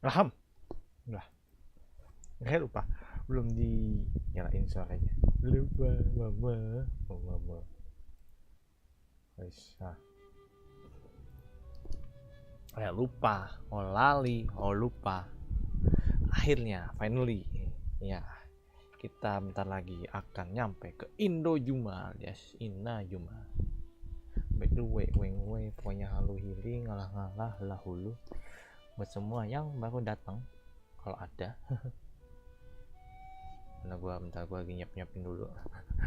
Raham. Udah. Lupa. Belum dinyalain suaranya. Lupa mama. Oh mama. Wis. Lupa. Oh lali. Oh lupa. Akhirnya, finally. Ya. Kita bentar lagi akan nyampe ke Indojuma, alias Inazuma. By the way, pokoknya halu healing, ngalah-ngalah, lahulu buat semua yang baru datang kalau ada. Karena bentar gua lagi nyiapin dulu.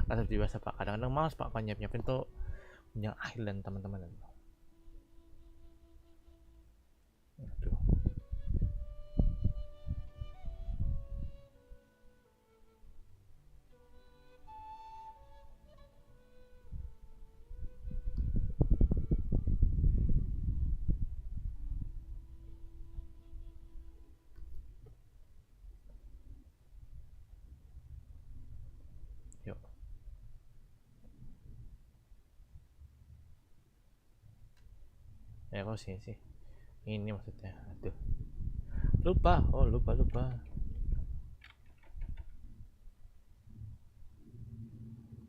Karena biasa pak, kadang-kadang males pak kalau nyiapin tuh punya island teman-teman. Aduh. Yuk. Kok sih ini maksudnya. Aduh, lupa.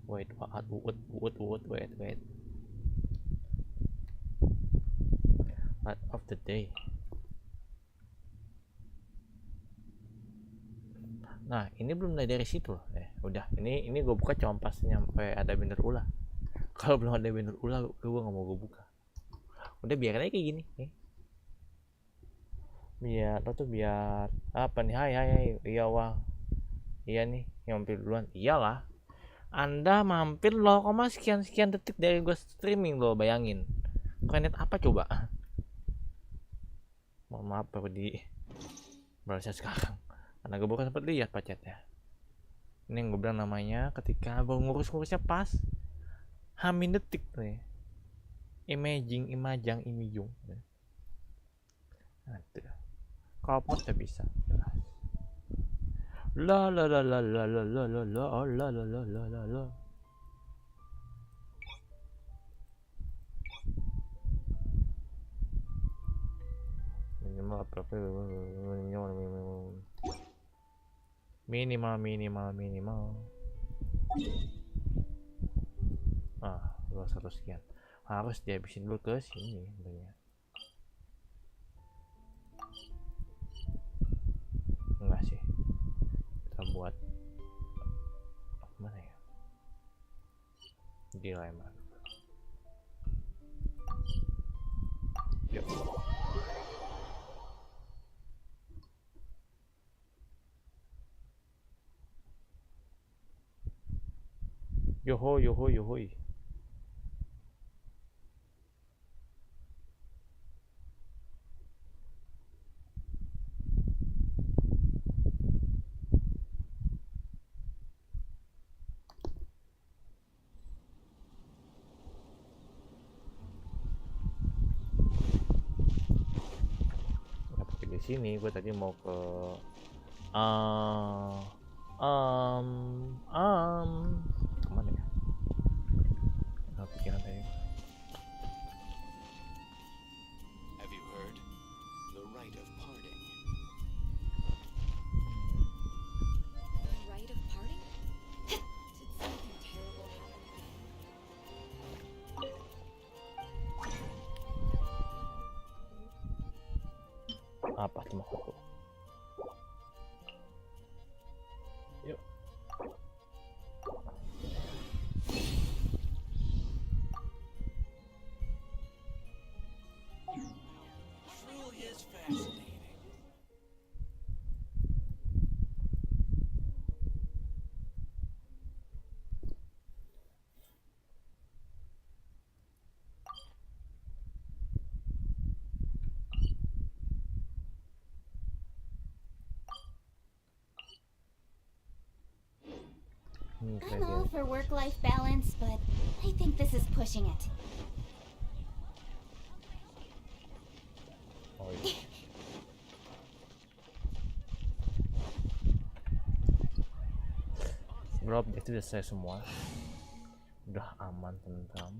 Wait. Part of the day. Nah, ini belum dari situ. Udah. Ini gue buka cuma pas nyampe ada banner ulah. Kalau belum ada banner ulah, gue nggak mau gue buka. Udah biarin aja kayak gini. Biar apa nih? Hai. Iya wah. Iya nih, yang mampir duluan. Iyalah. Anda mampir loh, koma sekian detik dari gue streaming loh, bayangin. Planet apa coba? Mohon maaf baru di balasnya sekarang. Karena gue bukan sempat lihat pacetnya. Ini yang gue bilang namanya ketika baru ngurus-ngurusnya pas hamin detik nih. Imajang. Aduh. Kalau pun udah bisa. La. Minimal berapa? Minimal. 200 sekian. Harus dihabisin dulu ke sini tentunya. Enggak sih. Kita buat mana ya? Dilema. Yuk. Yohoi. Di sini gue tadi mau ke kemana ya? Nggak pikiran tadi. Have you heard the rite of parting? The rite of parting? Did something terrible happen? Apa tuh maksudku? Yuk. Truly is fascinating. I'm all for work-life balance, but I think this is pushing it. Oh, iya. Bro, objektif udah selesai semua. Udah aman, tentram.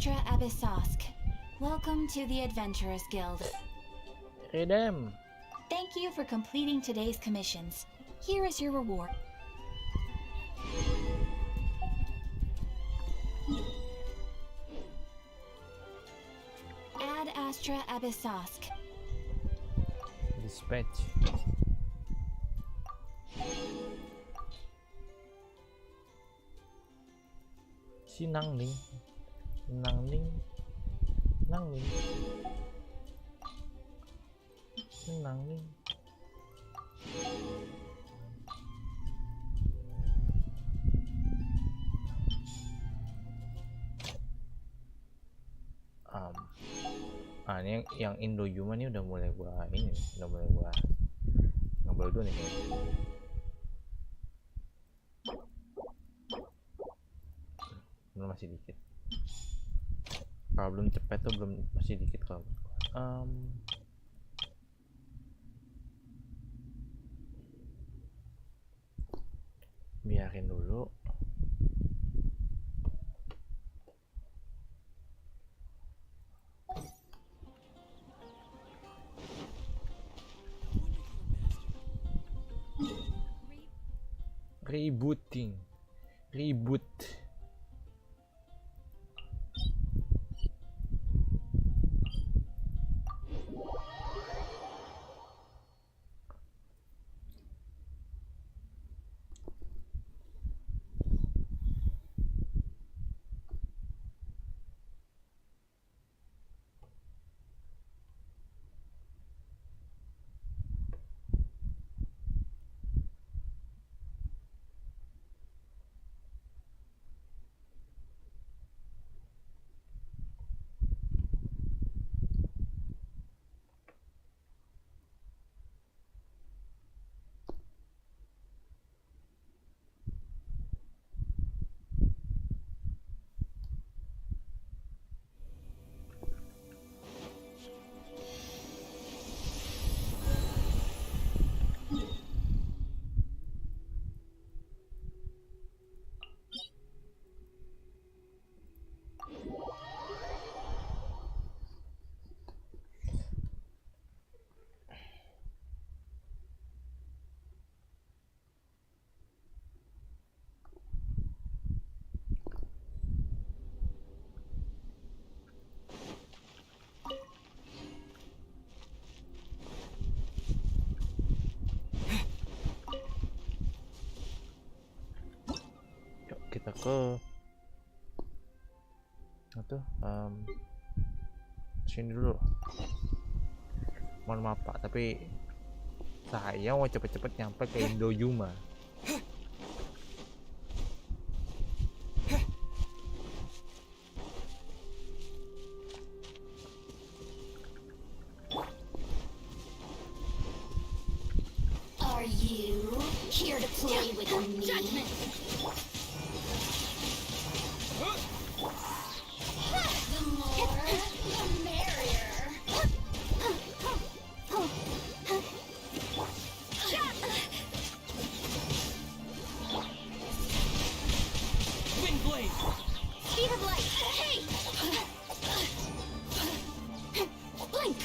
Astra Abyssosque. Welcome to the Adventurers Guild. Redeem. Thank you for completing today's commissions. Here is your reward. Ad Astra Abyssosque. Dispatch. Si Nangling. Nangling. Nangling. Nangling. Ini yang Indojuma nih udah mulai gua ini, udah mulai gua ngambil dulu nih kayaknya. Belum, masih dikit. Kalau belum cepet tuh belum, masih dikit kalau biarin dulu. Rebooting, reboot. Kita ke sini dulu. Mohon maaf Pak, tapi saya mau cepet-cepet nyampe ke Indojuma. Are you here to play with me? The more, the merrier. Wind blade. Speed of light. Hey! Blink.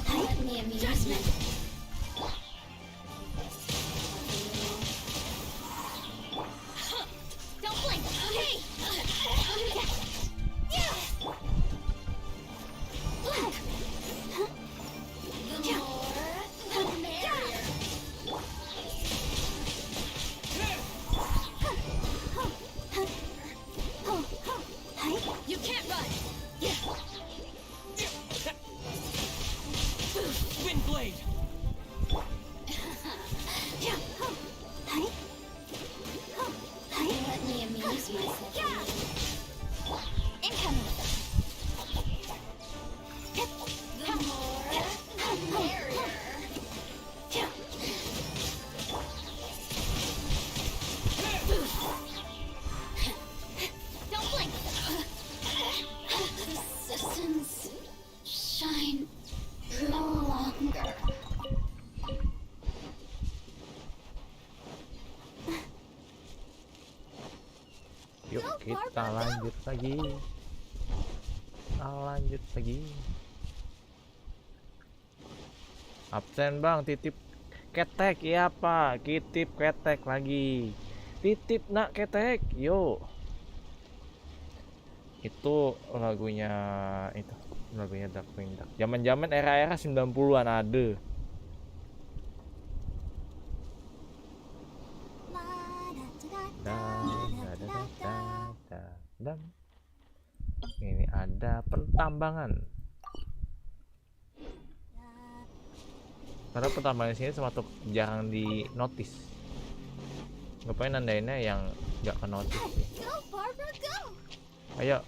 Let me amuse you. Don't blink. Hey! Yeah! Blink. The more, the merrier. You can't run. Wind blade. Kita lanjut lagi. Absen bang, titip ketek. Iya pak, titip ketek lagi. Titip nak ketek, yuk. Itu lagunya Darkwing Duck. Zaman-zaman era 90-an ada. Ini ada pertambangan. Karena pertambangan sini termasuk jarang di notice. Ngapain nandainnya yang nggak ke notice. Ayo,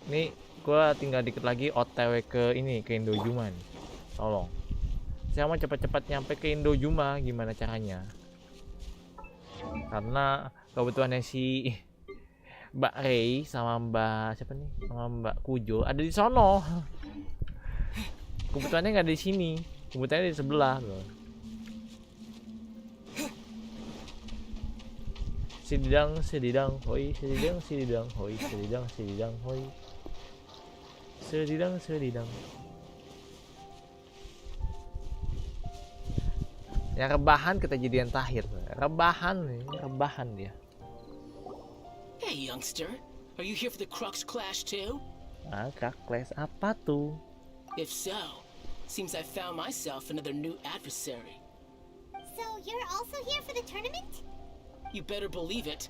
nih gua tinggal dikit lagi OTW ke Indojuma nih. Tolong. Saya mau cepat-cepat nyampe ke Indojuma, gimana caranya? Karena kebutuhannya si Mbak Rey sama Mbak siapa nih? Sama Mbak Kujo ada di sono. Kebutuhannya nggak ada di sini. Kebutuhannya di sebelah loh. Sedidang, hoi, sedidang, hoi, sedidang, hoi. Sedidang. Ya rebahan kejadian tahir. Rebahan dia. Hey, youngster. Are you here for the Crux Clash too? Clash apa tuh? If so, seems I found myself another new adversary. So you're also here for the tournament? You better believe it.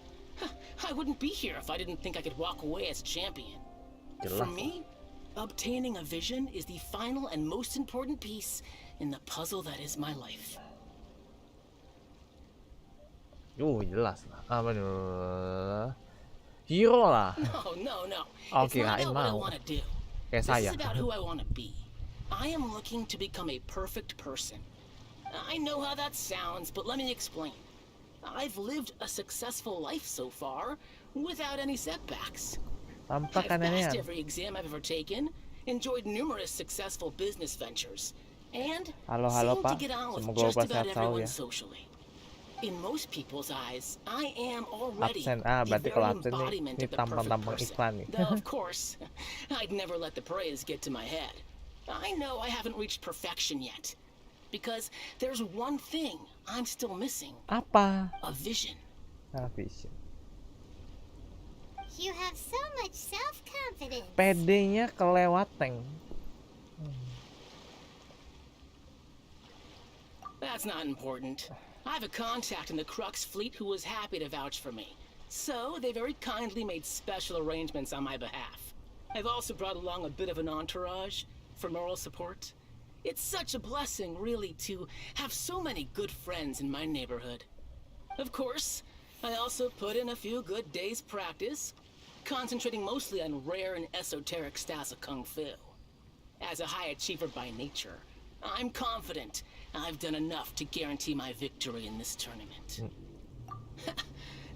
I wouldn't be here if I didn't think I could walk away as champion. For me, obtaining a vision is the final and most important piece in the puzzle that is my life. Jelas lah. Apa nih? Hero lah. No. Oh, It's not kirain about what I mau. want to do. Kayak This saya. is about who I want to be. I am looking to become a perfect person. I know how that sounds, but let me explain. I've lived a successful life so far, without any setbacks. I've passed every exam I've ever taken, enjoyed numerous successful business ventures, and Halo seem to Pak. get on with Semoga just Bapak about sehat selalu everyone ya. socially. In most people's eyes, I am already Absen. the Berarti very kalau absen embodiment ini of the perfect tampang-tampang person. iklan nih. Though, of course, I'd never let the praise get to my head. I know I haven't reached perfection yet, because there's one thing I'm still missing. Apa? A vision. Vision. You have so much self-confidence. PD-nya kelewatan. That's not important. I have a contact in the Crux fleet who was happy to vouch for me. So they very kindly made special arrangements on my behalf. I've also brought along a bit of an entourage for moral support. It's such a blessing, really, to have so many good friends in my neighborhood. Of course, I also put in a few good days' practice, concentrating mostly on rare and esoteric styles of Kung Fu. As a high achiever by nature, I'm confident I've done enough to guarantee my victory in this tournament.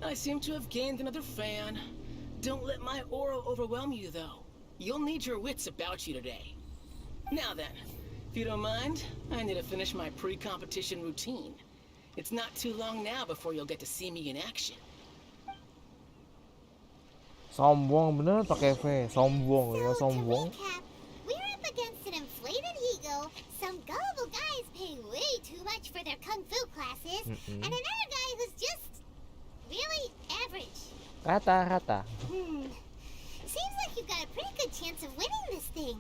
I seem to have gained another fan. Don't let my aura overwhelm you, though. You'll need your wits about you today. Now then, if you don't mind, I need to finish my pre-competition routine. It's not too long now before you'll get to see me in action. Sombong bener pakai V. Sombong ya, sombong. We're up against an inflated ego. Some gullible guys pay way too much for their kung fu classes, and another guy who's just really average. Rata-rata. Seems like you've got a pretty good chance of winning this thing.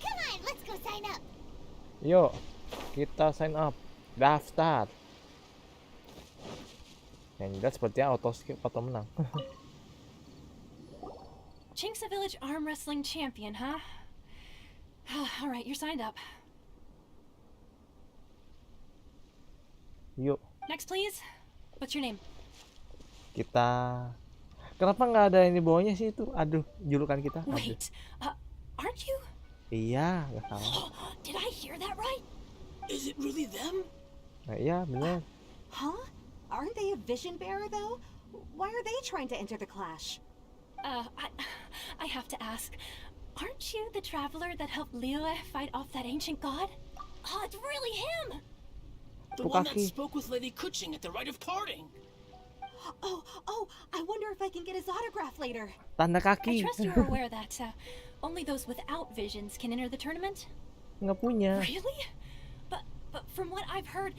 Come on, let's go sign up. Yuk, kita sign up. Daftar. Yang jelas sepertinya auto skip atau menang. Chink's a village arm wrestling champion, huh? All right, you're signed up. Yuk, Next, please. What's your name? kita. Kenapa nggak ada ini bawahnya sih itu? Aduh, julukan kita. Aduh. Wait, aren't you? Iya, nggak salah. Did I hear that right? Is it really them? Nah, iya, bener. Huh? Aren't they a vision bearer, though? Why are they trying to enter the clash? I have to ask, aren't you the traveler that helped Liyue fight off that ancient god? Oh, it's really him! The one that Pukaki. spoke with Lady Kuching at the rite of parting. Oh, I wonder if I can get his autograph later. Tanda I kaki. trust you're aware that only those without visions can enter the tournament? Nggak punya. Really? But from what I've heard,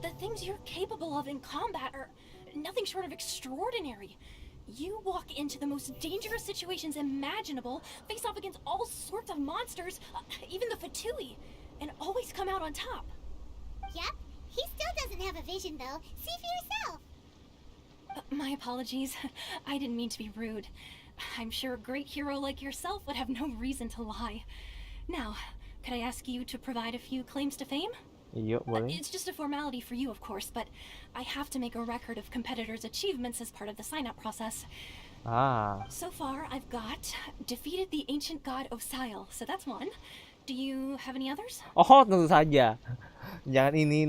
the things you're capable of in combat are nothing short of extraordinary. You walk into the most dangerous situations imaginable, face off against all sorts of monsters, even the Fatui, and always come out on top. Yep, he still doesn't have a vision though. See for yourself. My apologies. I didn't mean to be rude. I'm sure a great hero like yourself would have no reason to lie. Now, could I ask you to provide a few claims to fame? Iya, boleh. It's just a formality for you, of course, but I have to make a record of competitors' achievements as part of the sign-up process. Ah, So far, I've got defeated the ancient god Soal, so that's one. Do you have any others? oh tentu saja. Jangan ini.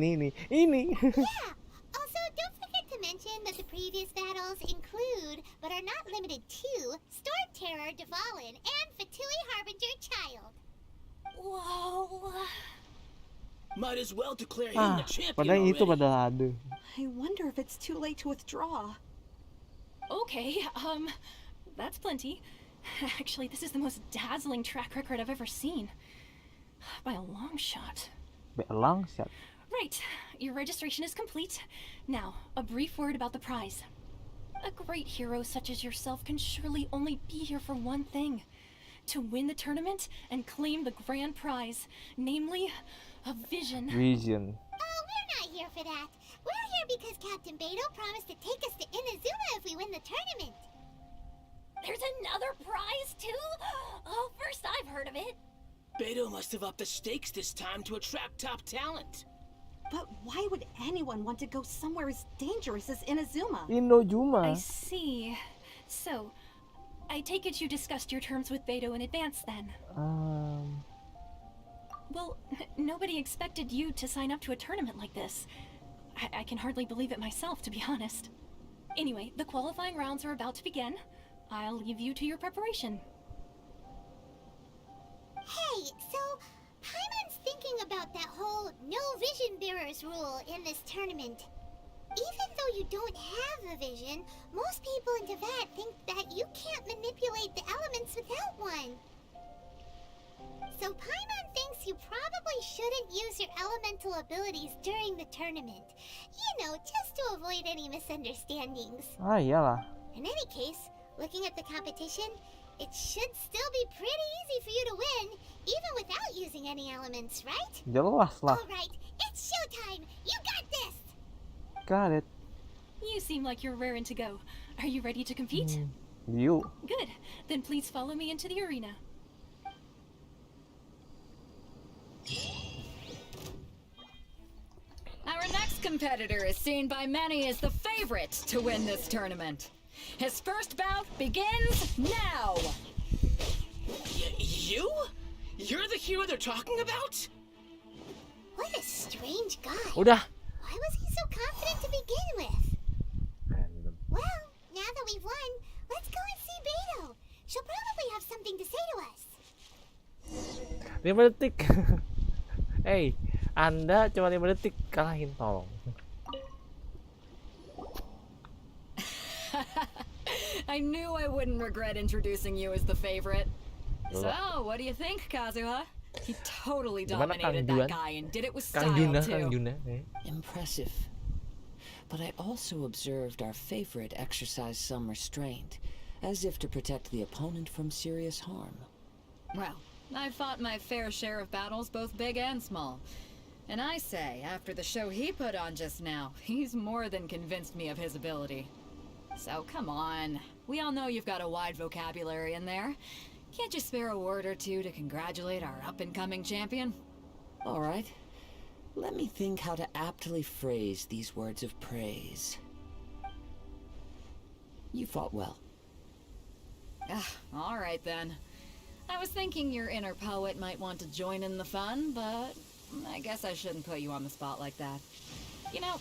Yeah. Also, don't forget to mention that the previous battles include, but are not limited to, Storm Terror, Dvalin, and Fatui Harbinger Child. Whoa. Might as well declare him the champion Padahal itu already. padahal ada. I wonder if it's too late to withdraw. Okay, that's plenty. Actually, this is the most dazzling track record I've ever seen. By a long shot. Belang shot. Right, your registration is complete. Now, a brief word about the prize. A great hero such as yourself can surely only be here for one thing. To win the tournament and claim the grand prize, namely, a vision. Vision. Oh, we're not here for that. We're here because Captain Beto promised to take us to Inazuma if we win the tournament. There's another prize, too? Oh, first I've heard of it. Beto must have upped the stakes this time to attract top talent. But why would anyone want to go somewhere as dangerous as Inazuma? Indojuma. I see. So, I take it you discussed your terms with Beto in advance, then? Well, nobody expected you to sign up to a tournament like this. I can hardly believe it myself, to be honest. Anyway, the qualifying rounds are about to begin. I'll leave you to your preparation. Hey, so Paimon's thinking about that whole no vision bearers rule in this tournament. Even though you don't have a vision, most people in Teyvat think that you can't manipulate the elements without one. So Paimon thinks you probably shouldn't use your elemental abilities during the tournament. You know, just to avoid any misunderstandings. Ah, iyalah. In any case, looking at the competition, it should still be pretty easy for you to win, even without using any elements, right? Jelas lah. Alright, it's showtime! You got this! Got it. You seem like you're raring to go. Are you ready to compete? You. Good. Then please follow me into the arena. Our next competitor is seen by many as the favorite to win this tournament. His first bout begins now! You? You're the hero they're talking about? What a strange guy. Udah. Why was he so confident to begin with? Random. Well, now that we've won, let's go and see Beto. She'll probably have something to say to us. 5 detik. Hey, Anda cuma 5 detik kalahin tolong. I knew I wouldn't regret introducing you as the favorite. So, what do you think, Kazuha? He totally Gimana, dominated Kang that Juan? guy and did it with Kang style, Juna, too. Kang Juna. Impressive. But I also observed our favorite exercise some restraint, as if to protect the opponent from serious harm. Well, I've fought my fair share of battles, both big and small. And I say, after the show he put on just now, he's more than convinced me of his ability. So come on. We all know you've got a wide vocabulary in there. Can't you spare a word or two to congratulate our up-and-coming champion? All right. Let me think how to aptly phrase these words of praise. You fought well. All right then. I was thinking your inner poet might want to join in the fun, but I guess I shouldn't put you on the spot like that. You know,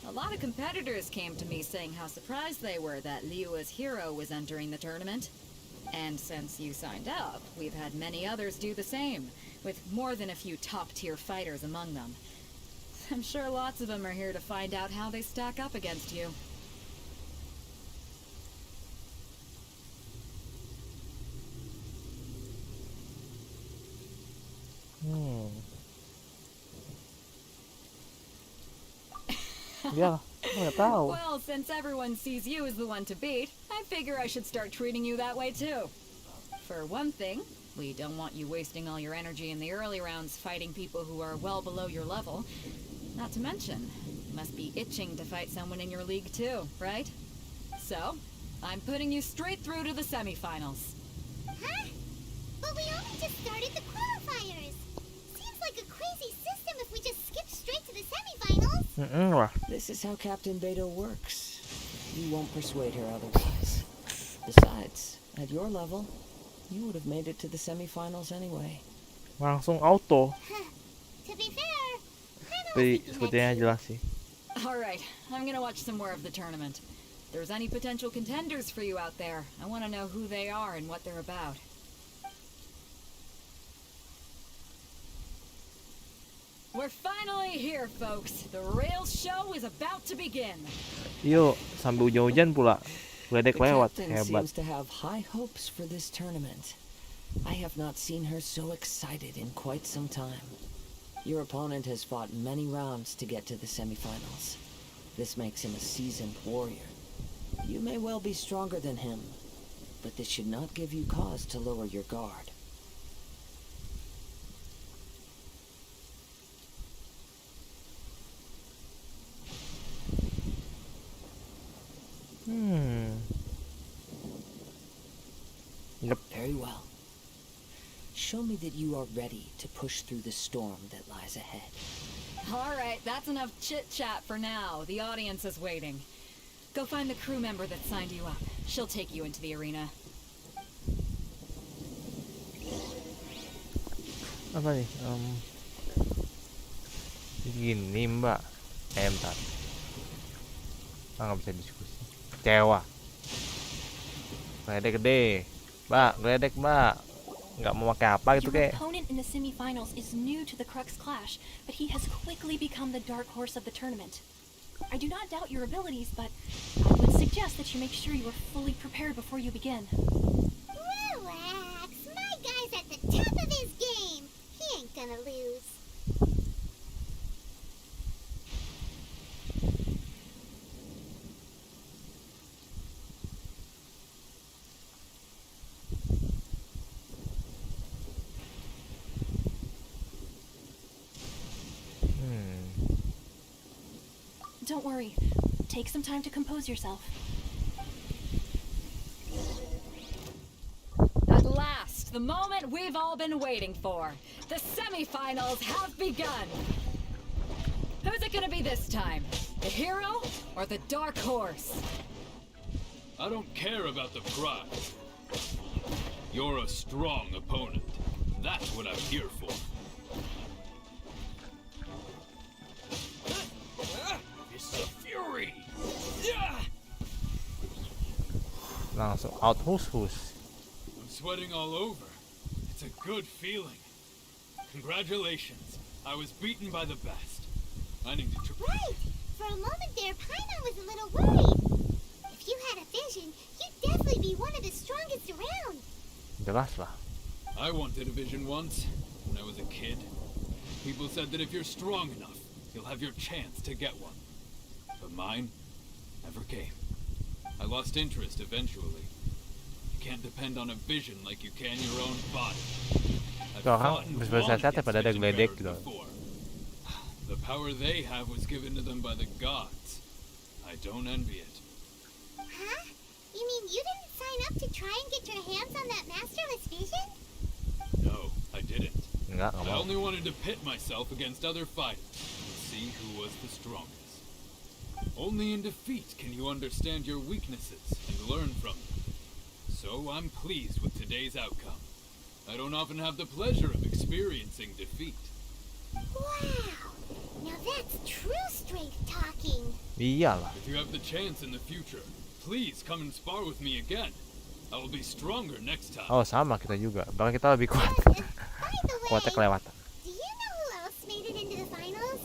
a lot of competitors came to me saying how surprised they were that Liua's hero was entering the tournament. And since you signed up, we've had many others do the same, with more than a few top-tier fighters among them. I'm sure lots of them are here to find out how they stack up against you. Dia nggak tahu. Well, since everyone sees you as the one to beat, I figure I should start treating you that way too. For one thing, we don't want you wasting all your energy in the early rounds fighting people who are well below your level. Not to mention, you must be itching to fight someone in your league too, right? So, I'm putting you straight through to the semifinals. Huh? But we only just started the qualifiers. Seems like a crazy system if we just skip straight to the semifinals. Wah. This is how Captain Beto works. You won't persuade her otherwise. Besides, at your level, you would have made it to the semifinals anyway. Langsung auto. To be fair, I don't Tapi think sepertinya jelas sih. Alright, I'm gonna watch some more of the tournament. If there's any potential contenders for you out there, I want to know who they are and what they're about. We're finally here, folks. The rail show is about to begin. Yuk, sambil hujan-hujan pula. Geledek The lewat, captain hebat. seems to have high hopes for this tournament. I have not seen her so excited in quite some time. Your opponent has fought many rounds to get to the semifinals. This makes him a seasoned warrior. You may well be stronger than him, but this should not give you cause to lower your guard. Yep. Very well. Show me that you are ready to push through the storm that lies ahead. Alright, that's enough chit-chat for now. The audience is waiting. Go find the crew member that signed you up. She'll take you into the arena. Apa nih? Gini mbak. Bentar. Nggak bisa diskusi. Kecewa. Geledek gede. Mbak, geledek mbak. Nggak mau pakai apa gitu Your kayak. opponent in the semifinals is new to the Crux Clash, but he has quickly become the dark horse of the tournament. I do not doubt your abilities, but I would suggest that you make sure you are fully prepared before you begin. Relax. My guy's at the top of his game. He ain't gonna lose. Don't worry. Take some time to compose yourself. At last, the moment we've all been waiting for. The semifinals have begun. Who's it gonna be this time? The hero or the dark horse? I don't care about the prize. You're a strong opponent. That's what I'm here for. It's a fury. Langsung out hus. I'm sweating all over. It's a good feeling. Congratulations. I was beaten by the best. I need to Right. For a moment there, Paimon was a little worried. If you had a vision, you'd definitely be one of the strongest around. Jelas lah. I wanted a vision once, when I was a kid. People said that if you're strong enough, you'll have your chance to get one. But mine never came. I lost interest eventually. You can't depend on a vision like you can your own body. I've Orang fought and bersosialisasi won pada ada against geledek vision gitu. bearers before. The power they have was given to them by the gods. I don't envy it. Huh? You mean you didn't sign up to try and get your hands on that masterless vision? No, I didn't. Enggak I mau. only wanted to pit myself against other fighters and see who was the strongest. Only in defeat can you understand your weaknesses and learn from them. So I'm pleased with today's outcome. I don't often have the pleasure of experiencing defeat. Wow. Now that's true strength talking. Iyalah. If you have the chance in the future, please come and spar with me again. I will be stronger next time. Oh sama kita juga. Bahkan kita lebih kuat. By the way, Kuatnya kelewatan. do you know who else made it into the finals?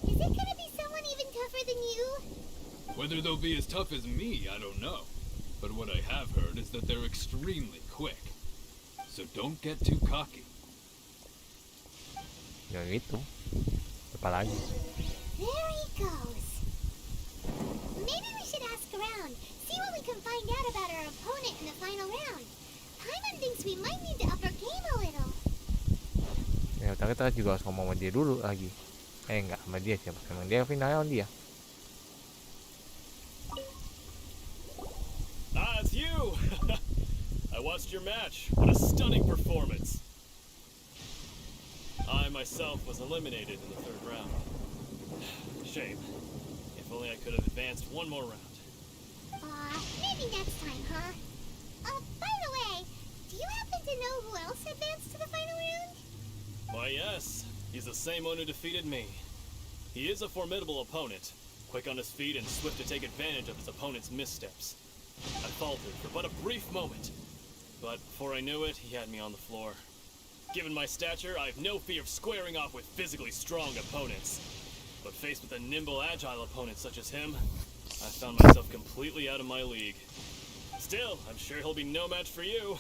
Is it gonna be someone even tougher than you? Whether they'll be as tough as me, I don't know. But what I have heard is that they're extremely quick. So don't get too cocky. Ya gitu. Apa lagi? There he goes. Maybe we should ask around, see what we can find out about our opponent in the final round. Paimon thinks we might need to up our game a little. Ya, kita juga harus ngomong sama dia dulu lagi. Enggak sama dia siapa? Emang dia finalnya on dia. Ah, it's you! I watched your match. What a stunning performance. I myself was eliminated in the third round. Shame. If only I could have advanced one more round. Maybe next time, huh? By the way, do you happen to know who else advanced to the final round? Why, yes. He's the same one who defeated me. He is a formidable opponent, quick on his feet and swift to take advantage of his opponent's missteps. I faltered for but a brief moment, but before I knew it, he had me on the floor. Given my stature, I have no fear of squaring off with physically strong opponents. But faced with a nimble, agile opponent such as him, I found myself completely out of my league. Still, I'm sure he'll be no match for you.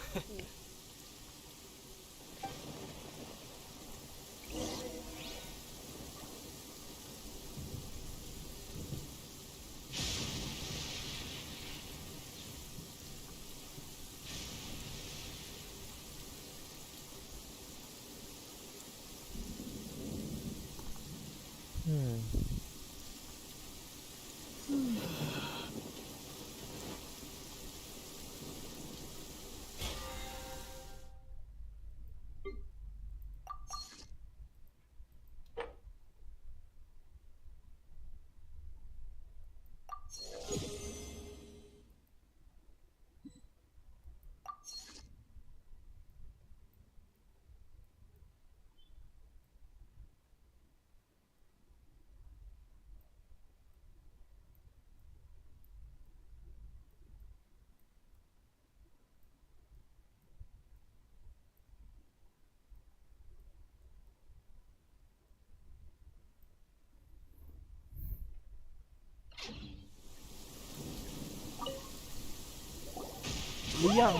Liang.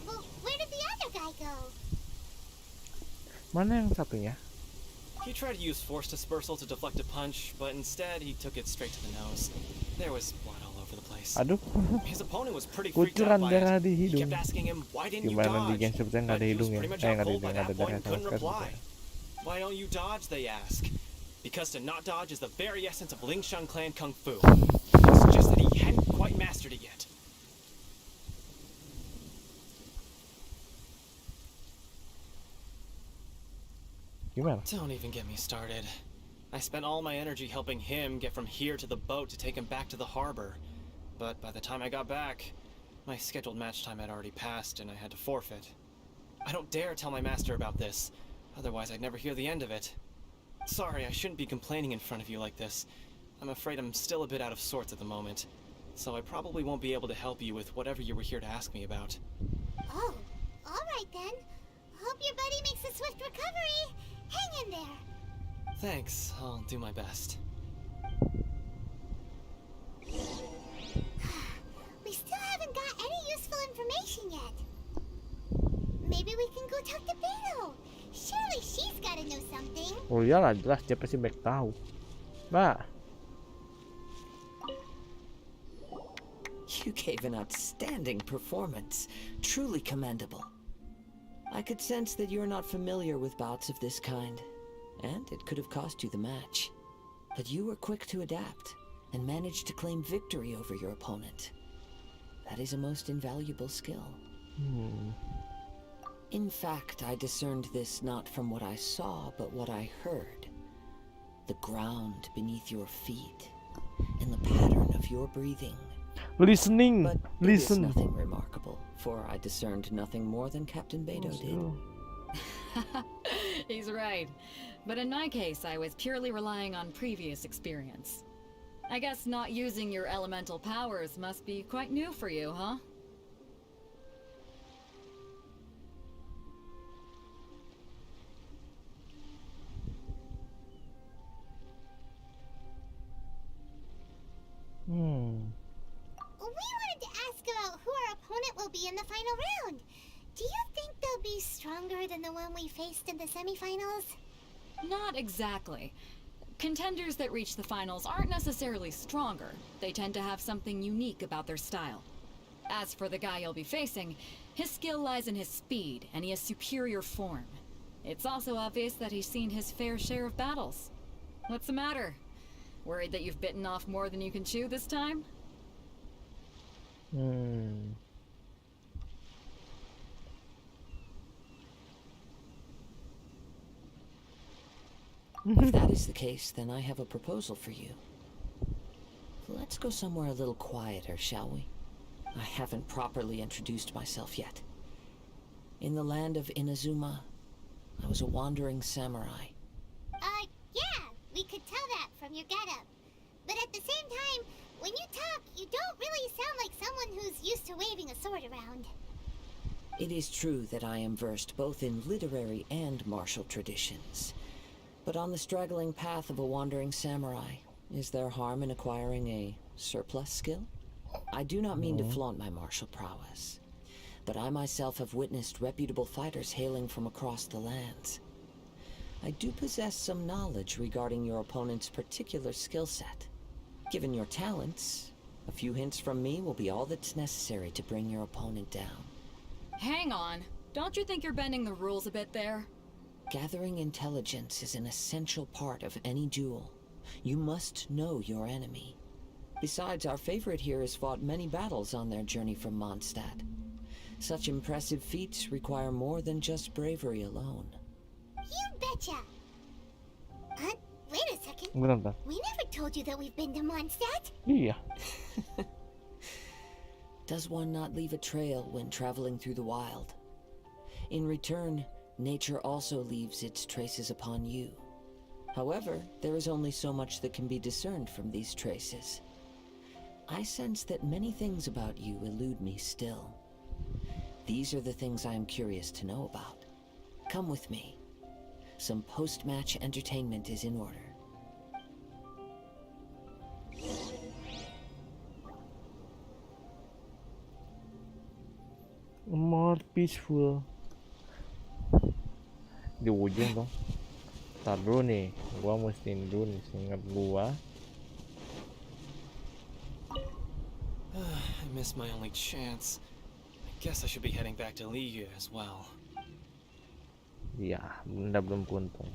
Well, where did the other guy go? Mana yang satunya? He tried to use force dispersal to deflect a punch, but instead he took it straight to the nose. There was blood all over the place. Aduh. His opponent was pretty freaked out Kucuran by darah it. di He hidung. kept asking him, why didn't you Gimana di dodge? Genshin sebetulnya nggak ada But he was hidung ya? pretty much Nggak ada out hidung, by nggak ada that point darah and sama couldn't sekali. reply. Why don't you dodge, they ask. Because to not dodge is the very essence of Lingshan clan kung fu. It's just that he hadn't quite mastered it yet. Gimana? Don't even get me started. I spent all my energy helping him get from here to the boat to take him back to the harbor. But by the time I got back, my scheduled match time had already passed and I had to forfeit. I don't dare tell my master about this, otherwise I'd never hear the end of it. Sorry, I shouldn't be complaining in front of you like this. I'm afraid I'm still a bit out of sorts at the moment, so I probably won't be able to help you with whatever you were here to ask me about. Oh, alright then. Hope your buddy makes a swift recovery. Hang in there. Thanks, I'll do my best. We still haven't got any useful information yet. Maybe we can go talk to Beto. Surely she's gotta know something. Oh iyalah, jelas dia pasti baik tahu. Mbak. You gave an outstanding performance. Truly commendable. I could sense that you're not familiar with bouts of this kind, and it could have cost you the match. But you were quick to adapt, and managed to claim victory over your opponent. That is a most invaluable skill. In fact, I discerned this not from what I saw, but what I heard. The ground beneath your feet, and the pattern of your breathing. Listening. But Listen. it is nothing remarkable, for I discerned nothing more than Captain Beto did. He's right. But in my case, I was purely relying on previous experience. I guess not using your elemental powers must be quite new for you, huh? We wanted to ask about who our opponent will be in the final round. Do you think they'll be stronger than the one we faced in the semifinals? Not exactly. Contenders that reach the finals aren't necessarily stronger. They tend to have something unique about their style. As for the guy you'll be facing, his skill lies in his speed, and he has superior form. It's also obvious that he's seen his fair share of battles. What's the matter? Worried that you've bitten off more than you can chew this time? If that is the case, then I have a proposal for you. Let's go somewhere a little quieter, shall we? I haven't properly introduced myself yet. In the land of Inazuma, I was a wandering samurai. Yeah, we could tell that from your getup. But at the same time, when you talk, you don't really sound like someone who's used to waving a sword around. It is true that I am versed both in literary and martial traditions. But on the straggling path of a wandering samurai, is there harm in acquiring a surplus skill? I do not mean to flaunt my martial prowess, but I myself have witnessed reputable fighters hailing from across the lands. I do possess some knowledge regarding your opponent's particular skill set. Given your talents, a few hints from me will be all that's necessary to bring your opponent down. Hang on. Don't you think you're bending the rules a bit there? Gathering intelligence is an essential part of any duel. You must know your enemy. Besides, our favorite here has fought many battles on their journey from Mondstadt. Such impressive feats require more than just bravery alone. You betcha! Wait a second. Bentar. We never told you that we've been to Mondstadt. Iya. Does one not leave a trail when traveling through the wild? In return, nature also leaves its traces upon you. However, there is only so much that can be discerned from these traces. I sense that many things about you elude me still. These are the things I am curious to know about. Come with me. Some post-match entertainment is in order. More peaceful. Di ujung dong. Ntar dulu nih, gua mesti dulu nih, ingat gua. I missed my only chance. I guess I should be heading back to Liyu as well. Iya, benda belum kuntung.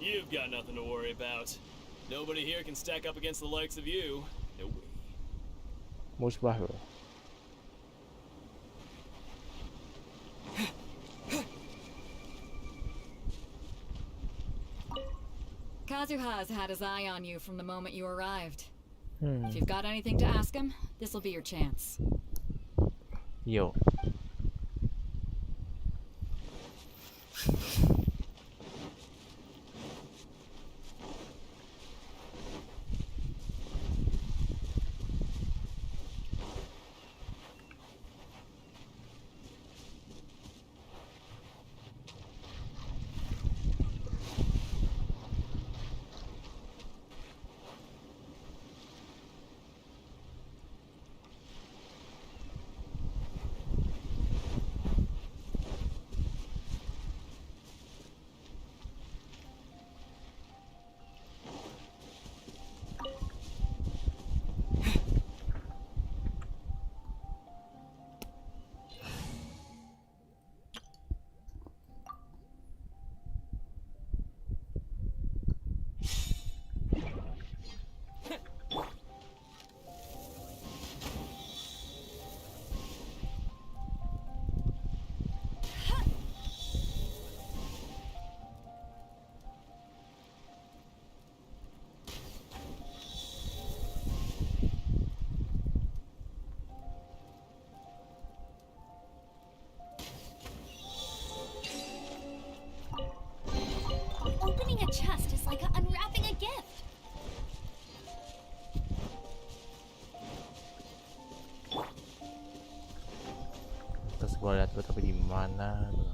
You've got nothing to worry about. Nobody here can stack up against the likes of you. No way. Musbah loh. Kazuha's had his eye on you from the moment you arrived. If you've got anything to ask him, this'll be your chance. Yo. Opening a chest is like unwrapping a gift. Terus gua lihat gua tapi di mana tuh.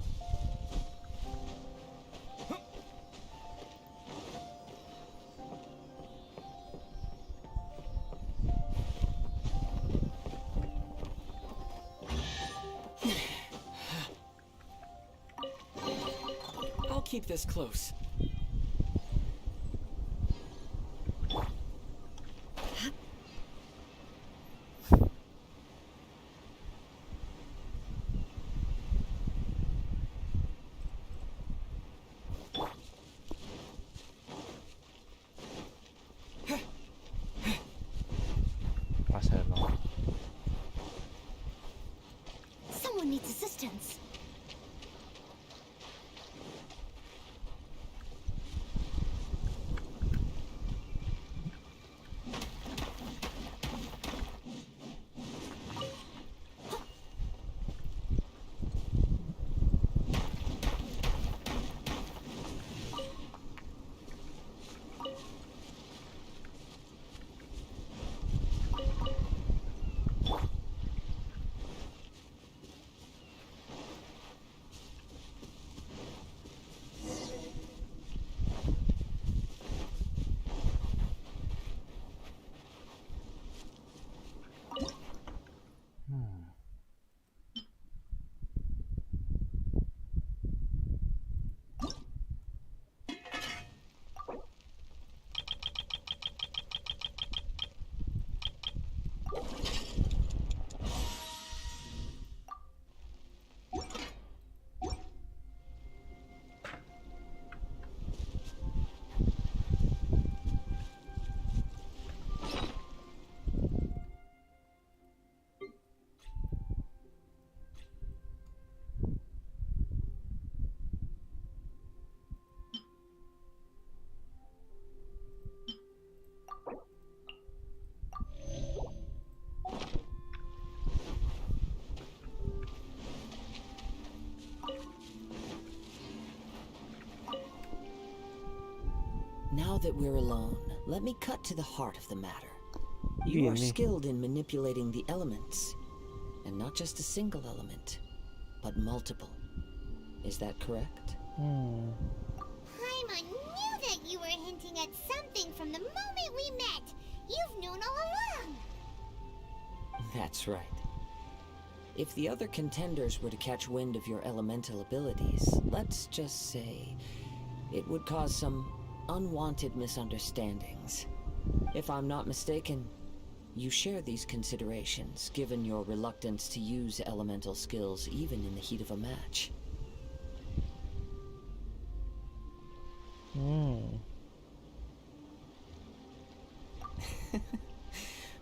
keep this close. Someone needs assistance. Now that we're alone, let me cut to the heart of the matter. You are skilled in manipulating the elements, and not just a single element, but multiple. Is that correct? Paimon knew that you were hinting at something from the moment we met. You've known all along. That's right. If the other contenders were to catch wind of your elemental abilities, let's just say, it would cause some unwanted misunderstandings. If I'm not mistaken, you share these considerations, given your reluctance to use elemental skills even in the heat of a match.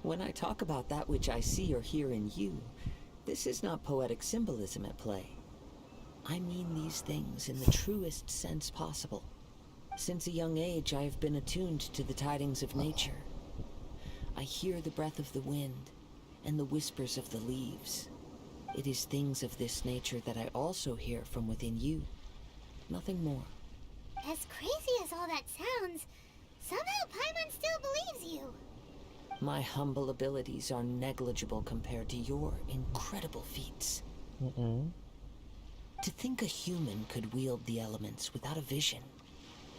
When I talk about that which I see or hear in you, this is not poetic symbolism at play. I mean these things in the truest sense possible. Since a young age, I have been attuned to the tidings of nature. I hear the breath of the wind and the whispers of the leaves. It is things of this nature that I also hear from within you. Nothing more. As crazy as all that sounds, somehow Paimon still believes you. My humble abilities are negligible compared to your incredible feats. To think a human could wield the elements without a vision.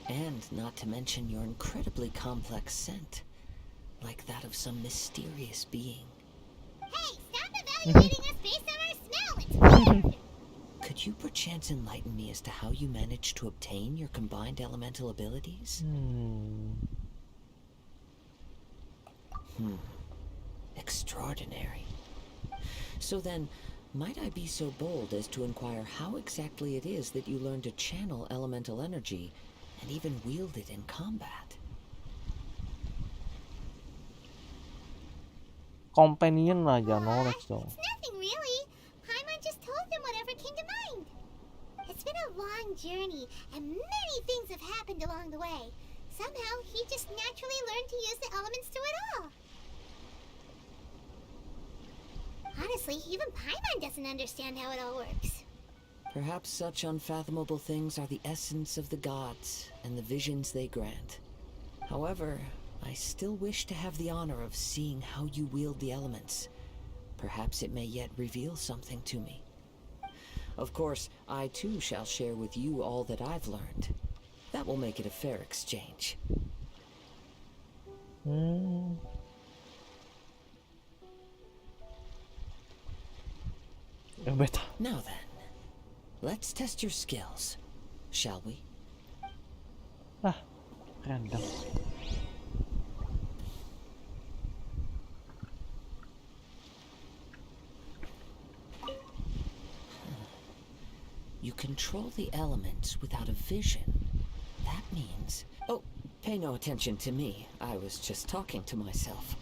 And not to mention your incredibly complex scent, like that of some mysterious being. Hey, stop evaluating us based on our smell! It's weird! Could you perchance enlighten me as to how you managed to obtain your combined elemental abilities? Extraordinary. So then, might I be so bold as to inquire how exactly it is that you learned to channel elemental energy and even wield it in combat? Companion aja, knowledge dong. It's nothing really. Paimon just told him whatever came to mind. It's been a long journey, and many things have happened along the way. Somehow, he just naturally learned to use the elements through it all. Honestly, even Paimon doesn't understand how it all works. Perhaps such unfathomable things are the essence of the gods and the visions they grant. However, I still wish to have the honor of seeing how you wield the elements. Perhaps it may yet reveal something to me. Of course, I too shall share with you all that I've learned. That will make it a fair exchange. Now then, let's test your skills, shall we? Lah, random. You control the elements without a vision. That means... Oh, pay no attention to me. I was just talking to myself.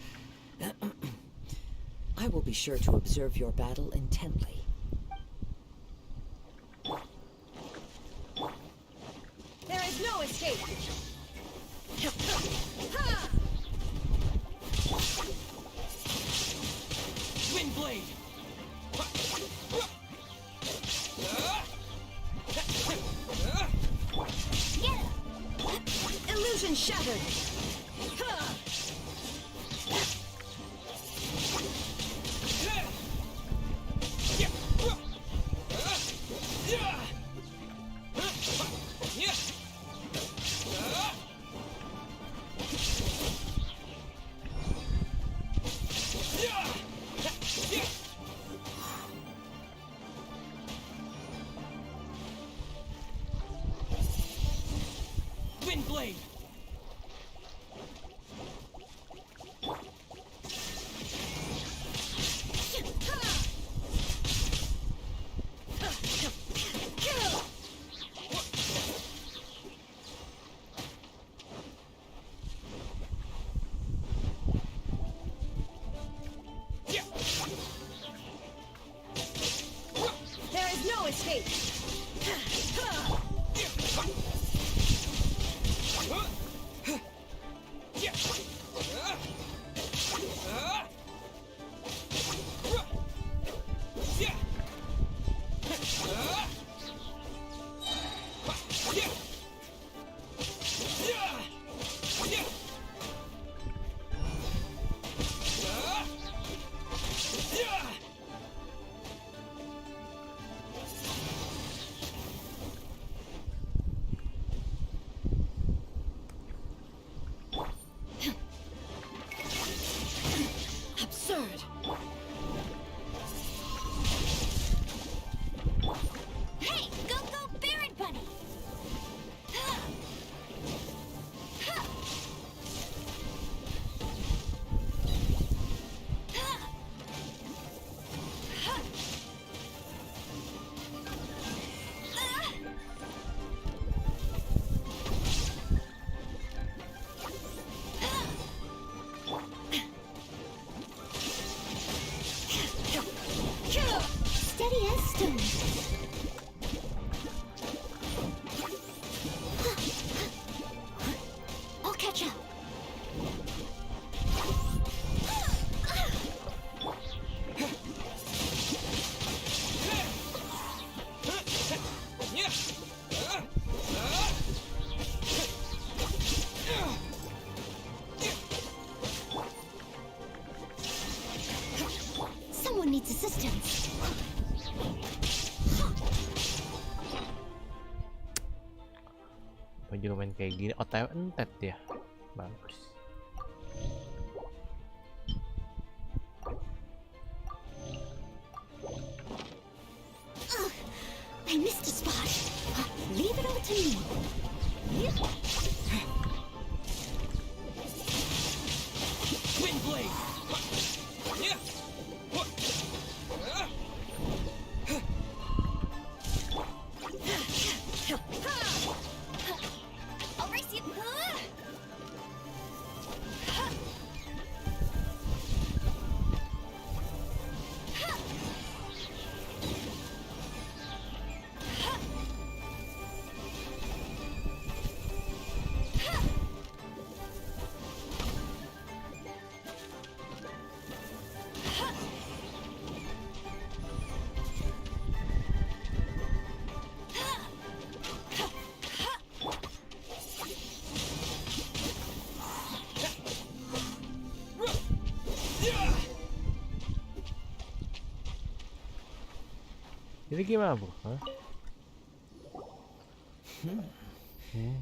I will be sure to observe your battle intently. There is no escape! Wind blade! Illusion shattered! Wind blade! There is no escape! Absurd. Hey, go Baron Bunny! Steady as stone. I'll catch up. Someone needs assistance. Apa juga main kayak gini? OTW entet ya. Bagus. I missed a spot. Leave it all to me. Wind blade! I'll race you. Jadi gimana, Bu? Hah?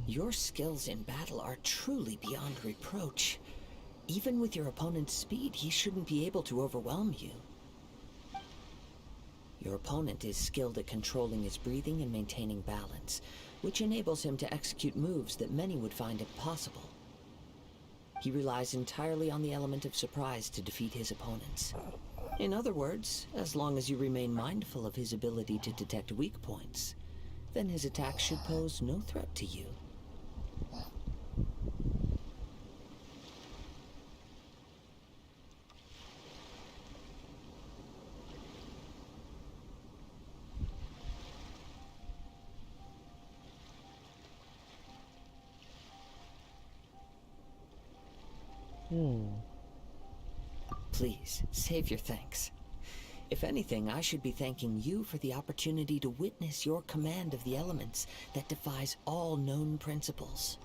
Your skills in battle are truly beyond reproach. Even with your opponent's speed, he shouldn't be able to overwhelm you. Your opponent is skilled at controlling his breathing and maintaining balance, which enables him to execute moves that many would find impossible. He relies entirely on the element of surprise to defeat his opponents. In other words, as long as you remain mindful of his ability to detect weak points, then his attacks should pose no threat to you. Please, save your thanks. If anything, I should be thanking you for the opportunity to witness your command of the elements that defies all known principles.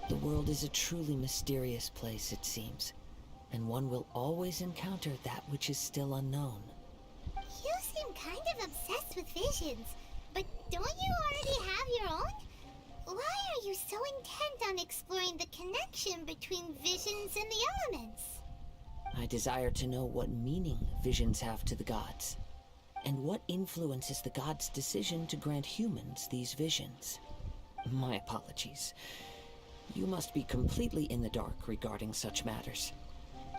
The world is a truly mysterious place, it seems, and one will always encounter that which is still unknown. You seem kind of obsessed with visions, but don't you already have your own? Why are you so intent on exploring the connection between visions and the elements? I desire to know what meaning visions have to the gods, and what influences the gods' decision to grant humans these visions. My apologies. You must be completely in the dark regarding such matters.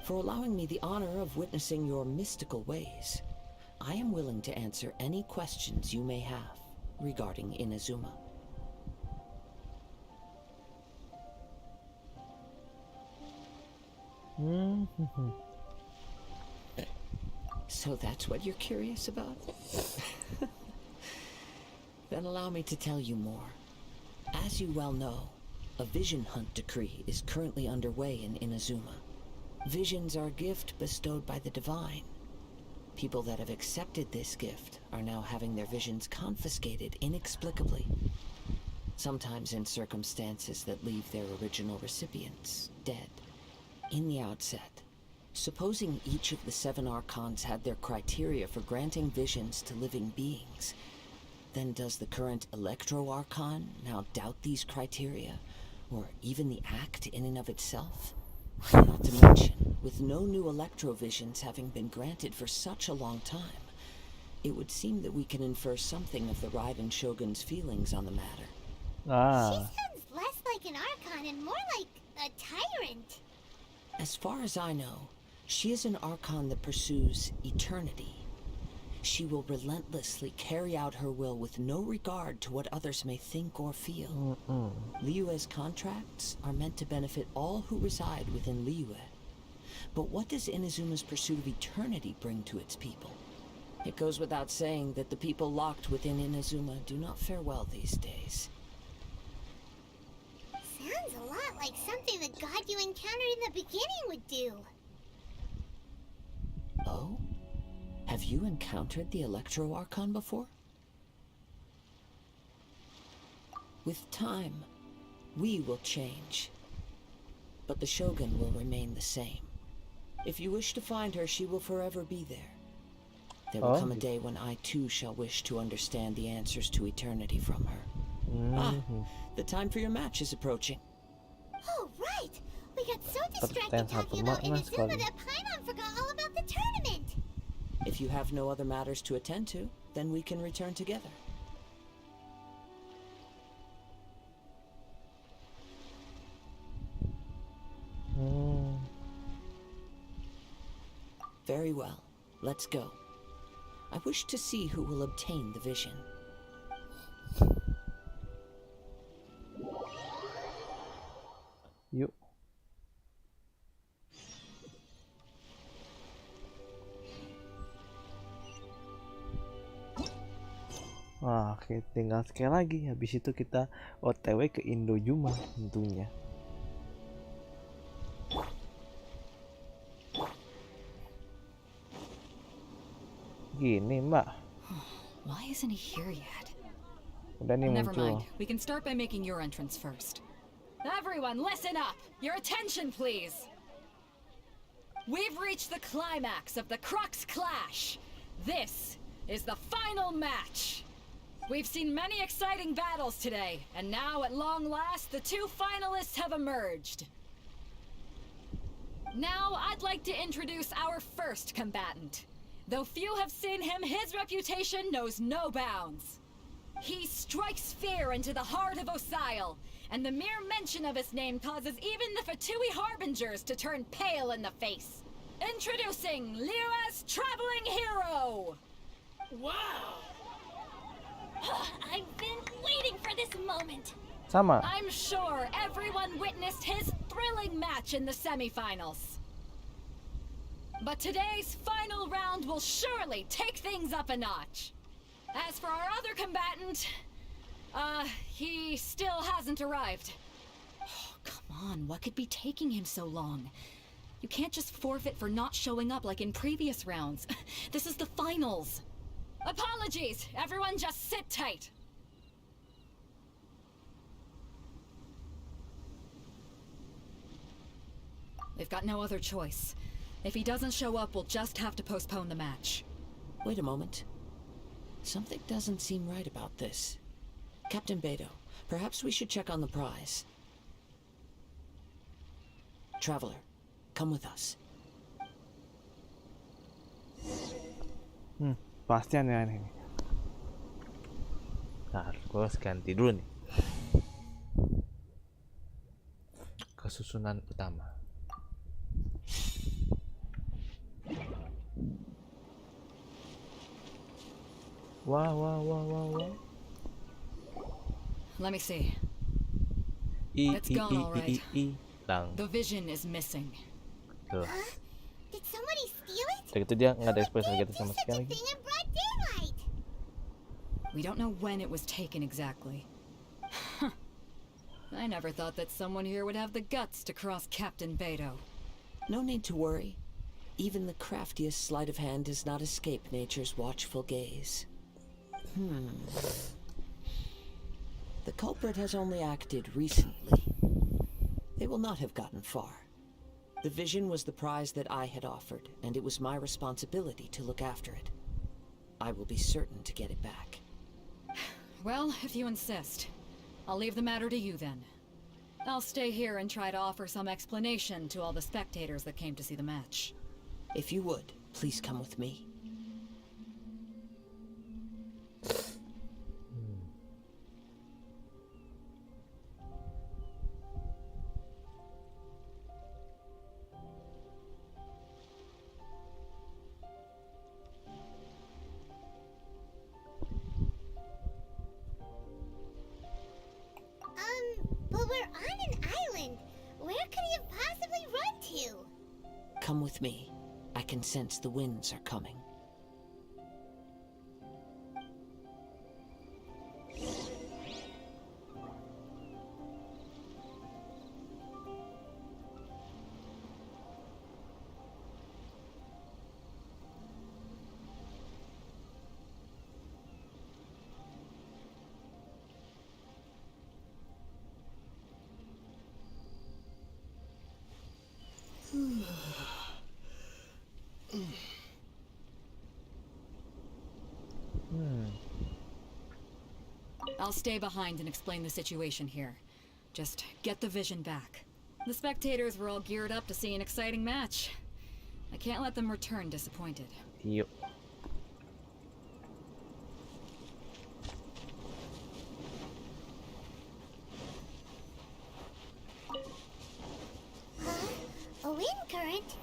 For allowing me the honor of witnessing your mystical ways, I am willing to answer any questions you may have regarding Inazuma. So that's what you're curious about? Then allow me to tell you more. As you well know, a vision hunt decree is currently underway in Inazuma. Visions are a gift bestowed by the divine. People that have accepted this gift are now having their visions confiscated inexplicably. Sometimes in circumstances that leave their original recipients dead. In the outset, supposing each of the 7 archons had their criteria for granting visions to living beings, then does the current Electro-Archon now doubt these criteria, or even the act in and of itself? Not to mention, with no new Electro-visions having been granted for such a long time, it would seem that we can infer something of the Raiden Shogun's feelings on the matter. She sounds less like an Archon and more like a tyrant. As far as I know, she is an Archon that pursues eternity. She will relentlessly carry out her will with no regard to what others may think or feel. Liyue's contracts are meant to benefit all who reside within Liyue. But what does Inazuma's pursuit of eternity bring to its people? It goes without saying that the people locked within Inazuma do not fare well these days. Sounds a lot like something the god you encountered in the beginning would do. Oh? Have you encountered the Electro-Archon before? With time, we will change. But the Shogun will remain the same. If you wish to find her, she will forever be there. There will come a day when I too shall wish to understand the answers to eternity from her. The time for your match is approaching. Oh, right! We got so distracted talking about Inazuma that Paimon forgot all about the tournament! If you have no other matters to attend to, then we can return together. Very well. Let's go. I wish to see who will obtain the vision. Yuk. Wah, oke, tinggal sekali lagi. Habis itu kita OTW ke Indojuma tentunya. Gini, Mbak. Why isn't he here yet? Udah nih Never muncul. mind. We can start by making your entrance first. Everyone, listen up! Your attention, please! We've reached the climax of the Crux Clash! This is the final match! We've seen many exciting battles today, and now at long last, the 2 finalists have emerged. Now, I'd like to introduce our first combatant. Though few have seen him, his reputation knows no bounds. He strikes fear into the heart of Osile, and the mere mention of his name causes even the Fatui Harbingers to turn pale in the face. Introducing Lira's Traveling Hero! Wow! I've been waiting for this moment. Sama. I'm sure everyone witnessed his thrilling match in the semifinals. But today's final round will surely take things up a notch. As for our other combatant, he still hasn't arrived. Oh, come on, what could be taking him so long? You can't just forfeit for not showing up like in previous rounds. This is the finals. Apologies, everyone just sit tight. They've got no other choice. If he doesn't show up, we'll just have to postpone the match. Wait a moment. Something doesn't seem right about this. Captain Beto, perhaps we should check on the prize. Traveler, come with us. Pasti aneh-aneh nih. Ntar gue ganti dulu nih kesusunan utama. Wow. Let me see. It's gone all right. The vision is missing. Tuh. Did somebody steal it? Udah gitu dia nggak ada ekspresi How gitu did sama they do sekali. such a thing in broad daylight? We don't know when it was taken exactly. I never thought that someone here would have the guts to cross Captain Beto. No need to worry. Even the craftiest sleight of hand does not escape nature's watchful gaze. The culprit has only acted recently. They will not have gotten far. The vision was the prize that I had offered, and it was my responsibility to look after it. I will be certain to get it back. Well, if you insist. I'll leave the matter to you then. I'll stay here and try to offer some explanation to all the spectators that came to see the match. If you would, please come with me. But we're on an island. Where could he have possibly run to? Come with me. I can sense the winds are coming. I'll stay behind and explain the situation here. Just get the vision back. The spectators were all geared up to see an exciting match. I can't let them return disappointed. Yuk. A wind current?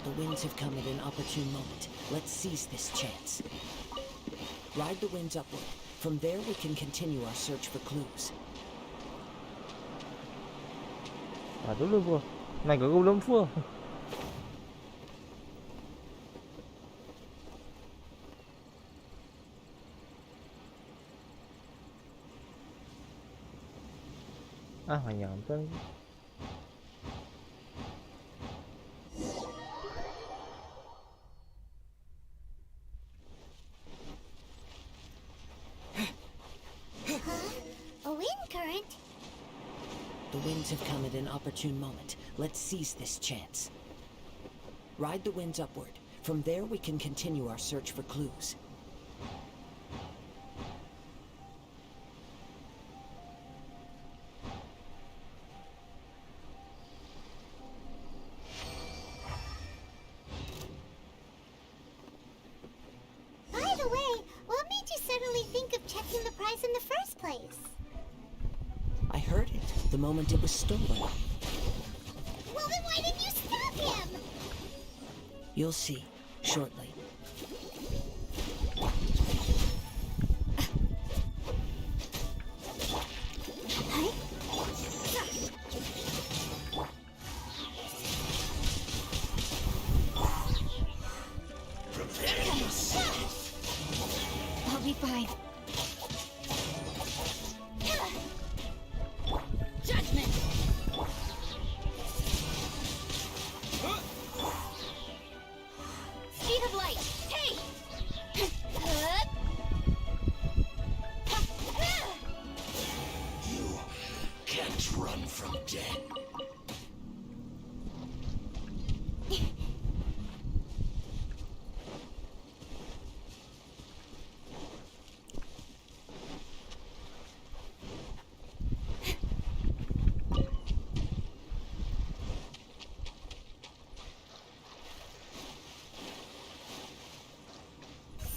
The winds have come at an opportune moment. Let's seize this chance. Ride the winds upward. From there we can continue our search for clues. Dulu bro, naga gue belum full. Nggak nyampe lagi. A wind current? The winds have come at an opportune moment. Let's seize this chance. Ride the winds upward. From there we can continue our search for clues. By the way, what made you suddenly think of checking the moment it was stolen. Well, then why didn't you stop him? You'll see shortly. I'll be fine. Judgment! Speed of light! Hey! You can't run from death.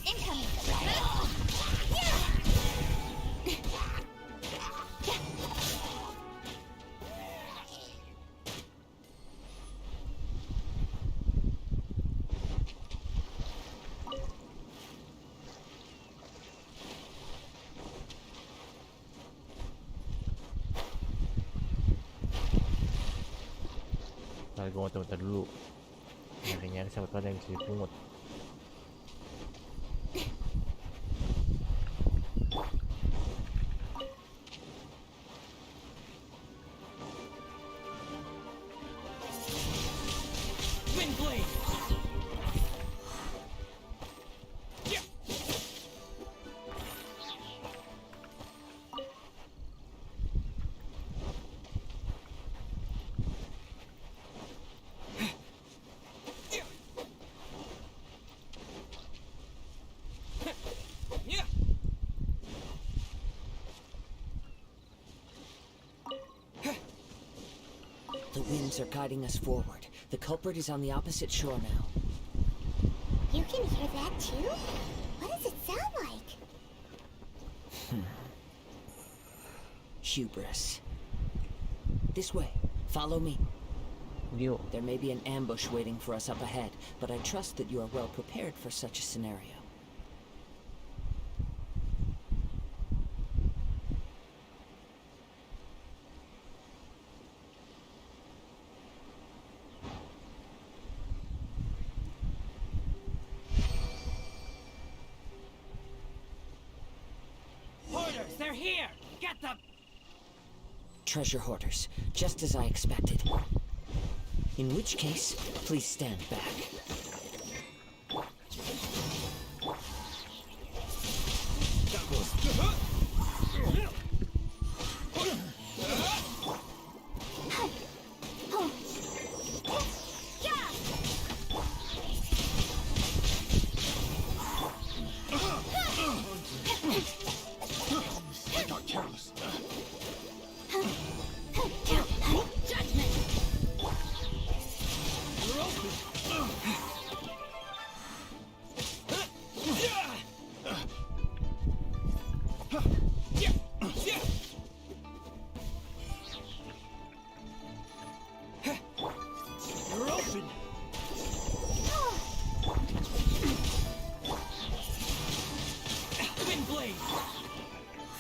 Incoming! Ntar gue mau coba dulu. Nyari-nyari siapa tahu ada yang bisa dipungut. Windblade! The winds are guiding us forward. The culprit is on the opposite shore now. You can hear that too? What does it sound like? Hubris. This way. Follow me. Yo. There may be an ambush waiting for us up ahead, but I trust that you are well prepared for such a scenario. Hoarders, they're here! Get them! Treasure hoarders, just as I expected. In which case, please stand back.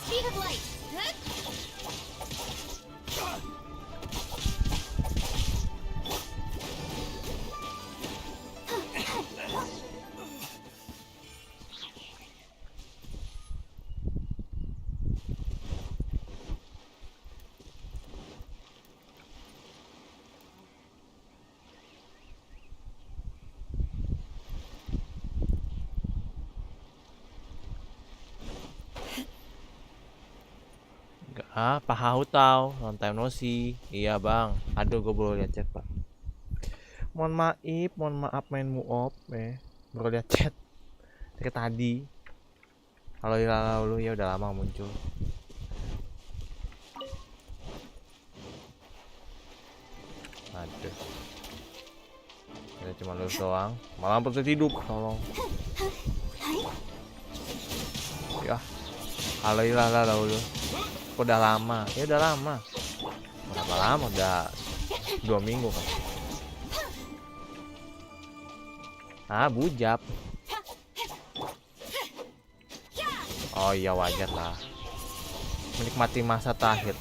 Speed of light! Pak Hau tau, long time no see. Iya bang, aduh gue baru liat chat pak. Mohon maaf main muop, baru liat chat dari tadi. Kalau lalu ya udah lama muncul. Aduh, ini cuma lulus doang, malah proses hidup, tolong. Ya, halo lalu. Udah lama, ya udah lama. Berapa lama? Udah 2 minggu kan. Bujap. Oh iya, wajar lah. Menikmati masa terakhir.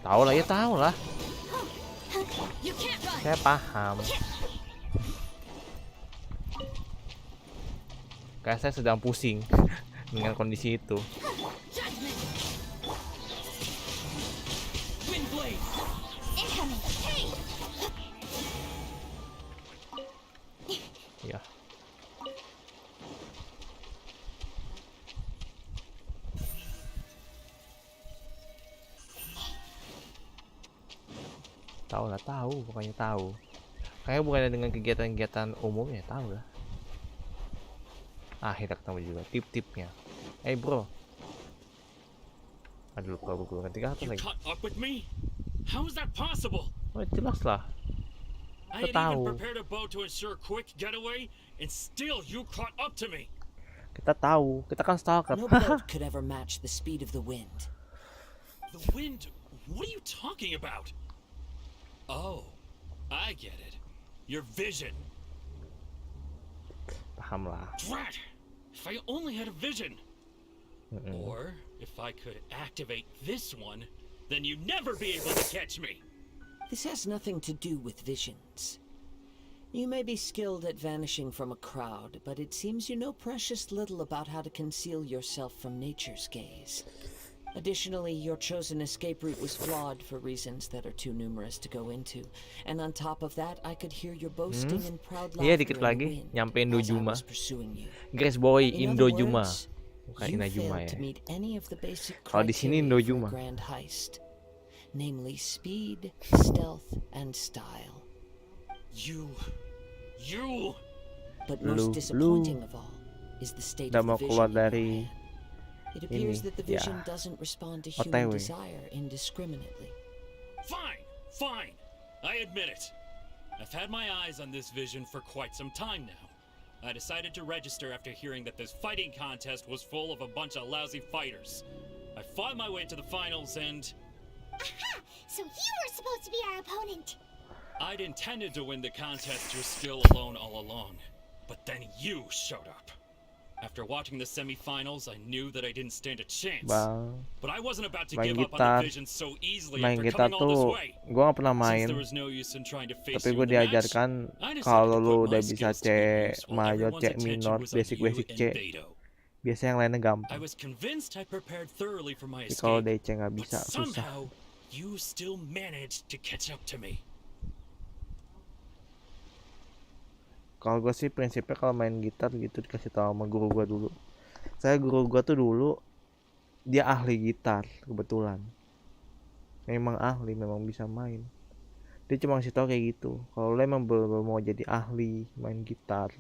Tahu lah ya, tahu lah. Saya paham. Kayak saya sedang pusing dengan kondisi itu. Ya. Tahu lah, tahu, pokoknya tahu. Kayak bukannya dengan kegiatan-kegiatan umumnya, tahu lah. Akhirnya ketemu juga tip-tipnya. Hey bro. Aduh, lupa gue ganti kata lagi. How is that possible? Oh, jelas lah. I Kita had even tahu. prepared a boat to ensure quick getaway, and still you caught up to me. Kita tahu. Kita kan stalker. No boat could ever match the speed of the wind. The wind? What are you talking about? Oh, I get it. Your vision. Paham lah. Drat! If I only had a vision. Or if I could activate this one, then you'd never be able to catch me. This has nothing to do with visions. You may be skilled at vanishing from a crowd, but it seems you know precious little about how to conceal yourself from nature's gaze. Additionally, your chosen escape route was flawed for reasons that are too numerous to go into. And on top of that, I could hear your boasting and proud laughter Iya, dikit in the lagi wind nyampe as I Indojuma. was pursuing you. Grace Boy In other Indojuma. words, Bukan you Inazuma failed ya. to meet any of the basic Kalau di sini criteria for a Indojuma. grand heist, namely speed, stealth, and style. You... But most Lu disappointing of all is the state udah of the mau keluar vision in your dari hand. It appears ini, that the ya, vision doesn't respond to OTW. human desire indiscriminately. Fine. I admit it. I've had my eyes on this vision for quite some time now. I decided to register after hearing that this fighting contest was full of a bunch of lousy fighters. I fought my way to the finals and... Aha! So you were supposed to be our opponent. I'd intended to win the contest through skill alone all along. But then you showed up. After watching the semifinals, I knew that I didn't stand a chance. Bang, But I wasn't about to main give up on gitar. the vision so easily Main after gitar coming all this tuh way. gue gak pernah Since main, there was no use in trying to face tapi you gue in the match, diajarkan I decided kalau to lu put udah my bisa skills C to good use while mayor, everyone's C attention minor, was on basic you C. and Beto. Biasanya yang lainnya I gampang. was convinced I prepared thoroughly for my Tapi kalau escape, DC nggak but bisa, susah. somehow you still managed to catch up to me. Kalau gue sih prinsipnya kalau main gitar gitu dikasih tahu sama guru gue dulu. Guru gue tuh dulu dia ahli gitar kebetulan. Memang ahli, memang bisa main. Dia cuma ngasih tahu kayak gitu. Kalau lo emang mau jadi ahli main gitar,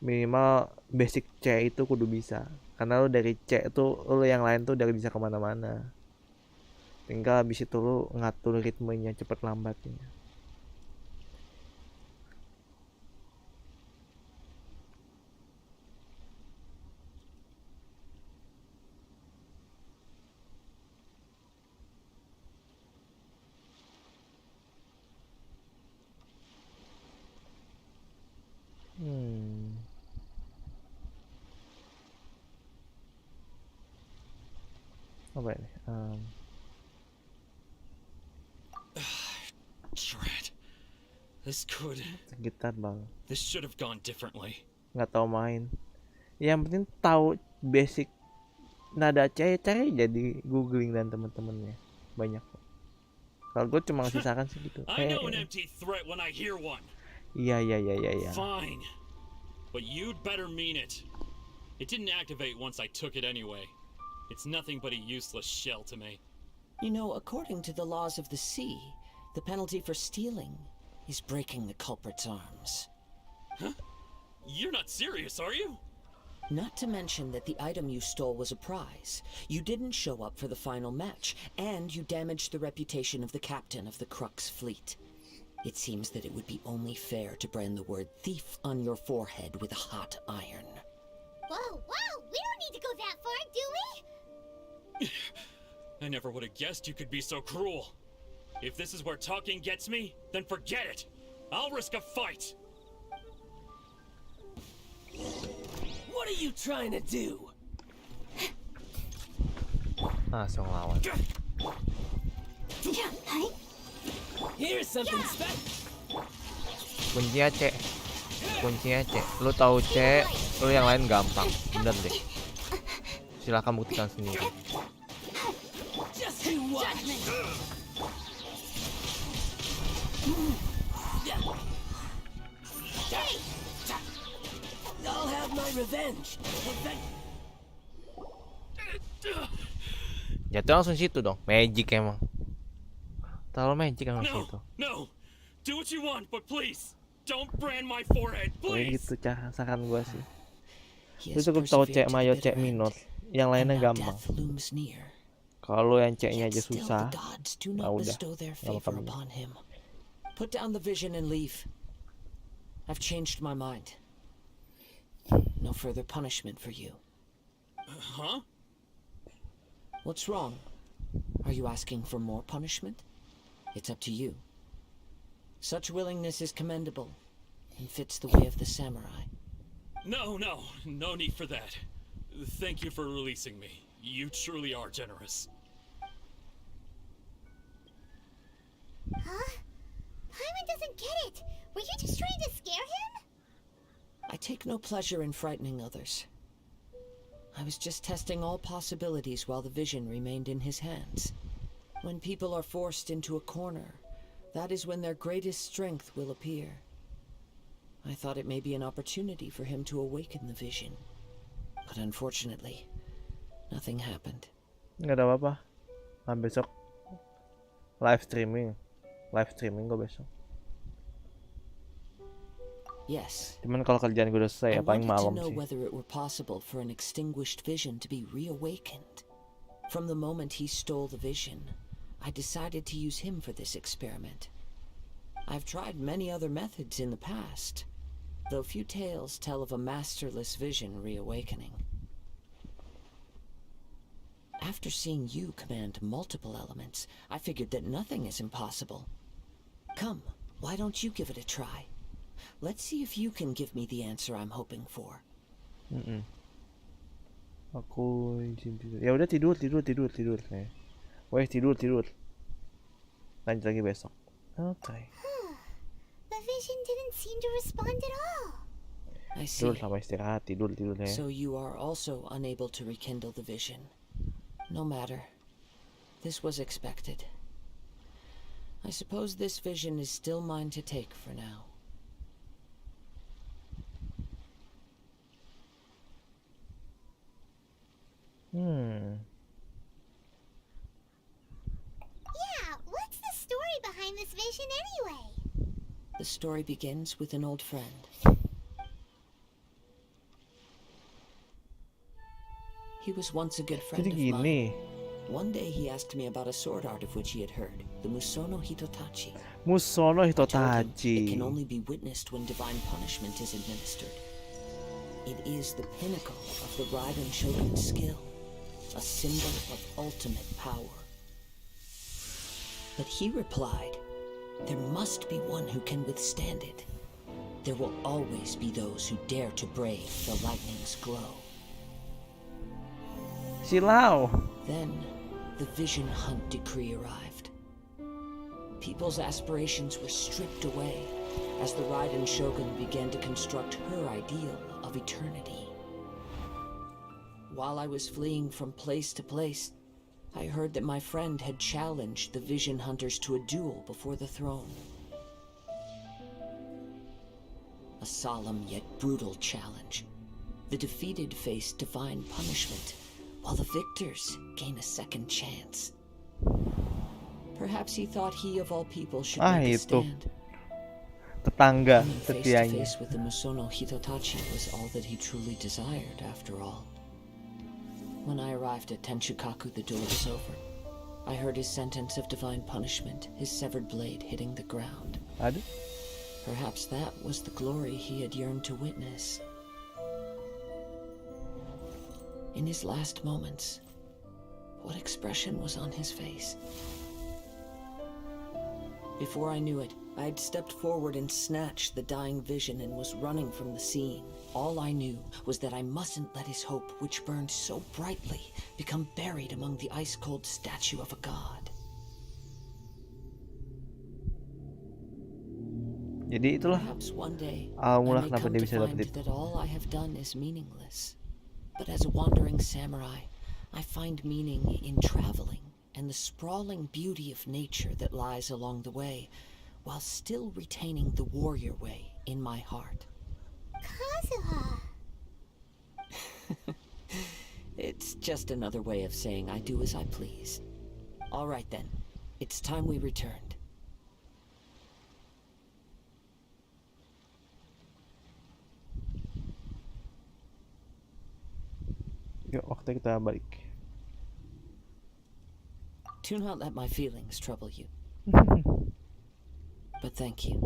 minimal basic C itu kudu bisa. Karena lo dari C itu lo yang lain tuh udah bisa kemana-mana. Tinggal habis itu lo ngatur ritmenya cepet lambatnya. Apa ini? Drat. Gitar bang. This should have gone differently. Nggak tahu main. Yang penting tahu basic nada C, cari jadi googling dan teman-temannya banyak. Kalau gue cuma ngasih saran sih gitu. I know an empty threat when I hear one. Iya. Fine. But you'd better mean it. It didn't activate once I took it anyway. It's nothing but a useless shell to me. You know, according to the laws of the sea, the penalty for stealing is breaking the culprit's arms. Huh? You're not serious, are you? Not to mention that the item you stole was a prize. You didn't show up for the final match, and you damaged the reputation of the captain of the Crux fleet. It seems that it would be only fair to brand the word thief on your forehead with a hot iron. Whoa, we don't need to go that far, do we? I never would have guessed you could be so cruel. If this is where talking gets me, then forget it. I'll risk a fight. What are you trying to do? Langsung lawan. Here's something special. Kuncinya C. Kuncinya C. Lu tahu C, lu yang lain gampang. Bener deh. Silahkan buktikan sendiri. Just you watch. I'll have my revenge. Jatuh langsung situ dong. Magic emang. Terlalu magic kan situ. No. Do what you want, but please don't brand my forehead, Kayak please. gitu saran gua sih. He Lu has cukup tahu C persevered to the mayor, C bitter end, minor. Yang lainnya and now gampang. death looms near. Kalau yang C-nya Yet aja still susah, the gods do nah not udah. bestow their Nggak bakal favor menang. upon him. Put down the vision and leave. I've changed my mind. No further punishment for you. Huh? What's wrong? Are you asking for more punishment? It's up to you. Such willingness is commendable and fits the way of the samurai. No need for that. Thank you for releasing me. You truly are generous. Huh? Paimon doesn't get it. Were you just trying to scare him? I take no pleasure in frightening others. I was just testing all possibilities while the vision remained in his hands. When people are forced into a corner, that is when their greatest strength will appear. I thought it may be an opportunity for him to awaken the vision. But unfortunately, nothing happened. Nggak ada apa-apa. Nah, besok live streaming gue besok. Yes. Cuman kalau kerjaan gue udah selesai ya I paling wanted to malam know sih. whether it were possible for an extinguished vision to be reawakened. From the moment he stole the vision, I decided to use him for this experiment. I've tried many other methods in the past, though few tales tell of a masterless vision reawakening. After seeing you command multiple elements, I figured that nothing is impossible. Come, why don't you give it a try? Let's see if you can give me the answer I'm hoping for. Aku izin tidur. Ya udah tidur. Weh tidur. Lanjut lagi besok. Okay. The vision didn't seem to respond at all. I see. Tidur sama istirahat, tidur ya. So you are also unable to rekindle the vision. No matter. This was expected. I suppose this vision is still mine to take for now. Yeah, what's the story behind this vision anyway? The story begins with an old friend. He was once a good friend Jadi of gini. mine. One day he asked me about a sword art of which he had heard, the Musono Hitotachi. Musono I told him it can Hitotachi. only be witnessed when divine punishment is administered. It is the pinnacle of the Raiden Shogun's skill, a symbol of ultimate power. But he replied, there must be one who can withstand it. There will always be those who dare to brave the lightning's glow. Silau. Then, the Vision Hunt decree arrived. People's aspirations were stripped away as the Raiden Shogun began to construct her ideal of eternity. While I was fleeing from place to place, I heard that my friend had challenged the Vision Hunters to a duel before the throne. A solemn yet brutal challenge. The defeated face divine punishment, while the victors gain a second chance. Perhaps he thought he of all people should make a Itu. stand. Tetangga Coming face to setianya. face with the Musono Hitotachi was all that he truly desired, after all. When I arrived at Tenshukaku, the duel was over. I heard his sentence of divine punishment, his severed blade hitting the ground. Aduh. Perhaps that was the glory he had yearned to witness. In his last moments, What expression was on his face? Before I knew it, I'd stepped forward and snatched the dying vision and was running from the scene. All I knew was that I mustn't let his hope, which burned so brightly, become buried among the ice-cold statue of a god. Jadi itulah Perhaps one day mula I may kenapa come dia to bisa dapet find itu. that all I have done is meaningless. But as a wandering samurai, I find meaning in traveling and the sprawling beauty of nature that lies along the way, while still retaining the warrior way in my heart. Kazuha. It's just another way of saying I do as I please. All right then, it's time we returned. Yuk, waktu kita balik. Do not let my feelings trouble you. But thank you.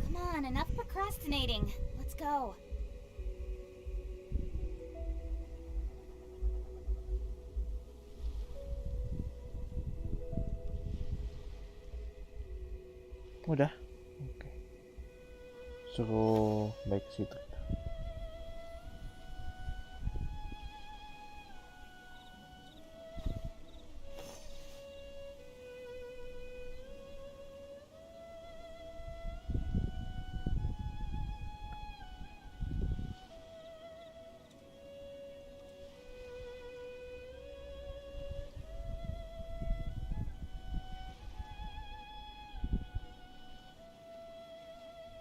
Come on, enough procrastinating. Let's go. Udah. Oke. Suruh baik ke situ.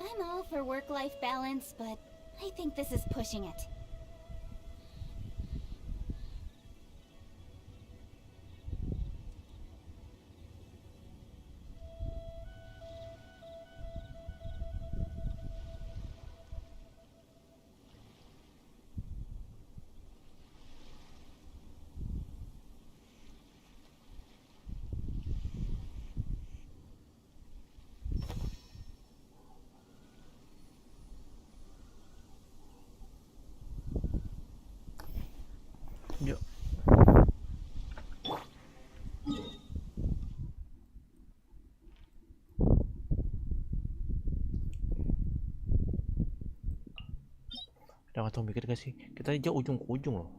I'm all for work-life balance, but I think this is pushing it. Yuk. Udah gak tau mikir gak sih? Kita aja ujung ke ujung loh.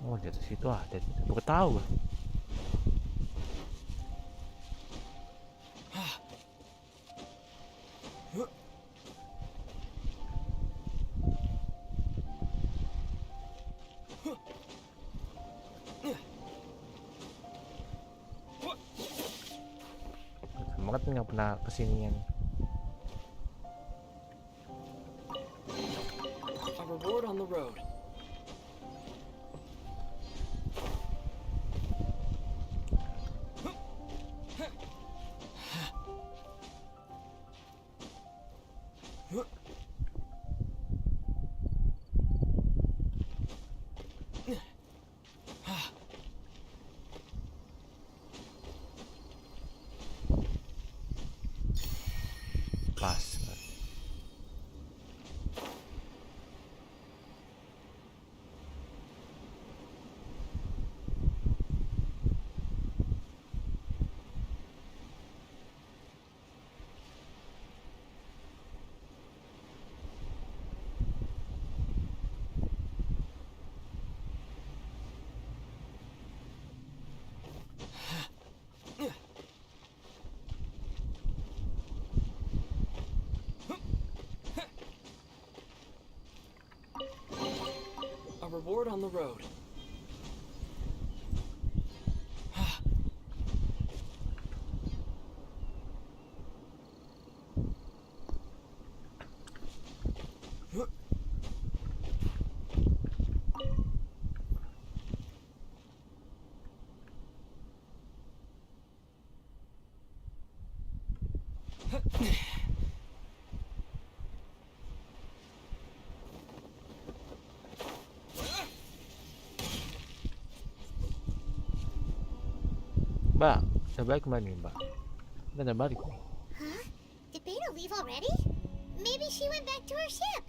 Oh, di atas situ ada. Gue tahu. Banget nggak pernah kesinian. A reward on the road. pas. A reward on the road. Mbak, udah balik kemana nih, Mbak? Kita udah balik nih. Huh? Did Beta leave already? Maybe she went back to her ship.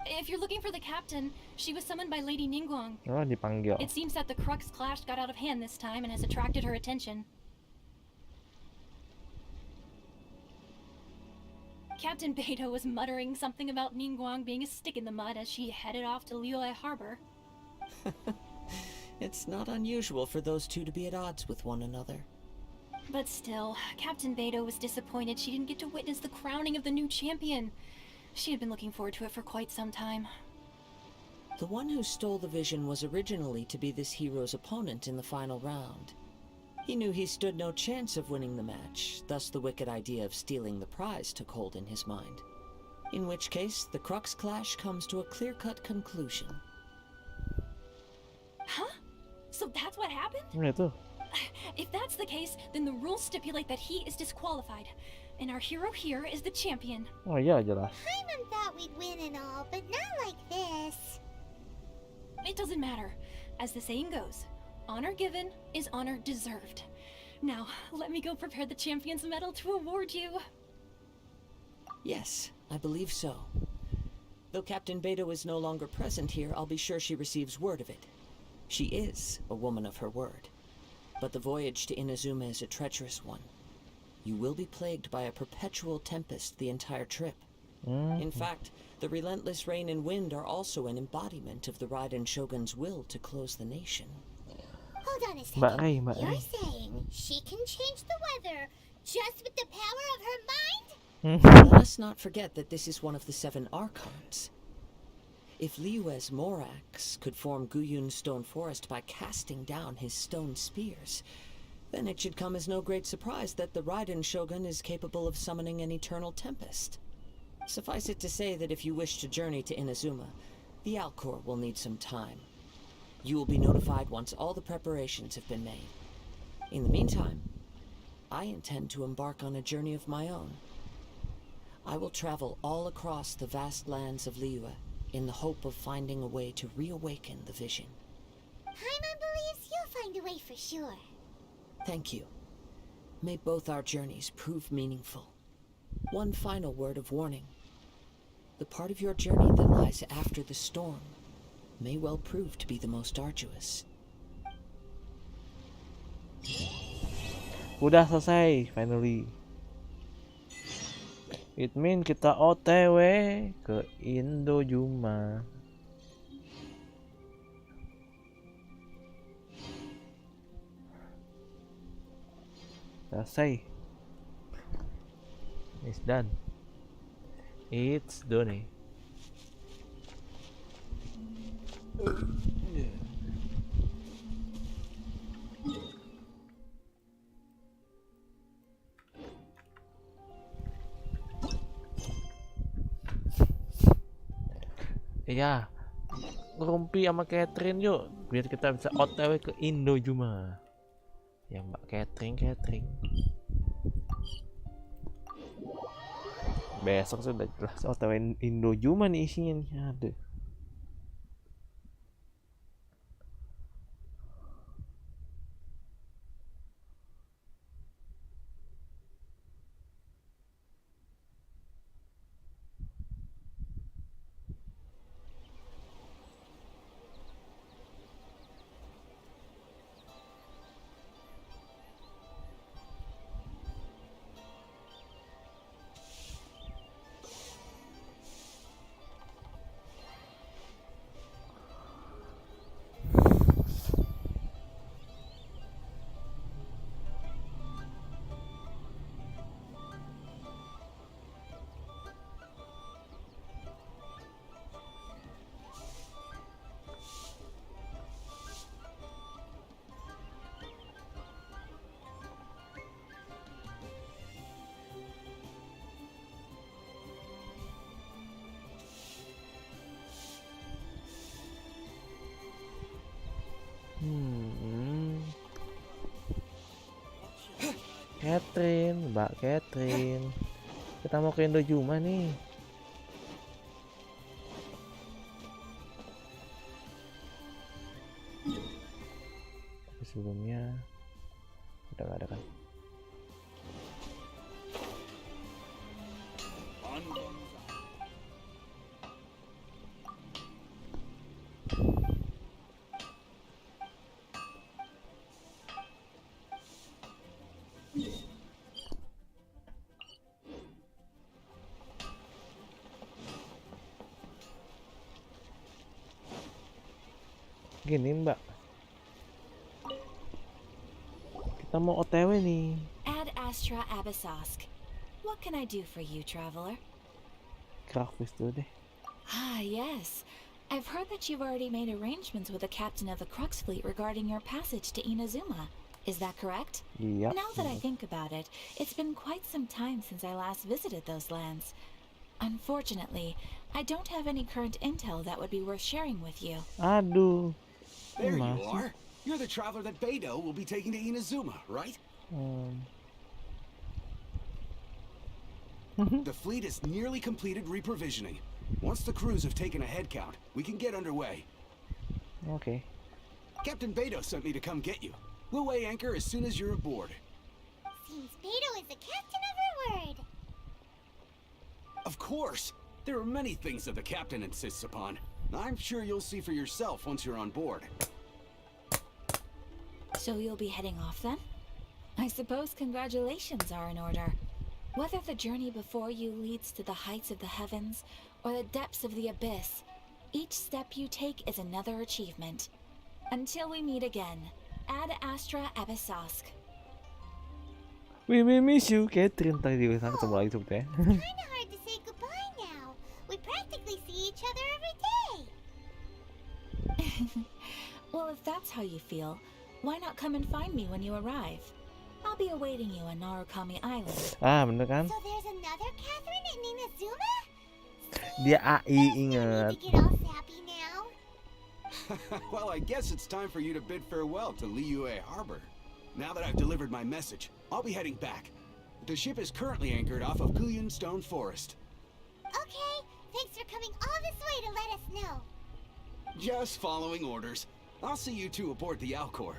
If you're looking for the captain, she was summoned by Lady Ningguang. Oh, dipanggil. It seems that the Crux clash got out of hand this time and has attracted her attention. Captain Beto was muttering something about Ningguang being a stick in the mud as she headed off to Liyue Harbor. It's not unusual for those two to be at odds with one another. But still, Captain Beto was disappointed she didn't get to witness the crowning of the new champion. She had been looking forward to it for quite some time. The one who stole the vision was originally to be this hero's opponent in the final round. He knew he stood no chance of winning the match, thus the wicked idea of stealing the prize took hold in his mind. In which case, the Crux clash comes to a clear-cut conclusion. Huh? So that's what happened? Itu. If that's the case, then the rules stipulate that he is disqualified. And our hero here is the champion. Oh iya, jelas. Paimon thought we'd win and all, but not like this. It doesn't matter. As the saying goes, honor given is honor deserved. Now, let me go prepare the champion's medal to award you. Yes, I believe so. Though Captain Beto is no longer present here, I'll be sure she receives word of it. She is a woman of her word. But the voyage to Inazuma is a treacherous one. You will be plagued by a perpetual tempest the entire trip. In fact, the relentless rain and wind are also an embodiment of the Raiden Shogun's will to close the nation. Hold on a second. Mbak Ray, Mbak You're Ray. saying she can change the weather just with the power of her mind? Let's not forget that this is one of the 7 Archons. If Liyue's Morax could form Guyun's stone forest by casting down his stone spears, then it should come as no great surprise that the Raiden Shogun is capable of summoning an eternal tempest. Suffice it to say that if you wish to journey to Inazuma, the Alcor will need some time. You will be notified once all the preparations have been made. In the meantime, I intend to embark on a journey of my own. I will travel all across the vast lands of Liyue in the hope of finding a way to reawaken the vision. Paimon believes you'll find a way for sure. Thank you. May both our journeys prove meaningful. One final word of warning. The part of your journey that lies after the storm may well prove to be the most arduous. Udah selesai, finally. It mean kita OTW ke Indojuma. Selesai. It's done. It's done. Iya, ngerumpi sama Catherine yuk, biar kita bisa OTW ke Indojuma. Ya Mbak Catherine. Besok sudah jelas OTW Indojuma nih isinya nih. Aduh. Mbak Catherine. Kita mau ke Indojuma nih. Tapi sebelumnya udah gak ada kan? Gini Mbak, kita mau OTW nih. Ad Astra Abyssosk. What can I do for you, traveler? Grafis dulu deh. Ah, yes. I've heard that you've already made arrangements with the captain of the Crux fleet regarding your passage to Inazuma. Is that correct? Iya. Now that I think about it, it's been quite some time since I last visited those lands. Unfortunately, I don't have any current intel that would be worth sharing with you. Aduh. There you are. You're the traveler that Beidou will be taking to Inazuma, right? The fleet is nearly completed reprovisioning. Once the crews have taken a head count, we can get underway. Okay. Captain Beidou sent me to come get you. We'll weigh anchor as soon as you're aboard. Seems Beidou is the captain of her word. Of course. There are many things that the captain insists upon. I'm sure you'll see for yourself once you're on board. So you'll be heading off then? I suppose congratulations are in order. Whether the journey before you leads to the heights of the heavens or the depths of the abyss, each step you take is another achievement. Until we meet again, Ad Astra Abyssosk. We miss you, Catherine. Tadi di sana ketemu lagi sebetulnya. Kinda hard to say goodbye now. We practically see each other every day. Well, if that's how you feel, why not come and find me when you arrive? I'll be awaiting you on Narukami Island. Bener kan? So there's another Catherine in Inazuma? Dia AI No inget. need to get all sappy now. Well, I guess it's time for you to bid farewell to Liyue Harbor. Now that I've delivered my message, I'll be heading back. The ship is currently anchored off of Kuyun Stone Forest. Okay, thanks for coming all this way to let us know. Just following orders. I'll see you two aboard the Alcor.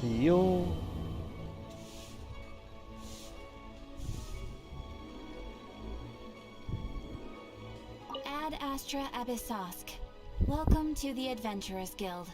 Yo. Ad Astra Abyssosk. Welcome to the Adventurers Guild.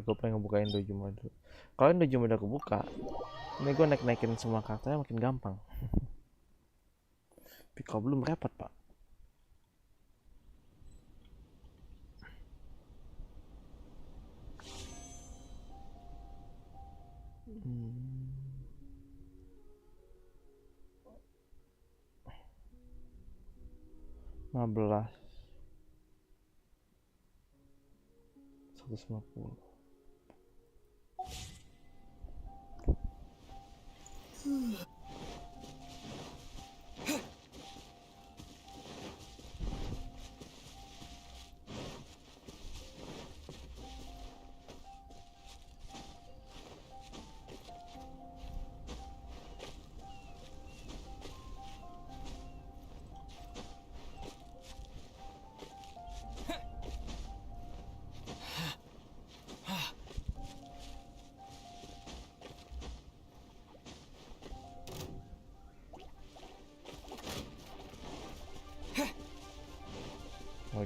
Gue pengen ngebuka Indojuma dulu. Kalau Indojuma udah kebuka, ini gue naik-naikin semua karakternya makin gampang. Tapi kalau belum repot pak. Hmm. 15 150.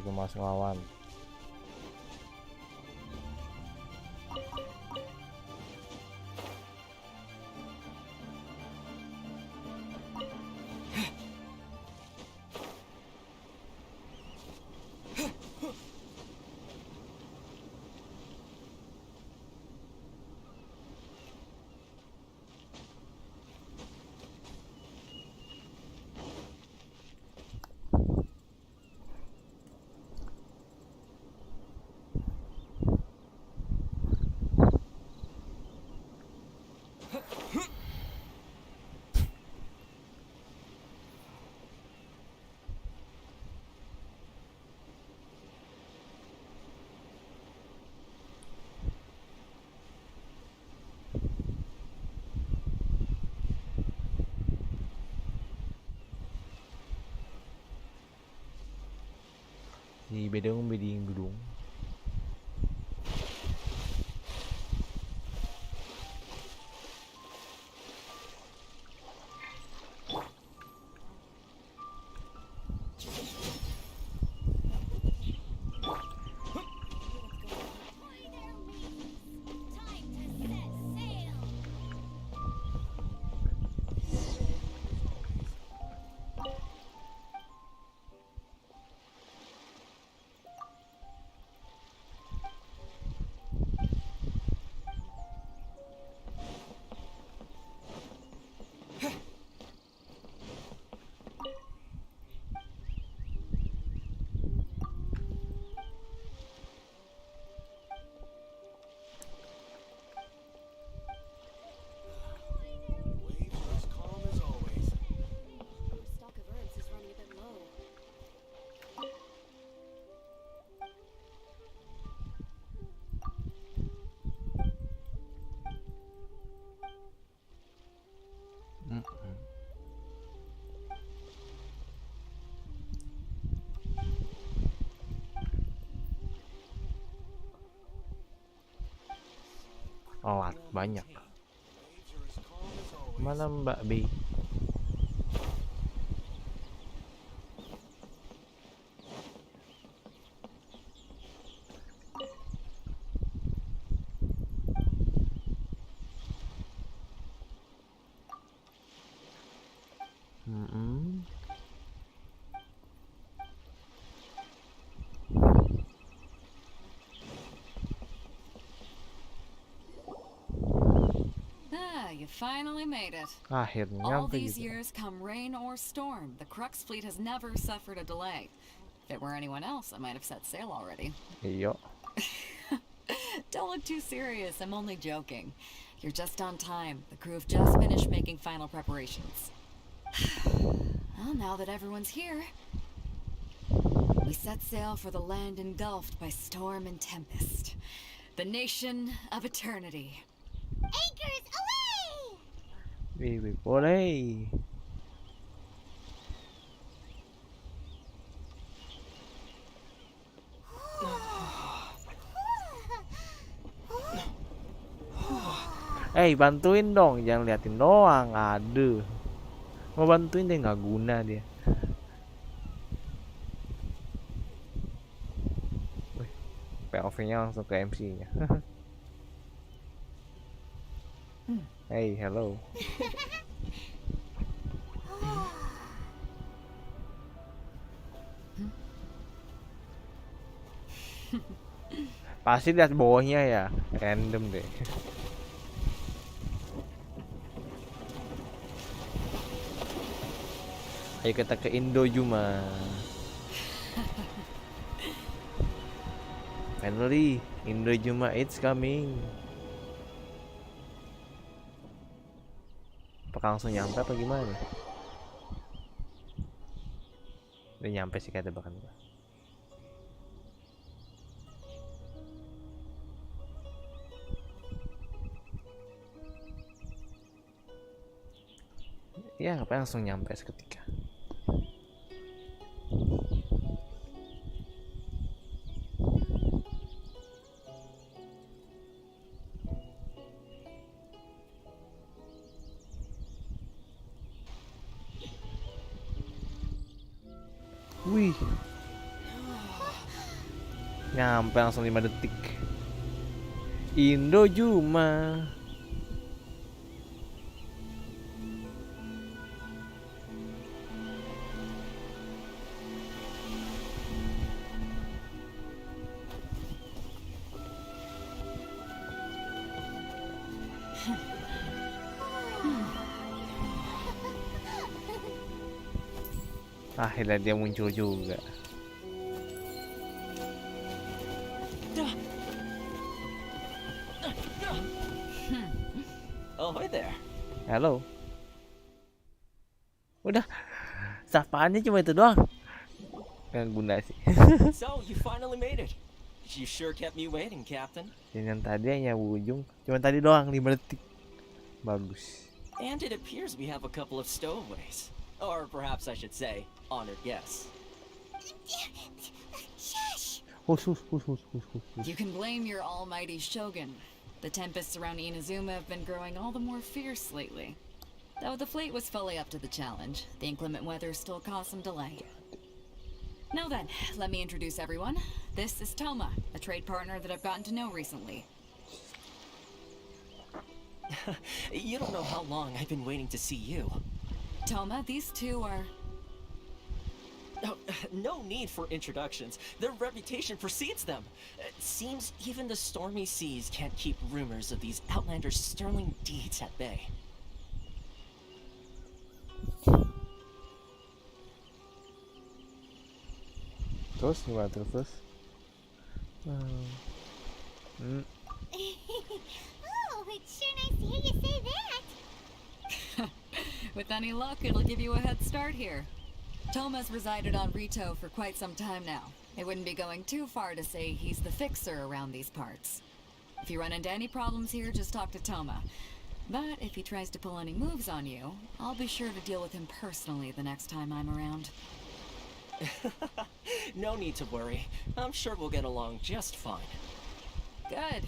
Gue masih lawan. Si bedung beding bedung. Alat banyak. Mana Mbak B? You finally made it. Akhirnya All nyampe these gitu. years, come rain or storm, the Crux fleet has never suffered a delay. If it were anyone else, I might have set sail already. Iya. Don't look too serious, I'm only joking. You're just on time. The crew have just finished making final preparations. Well, now that everyone's here, we set sail for the land engulfed by storm and tempest. The nation of eternity. Anchors away! Wih, boleh. Bantuin dong, jangan liatin doang. Aduh, mau bantuin deh, nggak guna dia. POV-nya langsung ke MC-nya. Hey, hello. Pasti lihat bawahnya ya, random deh. Ayo kita ke Indojuma. Finally, Indojuma it's coming. Apakah langsung nyampe apa gimana? Udah nyampe sih kayak tebakan gua. Ya, ngapain langsung nyampe seketika. Wih, nyampe langsung 5 detik. Indojuma. Akhirnya dia muncul juga. Oh, hi there. Halo. Udah, sapaannya cuma itu doang. Nggak guna sih. So, you finally made it. You sure kept me waiting, Captain. Yang tadi hanya ujung, cuma tadi doang 5 detik. Bagus. And it appears we have a couple of stowaways. Or perhaps I should say, honored guests. Shut You can blame your almighty shogun. The tempests around Inazuma have been growing all the more fierce lately. Though the fleet was fully up to the challenge, the inclement weather still caused some delay. Now then, let me introduce everyone. This is Toma, a trade partner that I've gotten to know recently. You don't know how long I've been waiting to see you. Toma, these two are... Oh, no need for introductions. Their reputation precedes them. It seems even the stormy seas can't keep rumors of these outlanders' sterling deeds at bay. Terus gimana terus? Oh, it's sure nice to hear you say that. With any luck, it'll give you a head start here. Toma's resided on Rito for quite some time now. It wouldn't be going too far to say he's the fixer around these parts. If you run into any problems here, just talk to Toma. But if he tries to pull any moves on you, I'll be sure to deal with him personally the next time I'm around. No need to worry. I'm sure we'll get along just fine. Good.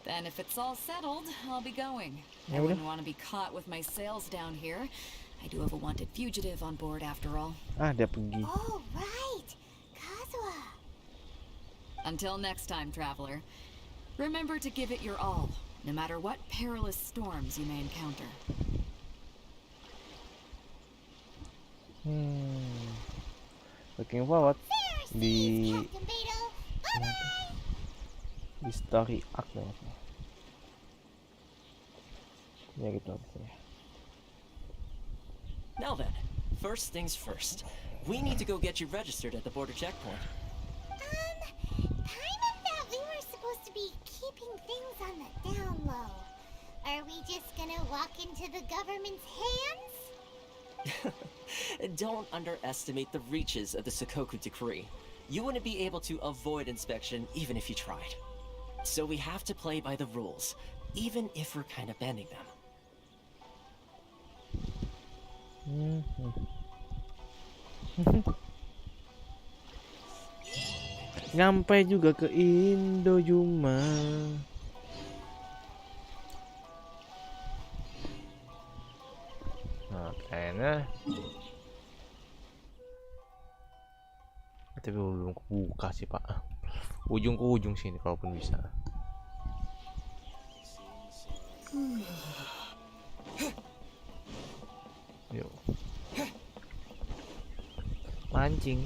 Then if it's all settled, I'll be going. I wouldn't want to be caught with my sails down here. I do have a wanted fugitive on board after all. Dia pergi. Oh, right. Kazuha. Until next time, traveler. Remember to give it your all, no matter what perilous storms you may encounter. Looking forward There di seas, Captain Beetle. Bye-bye. di story arc ya gitu ya. Now then, first things first. We need to go get you registered at the border checkpoint. Paimon thought we were supposed to be keeping things on the down low. Are we just gonna walk into the government's hands? Don't underestimate the reaches of the Sakoku decree. You wouldn't be able to avoid inspection even if you tried. So we have to play by the rules, even if we're kind of bending them. Nyampe juga ke Indojuma. Nah, kayaknya tapi belum kebuka sih pak. Ujung ke ujung sini kalaupun bisa. Yuk. Mancing.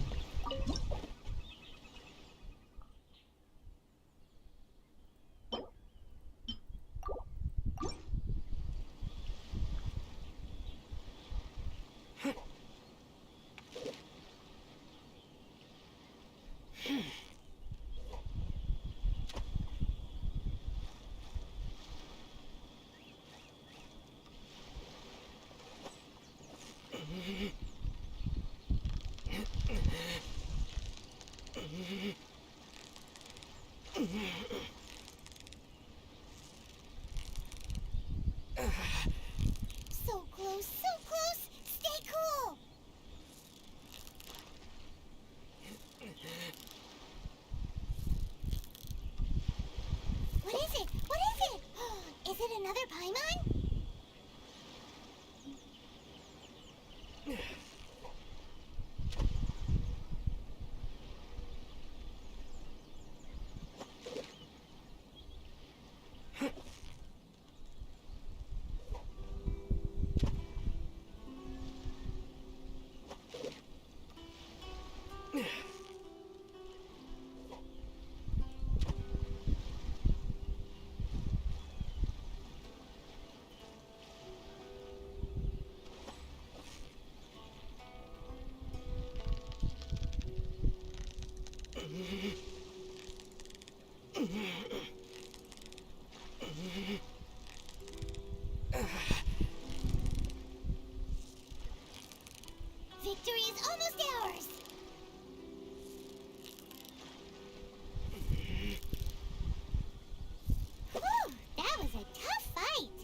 So close, so close. Stay cool. What is it? What is it? Is it another Paimon? Victory is almost ours. Whew, that was a tough fight.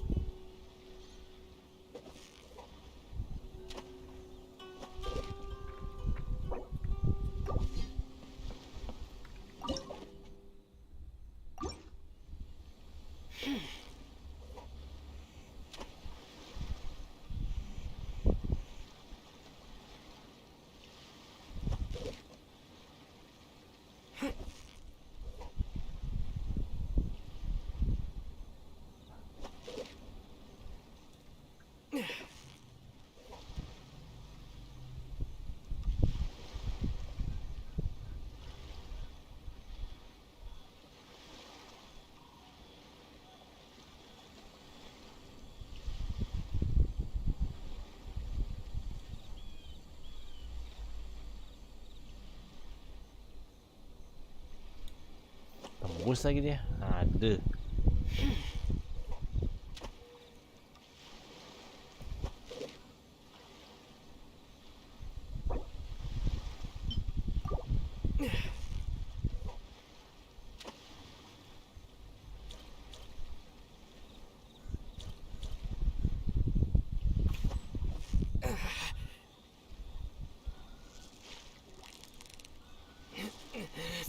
fokus lagi dia. Aduh.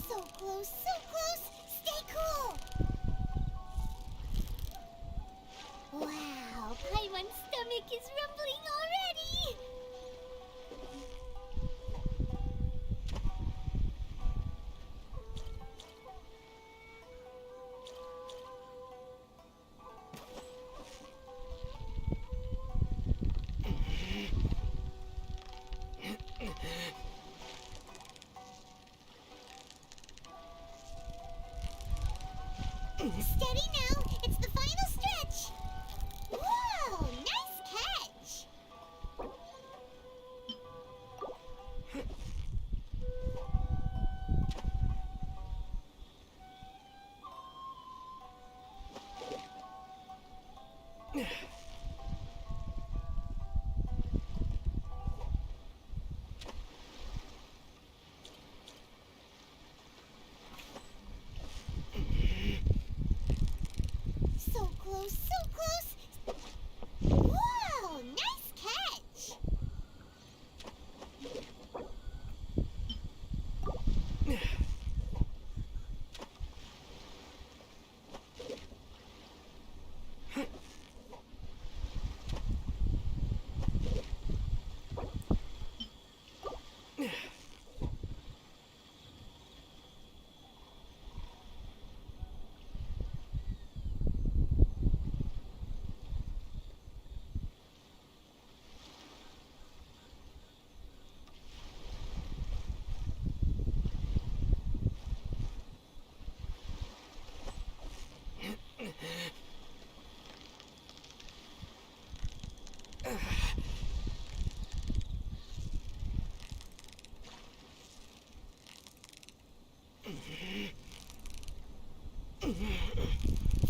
So close, so close. Stay cool. Wow, Paimon's stomach is rumbling already. Steady now, it's the final stretch. Whoa, nice catch. So close, so close. Whoa, nice catch.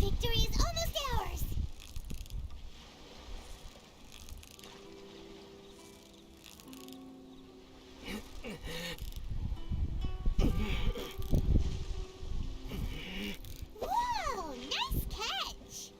Victory is almost ours. Whoa, nice catch.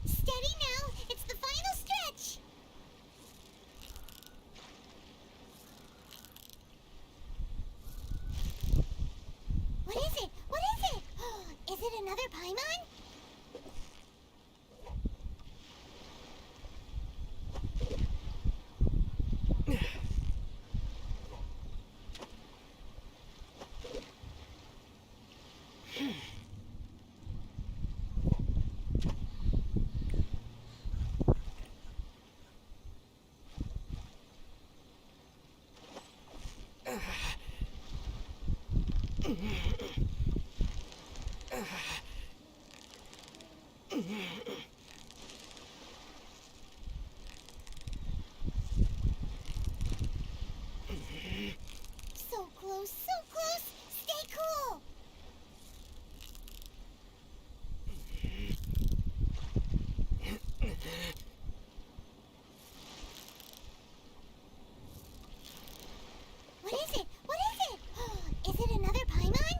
Steady now, it's the final stretch. What is it? What is it? Is it another Paimon? So close, so close. Stay cool. What is it? What is it? Is it another Paimon?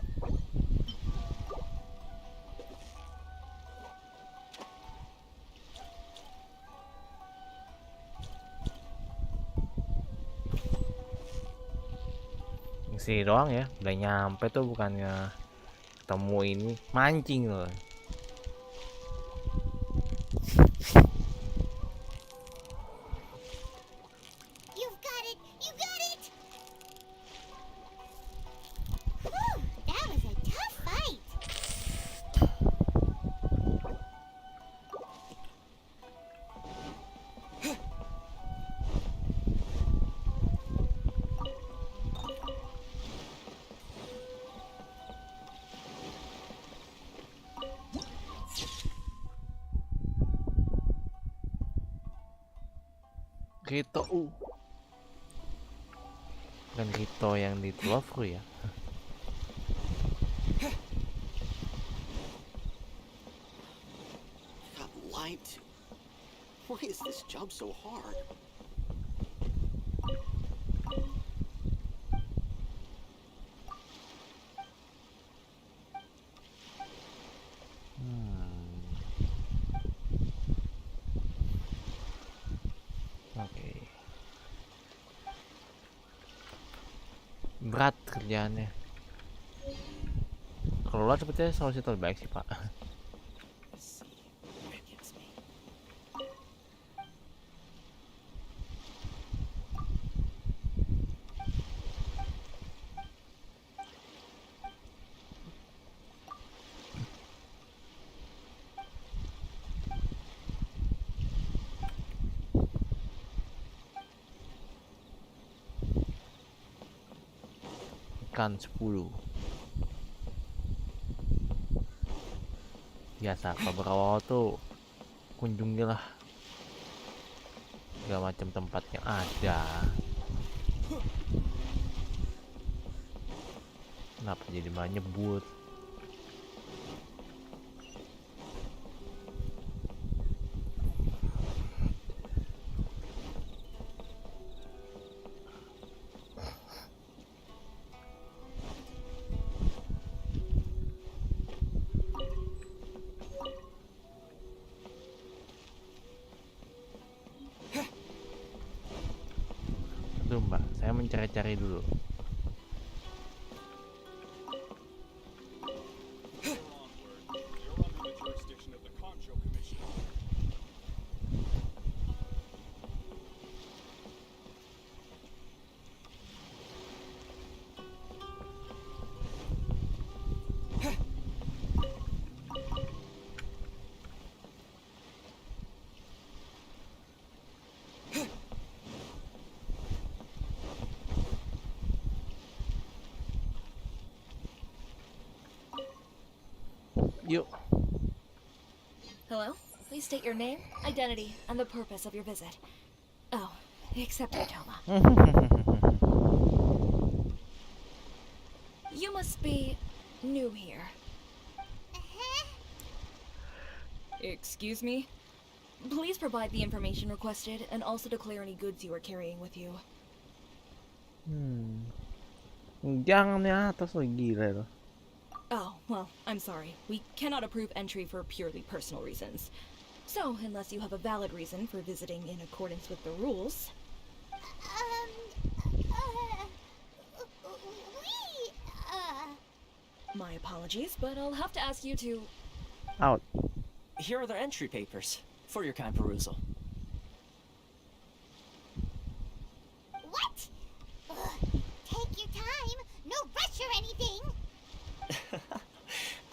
Sini doang ya, udah nyampe tuh bukannya ketemu ini mancing loh. You've got it! You got it! Whew, that was a tough fight. Rito bukan Rito yang di Telofru ya. Got lied to. Why is this job so hard? Oke. Berat kerjaannya. Keluar sepertinya solusi terbaik sih, Pak. Ikan 10. Biasa beberapa tuh kunjungilah segala macam tempat yang ada. Kenapa jadi malah nyebut? Aduh Mbak, saya mencari-cari dulu. Yuk. Hello? Please state your name, identity, and the purpose of your visit. Oh, except Indojuma. You must be new here. Excuse me? Please provide the information requested and also declare any goods you are carrying with you. Jangan ya atas lagi gila loh. Oh, well, I'm sorry. We cannot approve entry for purely personal reasons. So, unless you have a valid reason for visiting in accordance with the rules... My apologies, but I'll have to ask you to... Out. Here are the entry papers for your kind perusal. What? Take your time. No rush or anything.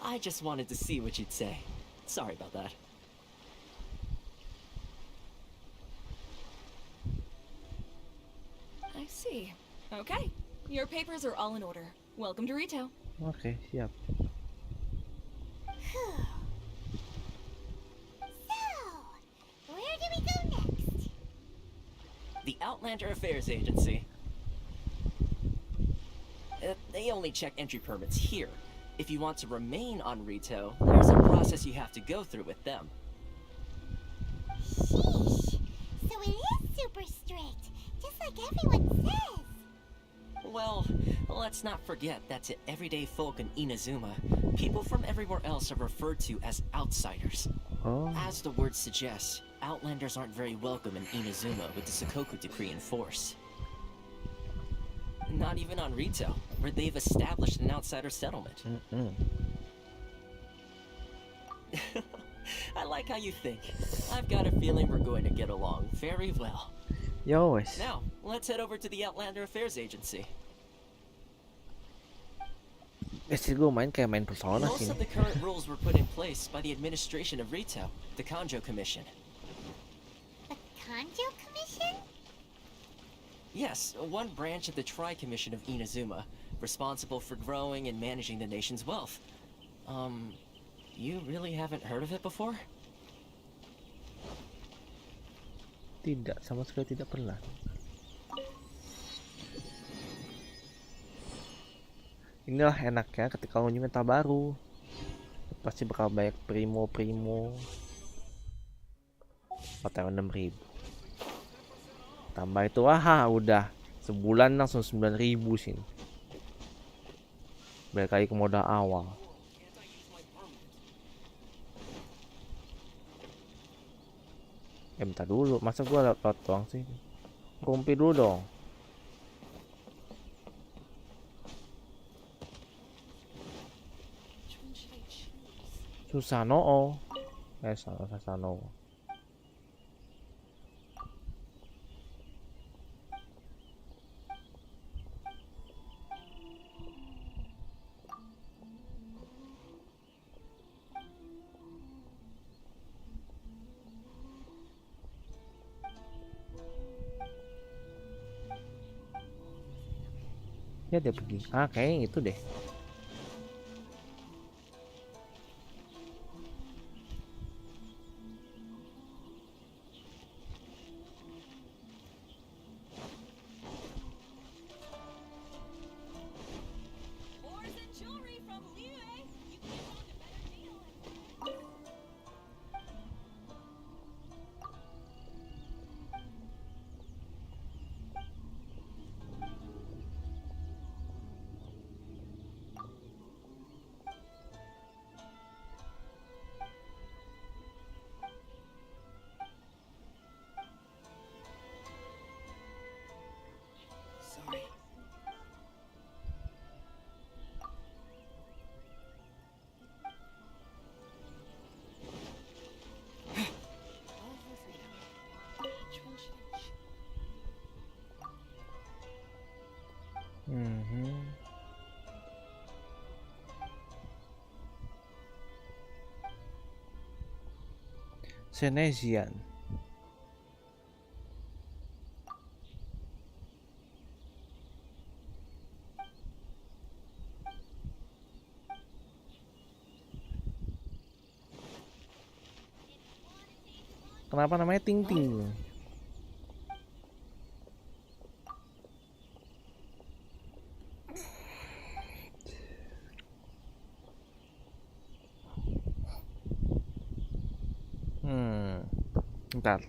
I just wanted to see what you'd say. Sorry about that. I see. Okay. Your papers are all in order. Welcome to retail. Oke, siap. So, where do we go next? The Outlander Affairs Agency. They only check entry permits here. If you want to remain on Rito, there's a process you have to go through with them. Sheesh. So it is super strict, just like everyone says. Well, let's not forget that to everyday folk in Inazuma, people from everywhere else are referred to as outsiders. Oh. As the word suggests, Outlanders aren't very welcome in Inazuma with the Sakoku Decree in force. Not even on Rito, where they've established an outsider settlement. I like how you think. I've got a feeling we're going to get along very well. Yo wes. Now, let's head over to the Outlander Affairs Agency. Gue main kayak main Persona Most sih. of the current rules were put in place by the administration of Rito, the Kanjo Commission. The Kanjo Commission? Yes, one branch of the Tri-Commission of Inazuma, responsible for growing and managing the nation's wealth. You really haven't heard of it before? Tidak, sama sekali tidak pernah. Inilah enaknya ketika kunjungan meta baru. Pasti bakal banyak primo. Hotel 6.000. Tambah itu, udah sebulan langsung 9.000 sih. Balik lagi ke modal awal. Bentar dulu, masa gua lewat doang sih? Rumpi dulu dong. Susanoo. Susanoo. Ya dia pergi. Kayaknya itu deh. Senesian. Kenapa namanya Ting Ting? Bentar.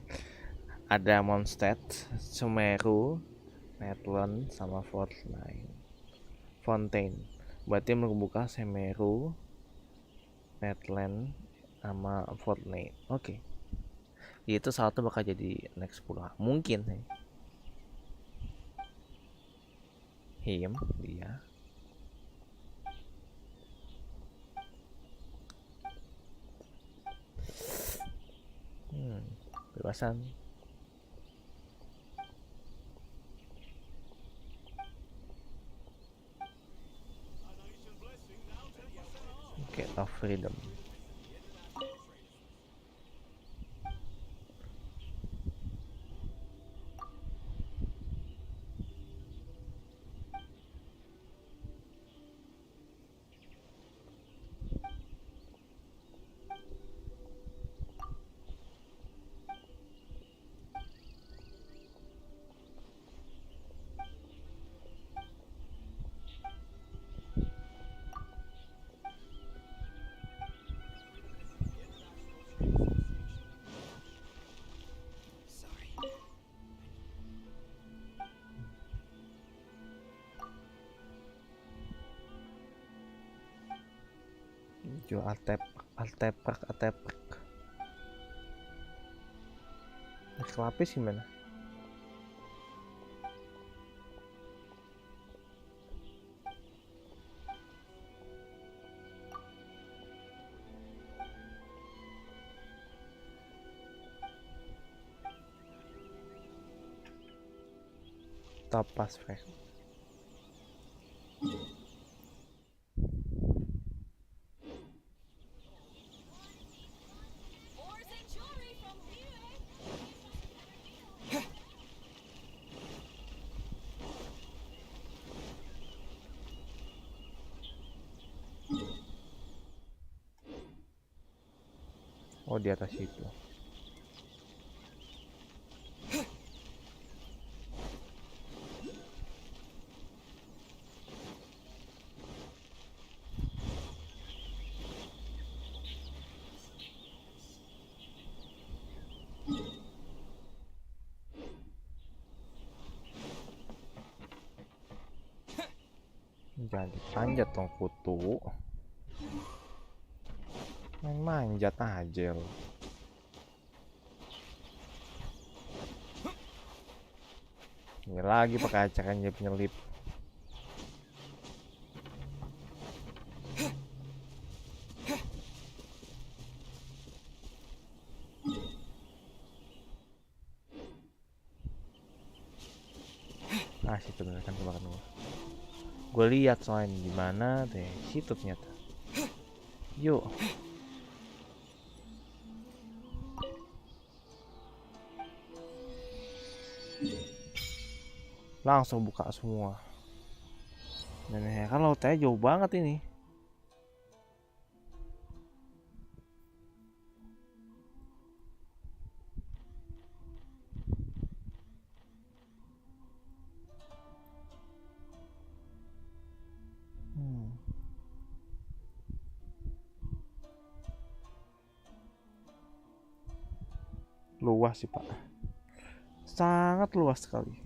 Ada Mondstadt, Semeru, Netral, sama Fontaine. Berarti membuka Semeru, Netland, sama Fontaine. Oke. Itu satu bakal jadi next 10. Mungkin sih. Dia. Bebasan. Get of freedom. Jo artefak. Next lapis gimana? tapas fact. Oh, di atas itu. Jangan dipanjat dong kutu. Main manjat aja lo. Ini lagi pakai acakan nyelip. Ah, situ bener kan tebakan gua. Gue lihat soalnya di mana deh, situ ternyata. Yuk. Langsung buka semua. Dan ya kan lautnya jauh banget ini. Luas sih Pak, sangat luas sekali.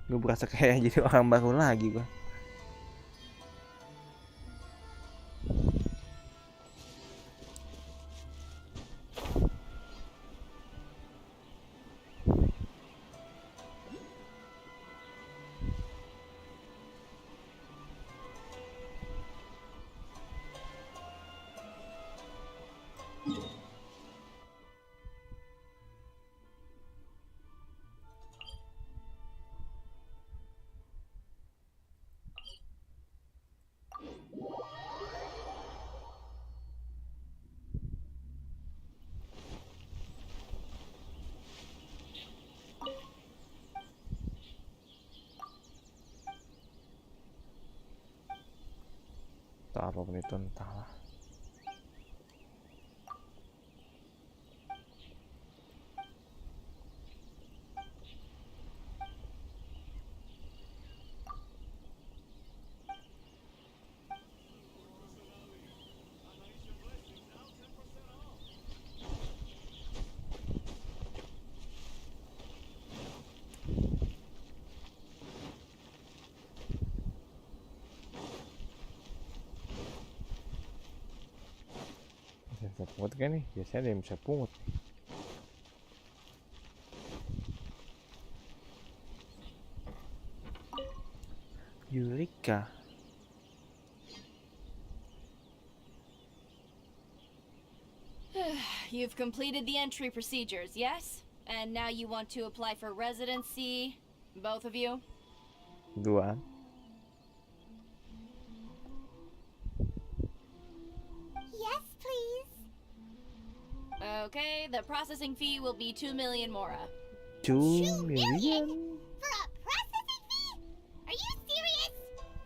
Gue berasa kayak jadi orang baru lagi gue. Apapun itu entahlah. Bisa pungut kan nih? Biasanya ada yang bisa pungut. Eureka. You've completed the entry procedures, yes? And now you want to apply for residency, both of you? Dua. Yes, please. Okay, the processing fee will be 2 million mora. 2 million? For a processing fee? Are you serious?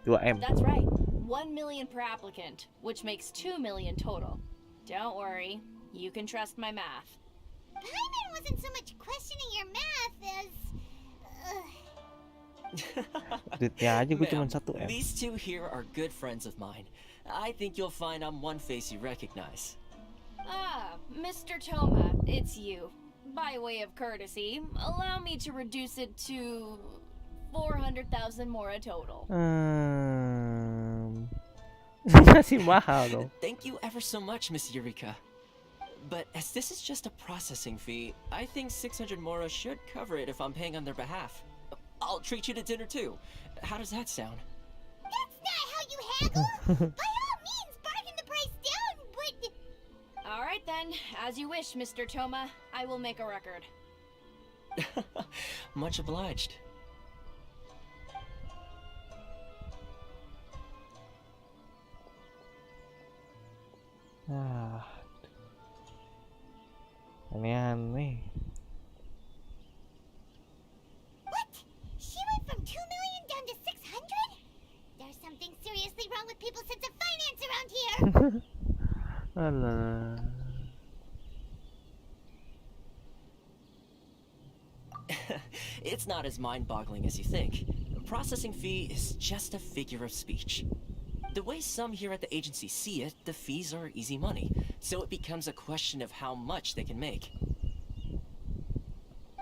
2M. That's right. 1 million per applicant, which makes 2 million total. Don't worry, you can trust my math. Paimon wasn't so much questioning your math as... Duitnya aja gue cuma 1M. These two here are good friends of mine. I think you'll find I'm one face you recognize. Ah, Mr. Toma, it's you. By way of courtesy, allow me to reduce it to 400,000 mora total. Masih mahal dong. Thank you ever so much, Miss Eureka. But as this is just a processing fee, I think 600 mora should cover it if I'm paying on their behalf. I'll treat you to dinner too. How does that sound? That's not how you haggle? By all means, bargain the price down, but... All right then, as you wish, Mr. Toma. I will make a record. Much obliged. Aneh-aneh. What? She went from 2 million down to 600? There's something seriously wrong with people's sense of finance around here. Alah. It's not as mind-boggling as you think. Processing fee is just a figure of speech. The way some here at the agency see it, the fees are easy money, so it becomes a question of how much they can make.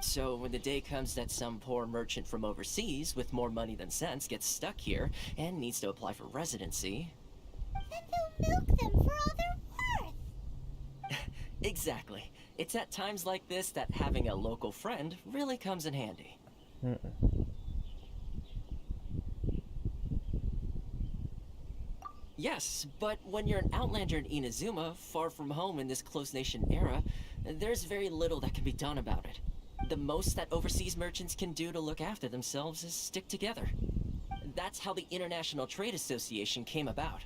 So when the day comes that some poor merchant from overseas with more money than sense gets stuck here and needs to apply for residency... Then they'll milk them for all they're worth. Exactly. It's at times like this that having a local friend really comes in handy. Yes, but when you're an outlander in Inazuma, far from home in this closed nation era, there's very little that can be done about it. The most that overseas merchants can do to look after themselves is stick together. That's how the International Trade Association came about.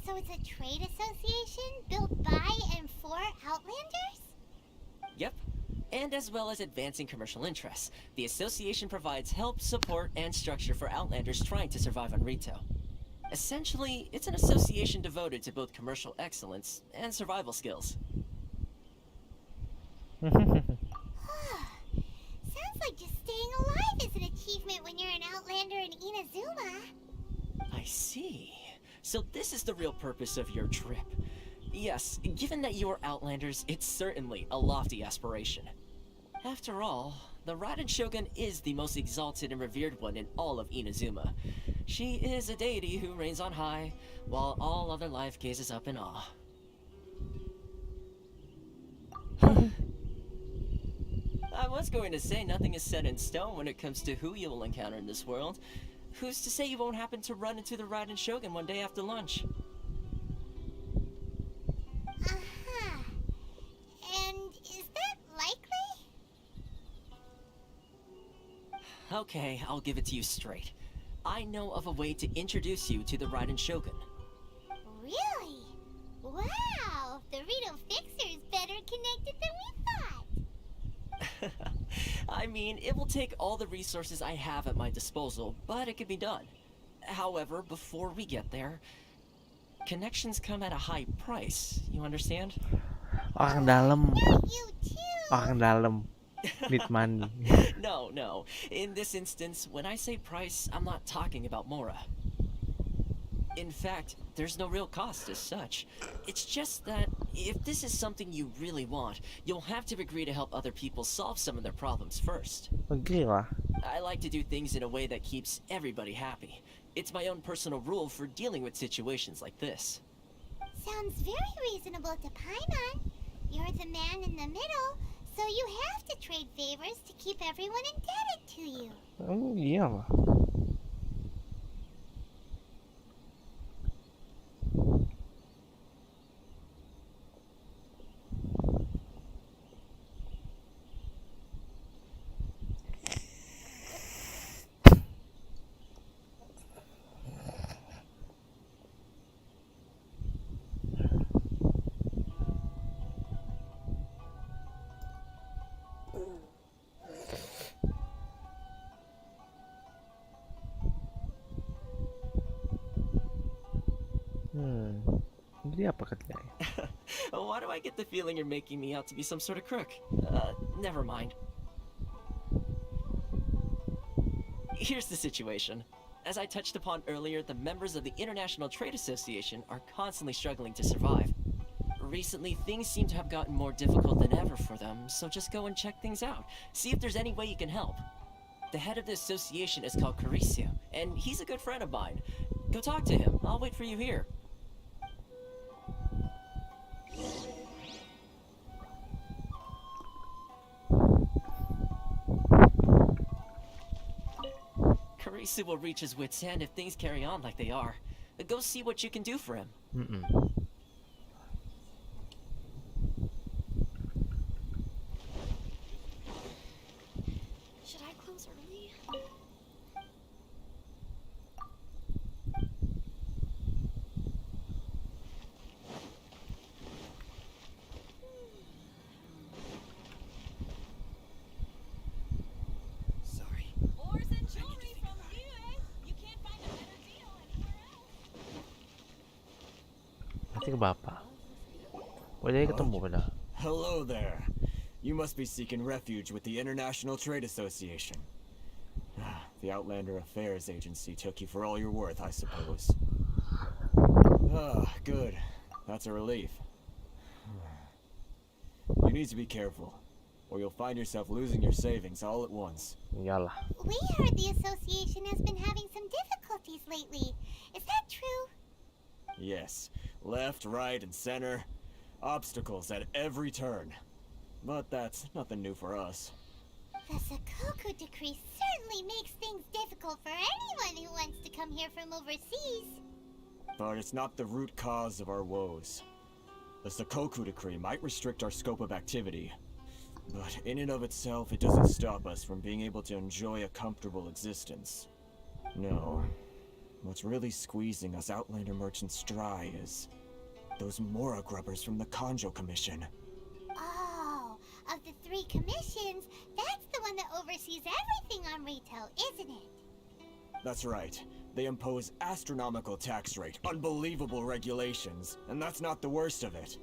So it's a trade association built by and for Outlanders? Yep. And as well as advancing commercial interests, the association provides help, support, and structure for Outlanders trying to survive on Rito. Essentially, it's an association devoted to both commercial excellence and survival skills. Sounds like just staying alive is an achievement when you're an Outlander in Inazuma. I see. So this is the real purpose of your trip. Yes, given that you are Outlanders, it's certainly a lofty aspiration. After all, the Raiden Shogun is the most exalted and revered one in all of Inazuma. She is a deity who reigns on high, while all other life gazes up in awe. I was going to say nothing is set in stone when it comes to who you will encounter in this world. Who's to say you won't happen to run into the Raiden Shogun one day after lunch? Uh-huh. And is that likely? Okay, I'll give it to you straight. I know of a way to introduce you to the Raiden Shogun. Really? Wow! The Rito Fixer is better connected than we thought. I mean, it will take all the resources I have at my disposal, but it can be done. However, before we get there, connections come at a high price, you understand? Orang dalam. Orang dalam. Need money. No. In this instance, when I say price, I'm not talking about Mora. In fact, there's no real cost as such. It's just that if this is something you really want, you'll have to agree to help other people solve some of their problems first. Agree lah. I like to do things in a way that keeps everybody happy. It's my own personal rule for dealing with situations like this. Sounds very reasonable to Paimon. You're the man in the middle, so you have to trade favors to keep everyone indebted to you. Iya lah. Jadi apa katanya? Why do I get the feeling you're making me out to be some sort of crook? Never mind. Here's the situation. As I touched upon earlier, the members of the International Trade Association are constantly struggling to survive. Recently, things seem to have gotten more difficult than ever for them, so just go and check things out. See if there's any way you can help. The head of the association is called Kurisu, and he's a good friend of mine. Go talk to him. I'll wait for you here. Kurisu will reach his wits' end if things carry on like they are. Go see what you can do for him. Should I close early? Sorry. Ores and jewelry from Bila. You can't find a better deal anywhere else. Nanti ke Bapak. Wajahnya ketemu pada. Hello there. You must be seeking refuge with the International Trade Association. The Outlander Affairs Agency took you for all you're worth, I suppose. Good. That's a relief. You need to be careful, or you'll find yourself losing your savings all at once. Iyalah. We heard the association has been having some difficulties lately. Is that true? Yes. Left, right, and center. Obstacles at every turn. But that's nothing new for us. The Sakoku decree certainly makes things difficult for anyone who wants to come here from overseas. But it's not the root cause of our woes. The Sakoku decree might restrict our scope of activity, but in and of itself, it doesn't stop us from being able to enjoy a comfortable existence. No. What's really squeezing us Outlander merchants dry is those Mora grubbers from the Kanjo Commission. Oh, of the 3 commissions, that's the one that oversees everything on retail, isn't it? That's right. They impose astronomical tax rate, unbelievable regulations, and that's not the worst of it.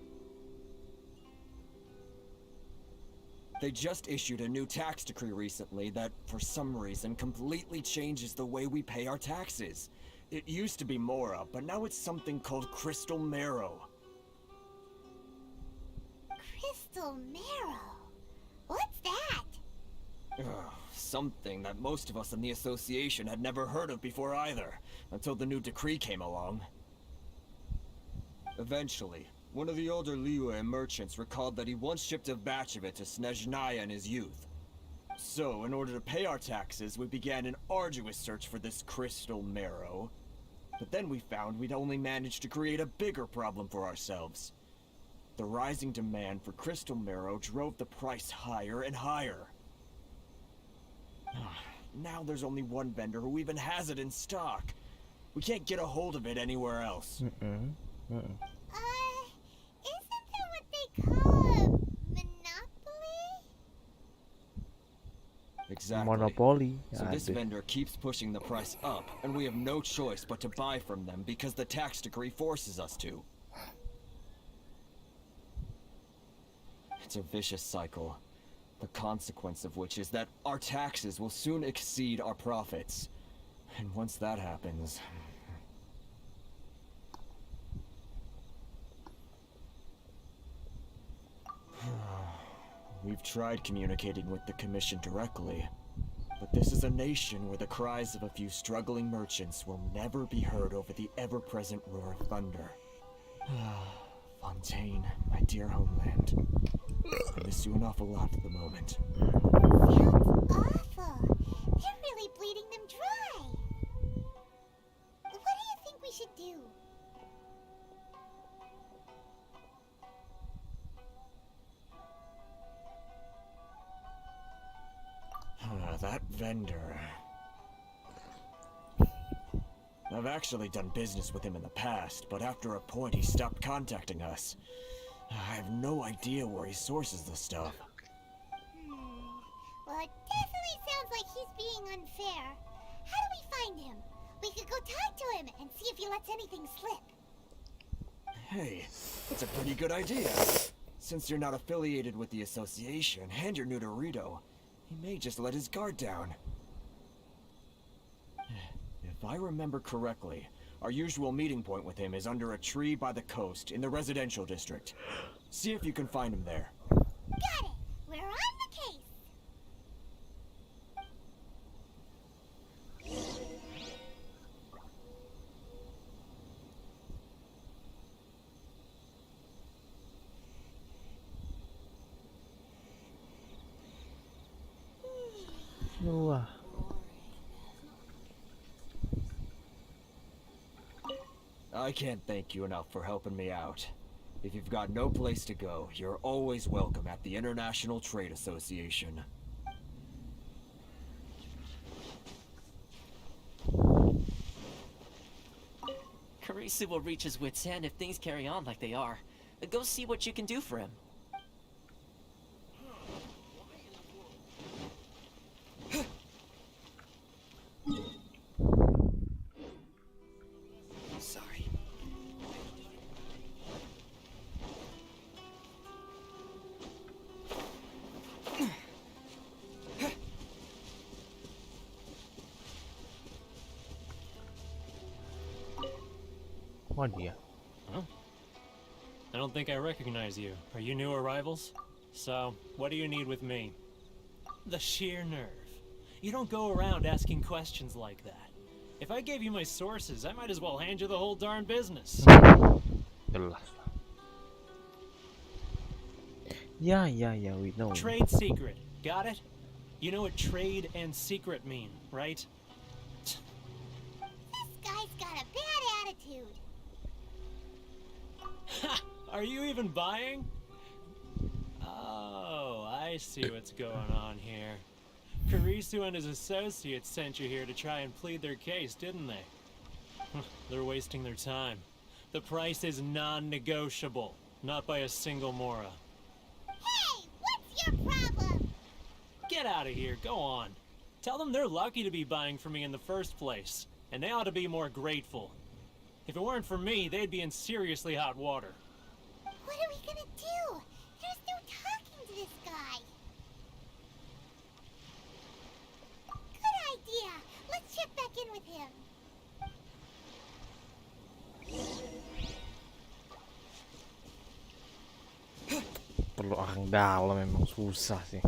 They just issued a new tax decree recently that, for some reason, completely changes the way we pay our taxes. It used to be Mora, but now it's something called Crystal Marrow. Crystal Marrow? What's that? Something that most of us in the association had never heard of before either, until the new decree came along. Eventually, one of the older Liyue merchants recalled that he once shipped a batch of it to Snezhnaya in his youth. So, in order to pay our taxes, we began an arduous search for this Crystal Marrow. But then we found we'd only managed to create a bigger problem for ourselves. The rising demand for Crystal Marrow drove the price higher and higher. Now there's only one vendor who even has it in stock. We can't get a hold of it anywhere else. Isn't that what they call a monopoly? Exactly. Monopoly. So this vendor keeps pushing the price up, and we have no choice but to buy from them because the tax decree forces us to. It's a vicious cycle. The consequence of which is that our taxes will soon exceed our profits. And once that happens... We've tried communicating with the Commission directly, but this is a nation where the cries of a few struggling merchants will never be heard over the ever-present roar of thunder. Fontaine, my dear homeland. I miss you an awful lot at the moment. Sounds awful. They're really bleeding them dry. What do you think we should do? That vendor... I've actually done business with him in the past, but after a point he stopped contacting us. I have no idea where he sources the stuff. Well, it definitely sounds like he's being unfair. How do we find him? We could go talk to him and see if he lets anything slip. Hey, that's a pretty good idea. Since you're not affiliated with the association and you're new to Rito, he may just let his guard down. If I remember correctly, our usual meeting point with him is under a tree by the coast in the residential district. See if you can find him there. Got it! We're on the case! I can't thank you enough for helping me out. If you've got no place to go, you're always welcome at the International Trade Association. Karisu will reach his wits' end if things carry on like they are. Go see what you can do for him. Sorry. Wah dia. Huh? I don't think I recognize you. Are you new arrivals? So, what do you need with me? The sheer nerve. You don't go around asking questions like that. If I gave you my sources, I might as well hand you the whole darn business. Jelas. Yeah, we know. Trade secret. Got it? You know what trade and secret mean, right? This guy's got a bad attitude. Are you even buying? Oh, I see what's going on here. Karisu and his associates sent you here to try and plead their case, didn't they? They're wasting their time. The price is non-negotiable, not by a single Mora. Hey, what's your problem? Get out of here, go on. Tell them they're lucky to be buying from me in the first place, and they ought to be more grateful. If it weren't for me, they'd be in seriously hot water. What are we gonna do? There's no talking to this guy. Good idea. Let's check back in with him. Perlu orang dalam, memang susah sih.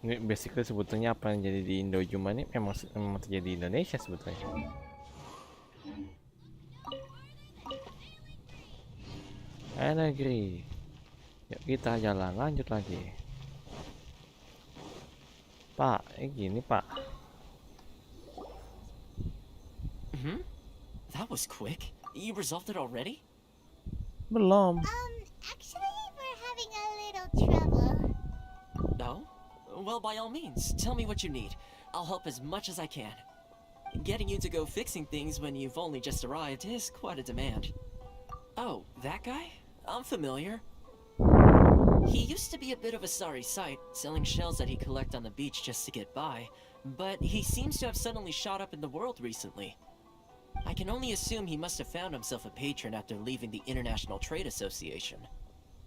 Ini basically sebetulnya apa yang jadi di Indojuma ini memang terjadi di Indonesia sebetulnya. Negeri. Yuk kita jalan lanjut lagi. Pak, gini Pak. That was quick. You resolved it already? Belum. Actually, we're having a little trouble. No? Well, by all means, tell me what you need. I'll help as much as I can. Getting you to go fixing things when you've only just arrived is quite a demand. Oh, that guy? I'm familiar. He used to be a bit of a sorry sight, selling shells that he collect on the beach just to get by, but he seems to have suddenly shot up in the world recently. I can only assume he must have found himself a patron after leaving the International Trade Association.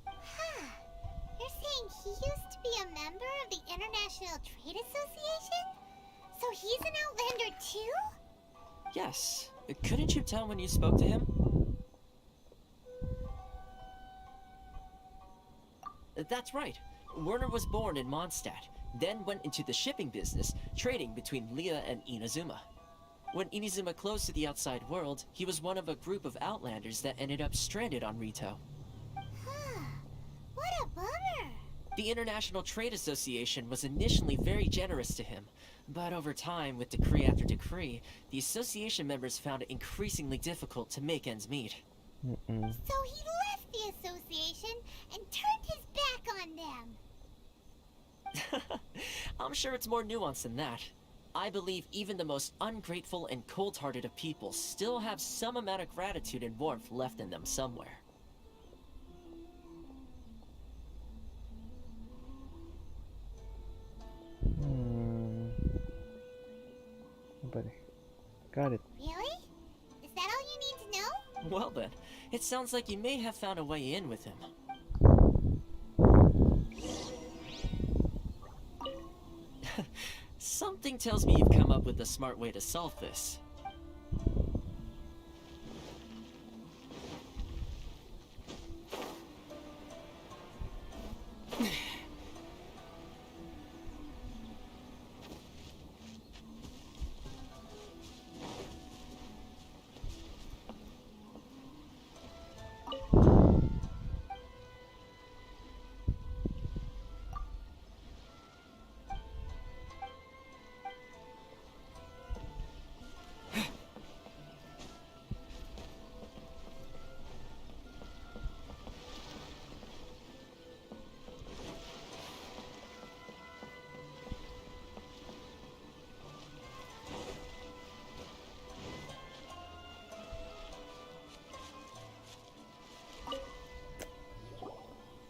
Huh. You're saying he used to be a member of the International Trade Association? So he's an Outlander too? Yes. Couldn't you tell when you spoke to him? That's right. Werner was born in Mondstadt, then went into the shipping business, trading between Leah and Inazuma. When Inazuma closed to the outside world, he was one of a group of Outlanders that ended up stranded on Rito. Huh. What a bummer. The International Trade Association was initially very generous to him, but over time, with decree after decree, the association members found it increasingly difficult to make ends meet. So he left the association and turned his back on them. I'm sure it's more nuanced than that. I believe even the most ungrateful and cold-hearted of people still have some amount of gratitude and warmth left in them somewhere. Got it. Really? Is that all you need to know? Well then, it sounds like you may have found a way in with him. Something tells me you've come up with a smart way to solve this.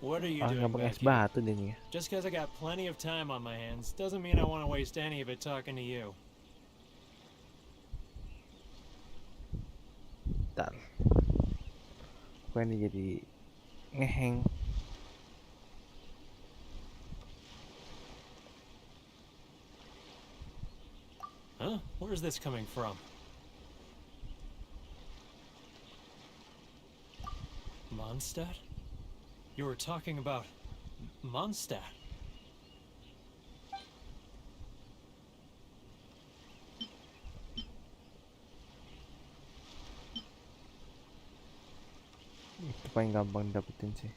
What are you Ah, doing gampang back es here? batu dia nih. Just because I got plenty of time on my hands doesn't mean I want to waste any of it talking to you. Bentar. Kok ini jadi ngeheng. Huh? Where's this coming from? Mondstadt? You were talking about Mondstadt. Itu paling gampang dapetin sih.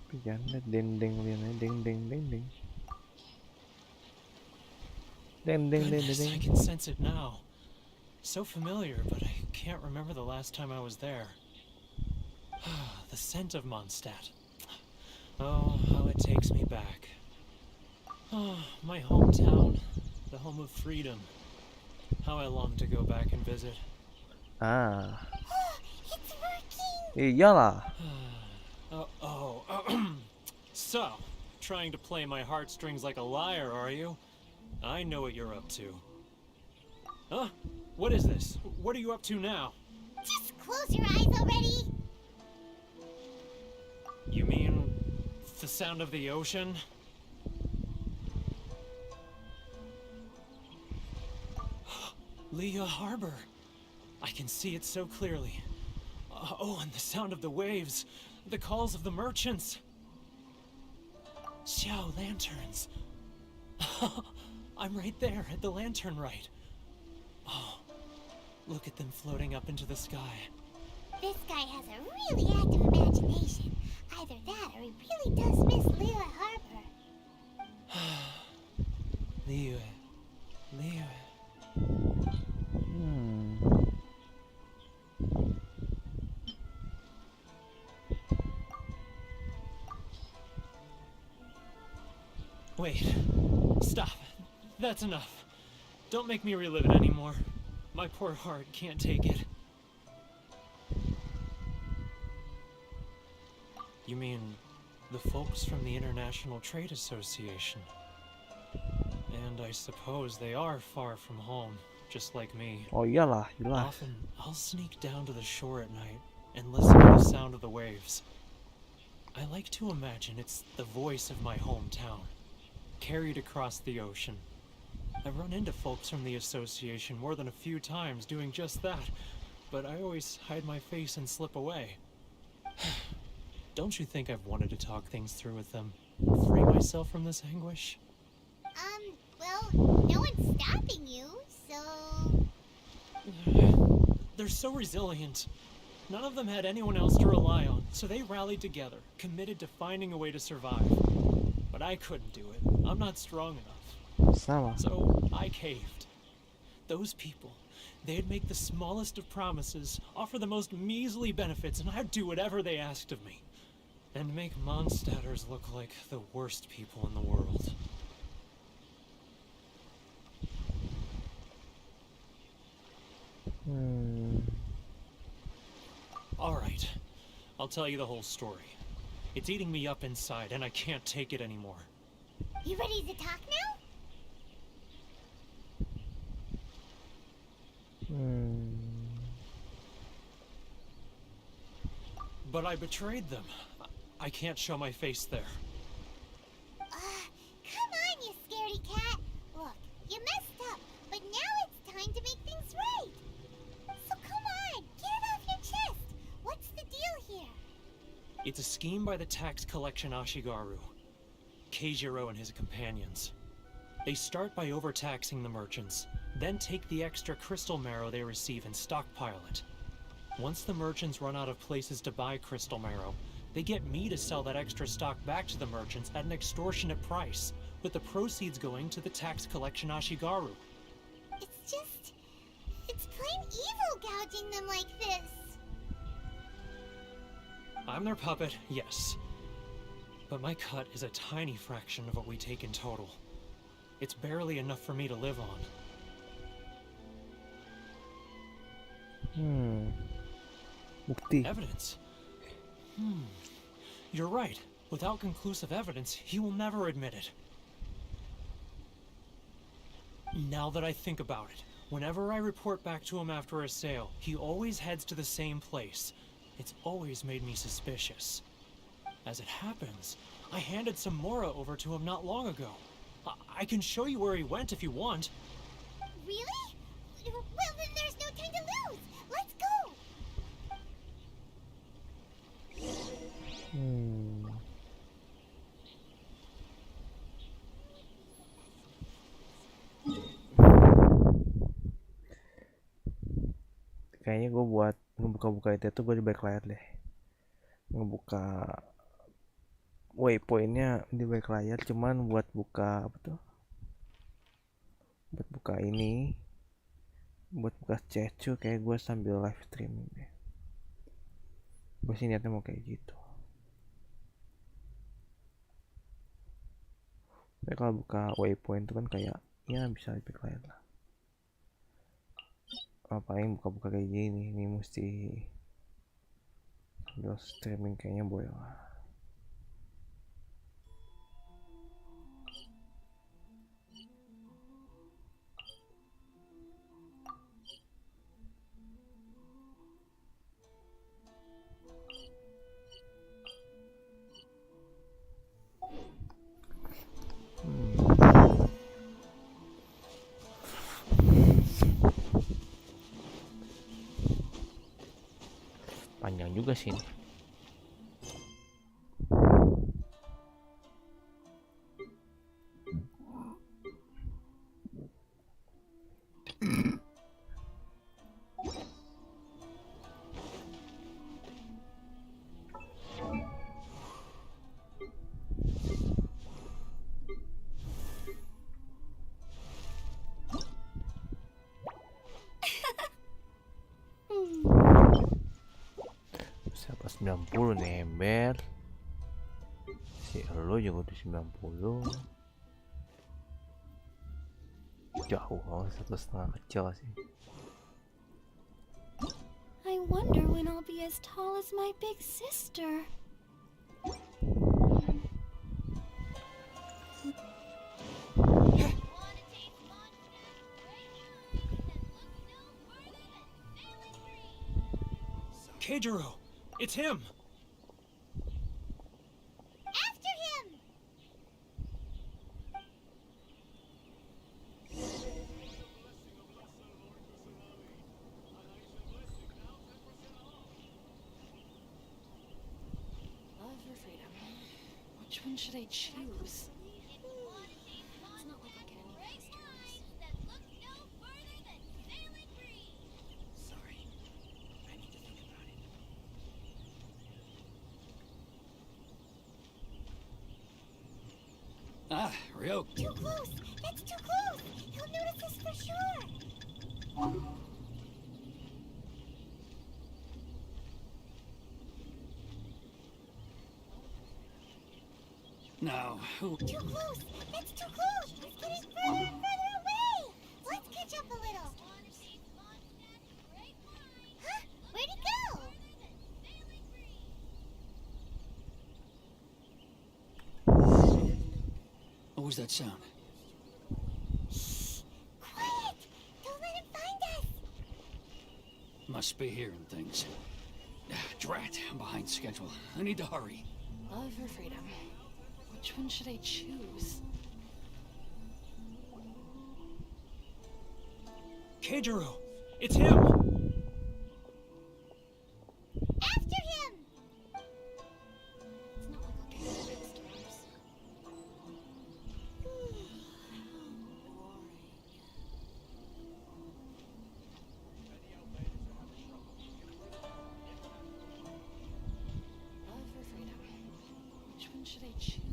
Tapi jangan lihat dendeng liatnya deng deng deng deng. Deng deng deng Goodness, deng. I can sense it now. So familiar, but I can't remember the last time I was there. The scent of Mondstadt. Oh, how it takes me back. Oh, my hometown, the home of freedom. How I long to go back and visit. Ah. It's working! Iyalah. Oh. So, trying to play my heartstrings like a liar, are you? I know what you're up to. Huh? What is this? What are you up to now? Just close your eyes already! You mean the sound of the ocean? Leah Harbor. I can see it so clearly. Oh, and the sound of the waves. The calls of the merchants. Xiao lanterns. I'm right there at the lantern right. Oh, look at them floating up into the sky. This guy has a really active imagination. Either that or he really does miss Leela Harbor. Leah. Wait. Stop. That's enough. Don't make me relive it anymore. My poor heart can't take it. You mean the folks from the International Trade Association? And I suppose they are far from home, just like me. Oh iyalah, jelas. Often, I'll sneak down to the shore at night and listen to the sound of the waves. I like to imagine it's the voice of my hometown, carried across the ocean. I've run into folks from the association more than a few times doing just that, but I always hide my face and slip away. Don't you think I've wanted to talk things through with them? Free myself from this anguish? Well, no one's stopping you, so... They're so resilient. None of them had anyone else to rely on, so they rallied together, committed to finding a way to survive. But I couldn't do it. I'm not strong enough. Sama. So I caved. Those people, they'd make the smallest of promises, offer the most measly benefits, and I'd do whatever they asked of me. And make Mondstadters look like the worst people in the world. Alright, I'll tell you the whole story. It's eating me up inside, and I can't take it anymore. You ready to talk now? But I betrayed them. I can't show my face there. Come on, you scaredy cat. Look, you messed up, but now it's time to make things right. So come on, get it off your chest. What's the deal here? It's a scheme by the tax collection Ashigaru, Keijiro and his companions. They start by overtaxing the merchants, then take the extra crystal marrow they receive and stockpile it. Once the merchants run out of places to buy crystal marrow, they get me to sell that extra stock back to the merchants at an extortionate price, with the proceeds going to the tax collection Ashigaru. It's plain evil gouging them like this. I'm their puppet, yes. But my cut is a tiny fraction of what we take in total. It's barely enough for me to live on. Bukti. Evidence? You're right. Without conclusive evidence, he will never admit it. Now that I think about it, whenever I report back to him after a sale, he always heads to the same place. It's always made me suspicious. As it happens, I handed some Mora over to him not long ago. I can show you where he went if you want. Really? Well, then there's no time to lose. Let's go. Kayaknya gue buat ngebuka-buka itu tuh gue di back layar deh. Ngebuka waypointnya di back layar, cuman buat buka apa tuh? Buat buka ini, buat buka cecu kayak gue sambil live streaming deh. Gue sih niatnya mau kayak gitu. Tapi kalau buka waypoint itu kan kayak ya bisa di back layar lah. Paling buka-buka kayak gini, ini mesti sambil streaming kayaknya boleh lah. Panjang juga sih ini. Siapa 90 nih ember. Si lo juga udah 90. Jauh banget, 1,5 kecil sih. I wonder when I'll be as tall as my big sister. Keijiro! It's him! After him! Love or freedom? Which one should I choose? It's not like I get any praise tours. Sorry. I need to think about it. Ah, Ryoko. Too close! That's too close! He'll notice us for sure! Now, who... Too close! That's too close! It's getting further and further away! Let's catch up a little! Huh? Where'd he go? What was that sound? Quiet! Don't let him find us! Must be hearing things. Drat, I'm behind schedule. I need to hurry. Love or freedom? Which one should I choose? Keijiro! It's him! After him! It's not like I'll get any praise tours. Love or freedom? Which one should I choose?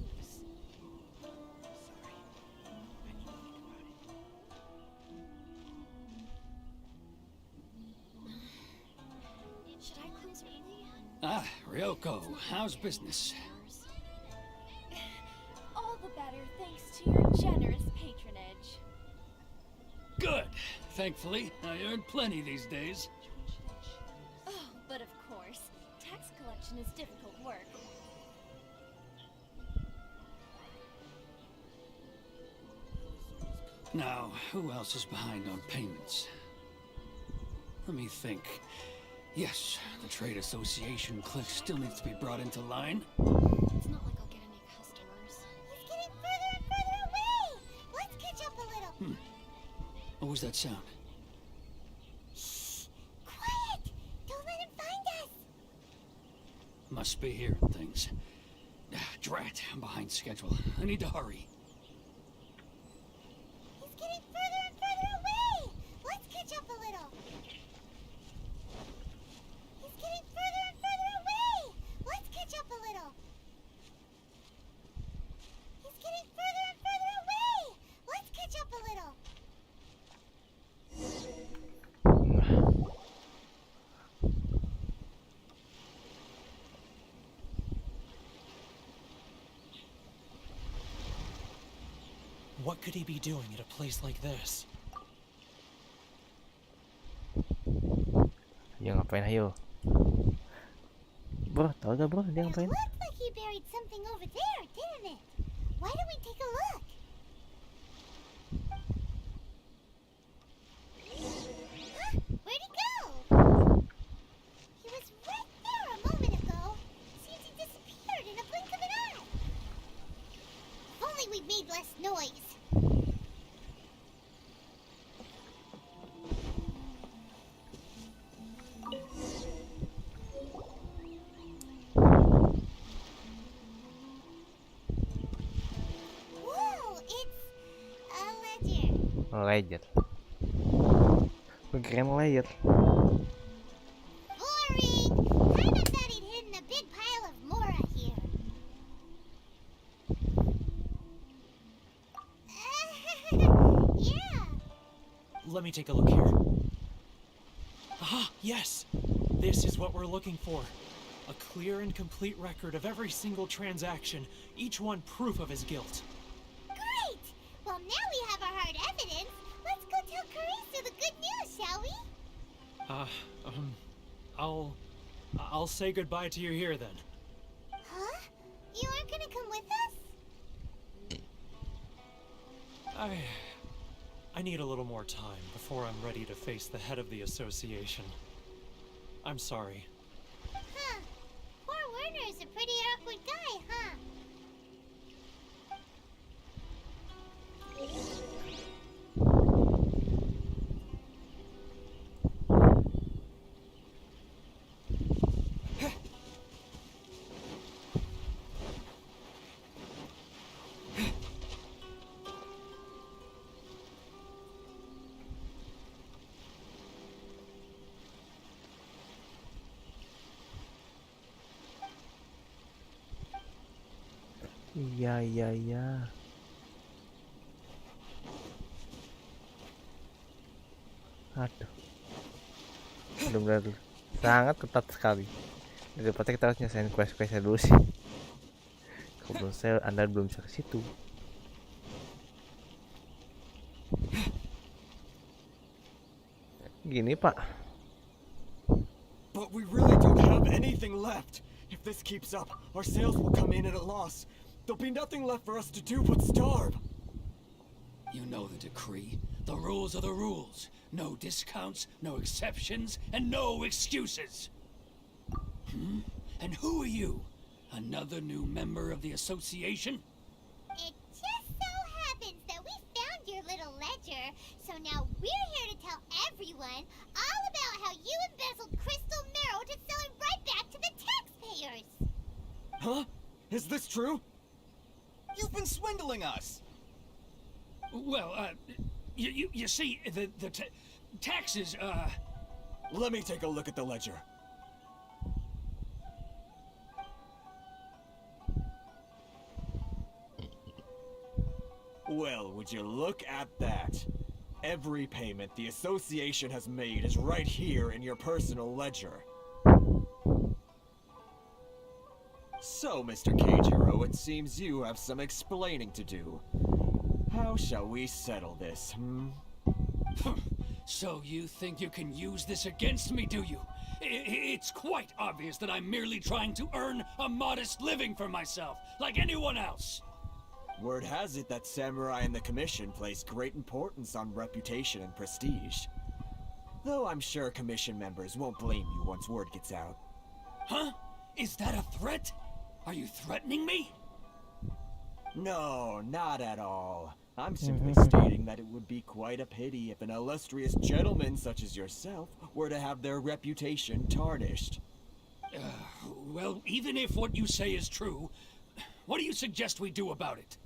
Should I close early? Ah, Ryoko, how's business? All the better thanks to your generous patronage. Good. Thankfully, I earn plenty these days. Oh, but of course, tax collection is difficult work. Now, who else is behind on payments? Let me think. Yes, the trade association clique still needs to be brought into line. It's not like I'll get any customers. He's getting further and further away! Let's catch up a little. What was that sound? Shh! Quiet! Don't let him find us! Must be hearing things. Drat, I'm behind schedule. I need to hurry. He's getting further and further away! Let's catch up a little. He's getting further and further away! Let's catch up a little. He's getting further and further away! Let's catch up a little. What could he be doing at a place like this? Dia ngapain ayo? Bro, tau gak bro dia It ngapain? looked like he buried something over there, didn't it? Why don't we take a look? Huh? Where'd he go? He was right there a moment ago. Seems he disappeared in a blink of an eye. If only we'd made less noise. Whoa, it's a ledger. Ledger. Keren ledger. Boring! Kinda thought he'd hidden a big pile of Mora here. Yeah. Let me take a look here. Aha, yes! This is what we're looking for. A clear and complete record of every single transaction, each one proof of his guilt. Great! Well, now we have our hard evidence. Let's go tell Carissa the good news, shall we? I'll say goodbye to you here then. Huh? You aren't gonna come with us? I need a little more time before I'm ready to face the head of the association. I'm sorry. Huh. Poor Werner's a pretty awkward guy, huh? Iya. Aduh. Benar-benar sangat ketat sekali. Daripada kita harus nyelesain quest-questnya dulu sih. Kalau saya Anda belum bisa ke situ. Gini, Pak. But we really don't have anything left. If this keeps up, our sales will come in at a loss. There'll be nothing left for us to do but starve. You know the decree. The rules are the rules. No discounts, no exceptions, and no excuses. And who are you? Another new member of the association? It just so happens that we found your little ledger, so now we're here to tell everyone all about how you embezzled crystal marrow to sell it right back to the taxpayers. Huh? Is this true? You've been swindling us! Well, you see, the taxes, Let me take a look at the ledger. Well, would you look at that? Every payment the association has made is right here in your personal ledger. So, Mr. Keijiro, it seems you have some explaining to do. How shall we settle this, So you think you can use this against me, do you? It's quite obvious that I'm merely trying to earn a modest living for myself, like anyone else. Word has it that samurai and the commission place great importance on reputation and prestige. Though I'm sure commission members won't blame you once word gets out. Huh? Is that a threat? Are you threatening me? No, not at all. I'm simply stating that it would be quite a pity if an illustrious gentleman such as yourself were to have their reputation tarnished. Well, even if what you say is true, what do you suggest we do about it?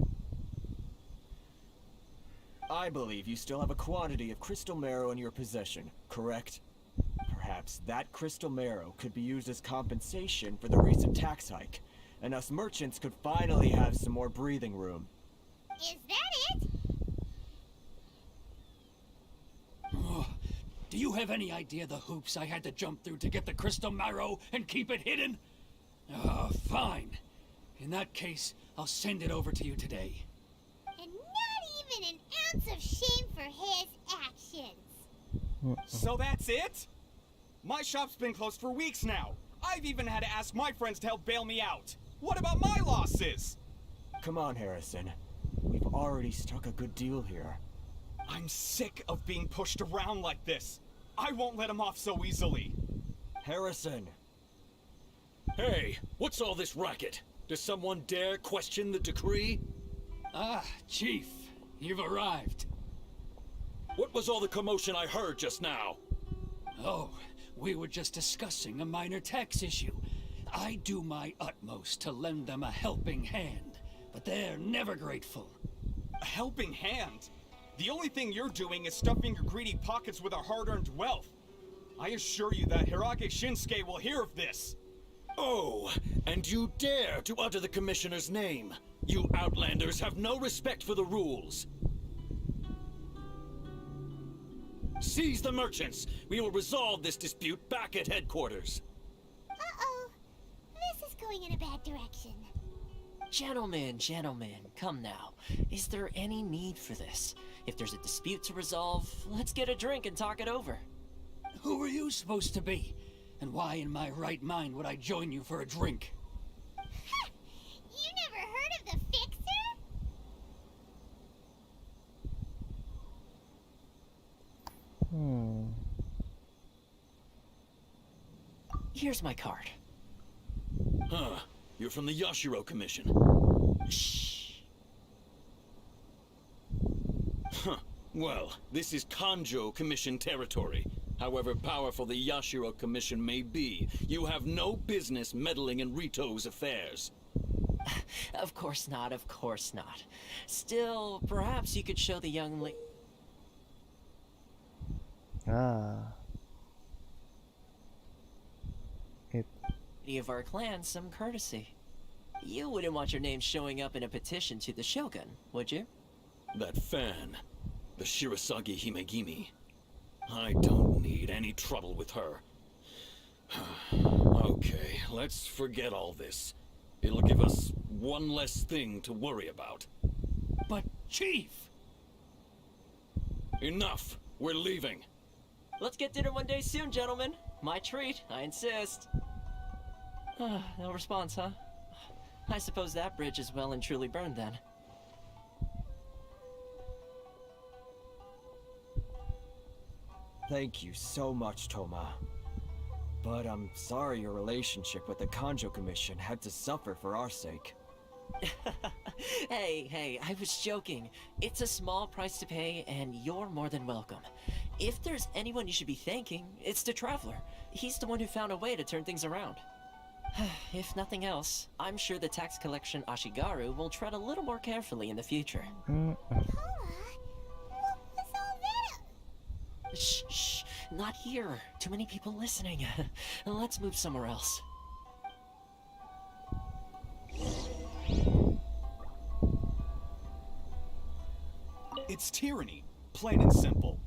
I believe you still have a quantity of crystal marrow in your possession, correct? Perhaps that crystal marrow could be used as compensation for the recent tax hike, and us merchants could finally have some more breathing room. Is that it? Oh, do you have any idea the hoops I had to jump through to get the crystal marrow and keep it hidden? Oh, fine. In that case, I'll send it over to you today. And not even an ounce of shame for his actions. So that's it? My shop's been closed for weeks now. I've even had to ask my friends to help bail me out. What about my losses? Come on, Harrison. We've already struck a good deal here. I'm sick of being pushed around like this. I won't let him off so easily. Harrison! Hey, what's all this racket? Does someone dare question the decree? Ah, Chief, you've arrived. What was all the commotion I heard just now? Oh, we were just discussing a minor tax issue. I do my utmost to lend them a helping hand, but they're never grateful. A helping hand? The only thing you're doing is stuffing your greedy pockets with our hard-earned wealth. I assure you that Hirage Shinsuke will hear of this. Oh, and you dare to utter the Commissioner's name. You Outlanders have no respect for the rules. Seize the merchants. We will resolve this dispute back at headquarters. Uh-oh. This is going in a bad direction. Gentlemen, come now. Is there any need for this? If there's a dispute to resolve, let's get a drink and talk it over. Who are you supposed to be? And why in my right mind would I join you for a drink? You never heard of the Fixer? Here's my card. Huh. You're from the Yashiro Commission. Shh. Huh. Well, this is Kanjo Commission territory. However powerful the Yashiro Commission may be, you have no business meddling in Rito's affairs. Of course not. Still, perhaps you could show the young lady of our clan some courtesy. You wouldn't want your name showing up in a petition to the Shogun, would you? That fan, the Shirasagi Himegimi. I don't need any trouble with her. Okay, let's forget all this. It'll give us one less thing to worry about. But, Chief! Enough! We're leaving. Let's get dinner one day soon, gentlemen. My treat, I insist. No response, huh? I suppose that bridge is well and truly burned then. Thank you so much, Toma. But I'm sorry your relationship with the Kanjo Commission had to suffer for our sake. Hey, I was joking. It's a small price to pay, and you're more than welcome. If there's anyone you should be thanking, it's the Traveler. He's the one who found a way to turn things around. If nothing else, I'm sure the tax collection Ashigaru will tread a little more carefully in the future. Shh, not here. Too many people listening. Let's move somewhere else. It's tyranny, plain and simple.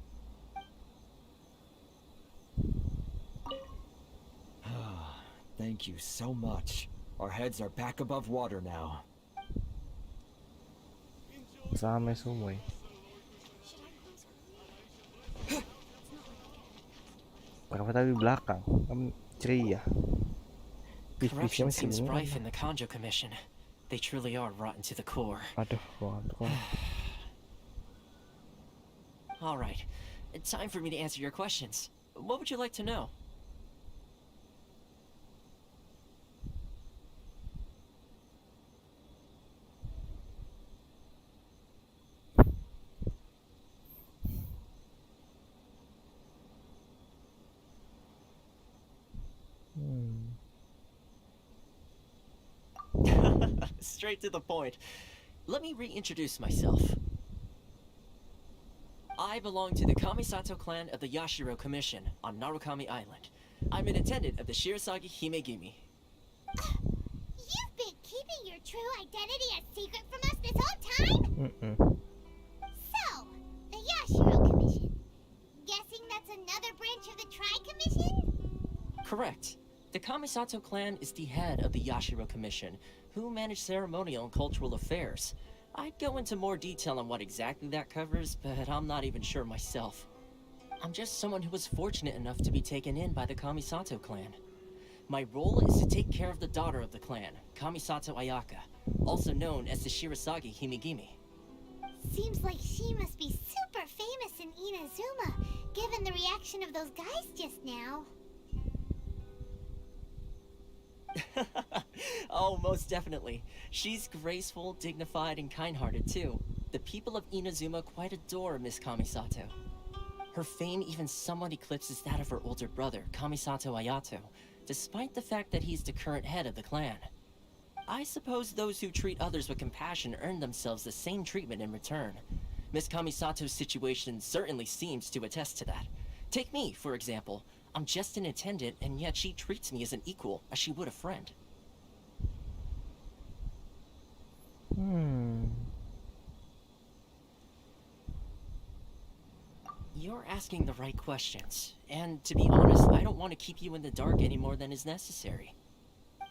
Thank you so much. Our heads are back above water now. Sama semua. Berapa tadi belakang? Kamu ceria. Corruption seems rife in the Kanjo Commission. They truly are rotten to the core. Aduh, waduh. All right, time for me to answer your questions. What would you like to know? Straight to the point. Let me reintroduce myself. I belong to the Kamisato clan of the Yashiro Commission on Narukami Island. I'm an attendant of the Shirasagi Himegimi. You've been keeping your true identity a secret from us this whole time? So, the Yashiro Commission. Guessing that's another branch of the Tri-Commission? Correct. The Kamisato clan is the head of the Yashiro Commission, who manage ceremonial and cultural affairs. I'd go into more detail on what exactly that covers, but I'm not even sure myself. I'm just someone who was fortunate enough to be taken in by the Kamisato clan. My role is to take care of the daughter of the clan, Kamisato Ayaka, also known as the Shirasagi Himegimi. Seems like she must be super famous in Inazuma, given the reaction of those guys just now. Oh, most definitely. She's graceful, dignified, and kind-hearted too. The people of Inazuma quite adore Miss Kamisato. Her fame even somewhat eclipses that of her older brother, Kamisato Ayato, despite the fact that he's the current head of the clan. I suppose those who treat others with compassion earn themselves the same treatment in return. Miss Kamisato's situation certainly seems to attest to that. Take me, for example. I'm just an attendant, and yet she treats me as an equal, as she would a friend. You're asking the right questions, and to be honest, I don't want to keep you in the dark any more than is necessary.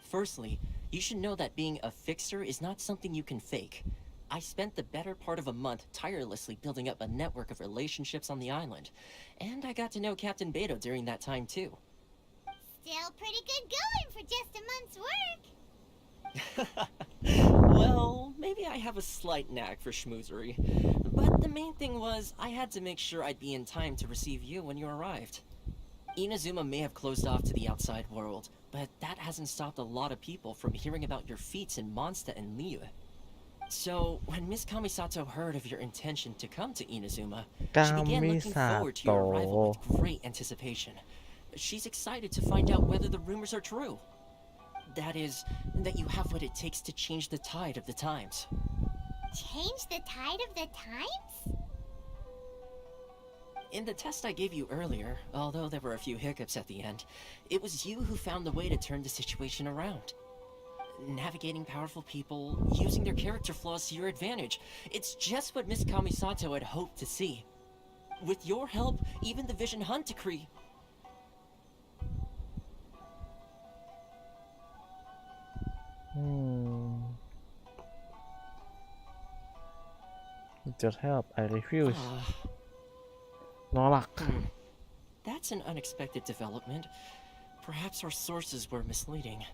Firstly, you should know that being a fixer is not something you can fake. I spent the better part of a month tirelessly building up a network of relationships on the island, and I got to know Captain Beto during that time too. Still pretty good going for just a month's work. Well, maybe I have a slight knack for schmoozery, but the main thing was I had to make sure I'd be in time to receive you when you arrived. Inazuma may have closed off to the outside world, but that hasn't stopped a lot of people from hearing about your feats in Mondstadt and Liyue. So, when Miss Kamisato heard of your intention to come to Inazuma, she began looking forward to your arrival with great anticipation. She's excited to find out whether the rumors are true. That is, that you have what it takes to change the tide of the times. Change the tide of the times? In the test I gave you earlier, although there were a few hiccups at the end, it was you who found the way to turn the situation around. Navigating powerful people, using their character flaws to your advantage. It's just what Miss Kamisato had hoped to see. With your help, even the Vision Hunt decree... With your help, I refuse. Nolak. That's an unexpected development. Perhaps our sources were misleading.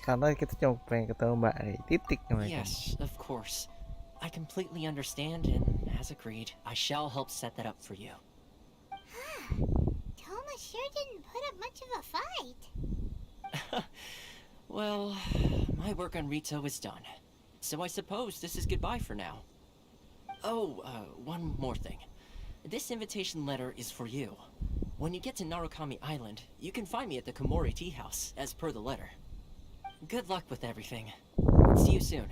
Karena kita cuma pengen ketemu Mbak Rey, titik mereka. Yes, of course. I completely understand, and as agreed, I shall help set that up for you. Toma sure didn't put up much of a fight. Well, my work on Rito is done. So I suppose this is goodbye for now. Oh, one more thing. This invitation letter is for you. When you get to Narukami Island, you can find me at the Komori Tea House, as per the letter. Good luck with everything. See you soon.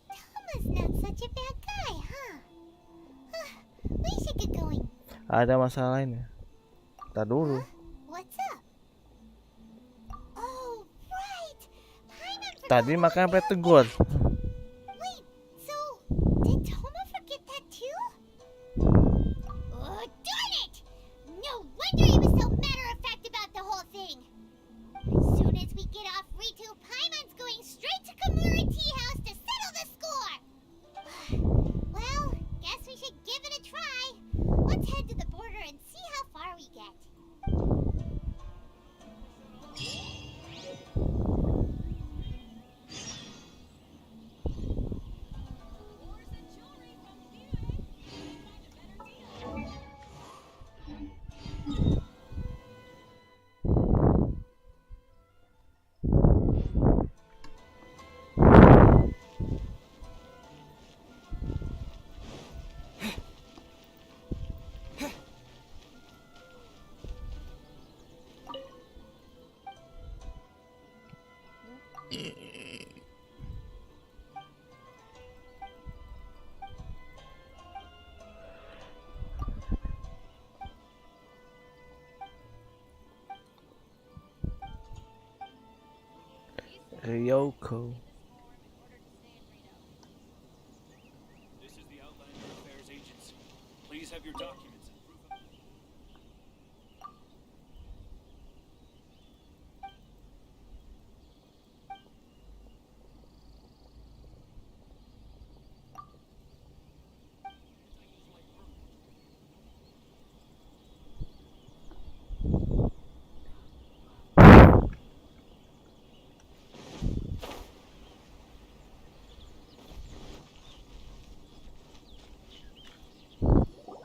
Toma's not such a bad guy, huh? We should get going. Ada masalah lain ya? Ntar dulu. What's up? Oh, right. Tadi makanya sampai tegur. Wait, so did Toma forget that too? Oh, darn it! No wonder he was so matter-of-fact about the whole thing. As soon as we get off Ritu, Paimon's going straight to Komori Tea House to settle the score. Well, guess we should give it a try. Let's head to the border and see how far get. Ryoko. This is the Outlander Affairs Agency. Please have your documents and proof of...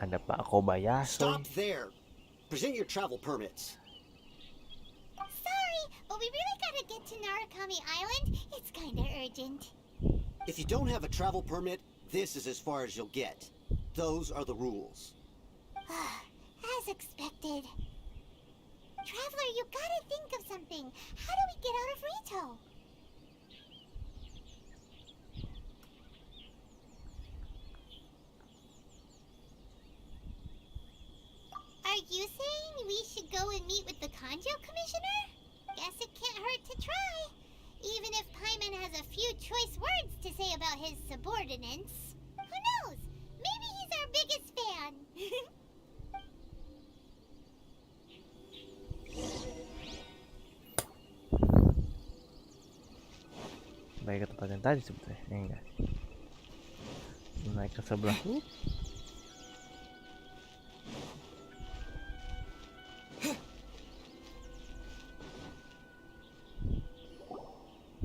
Ada Pak Kobayashi. Stop there. Present your travel permits. Sorry, but we really gotta get to Narukami Island. It's kinda urgent. If you don't have a travel permit, this is as far as you'll get. Those are the rules. As expected. Traveler, you gotta think of something. How do we get out of Rito? Are you saying we should go and meet with the Kanjo Commissioner? Guess it can't hurt to try. Even if Paimon has a few choice words to say about his subordinates. Who knows? Maybe he's our biggest fan. Baik ke tempat yang tadi sebetulnya, ya enggak? Naik ke sebelah.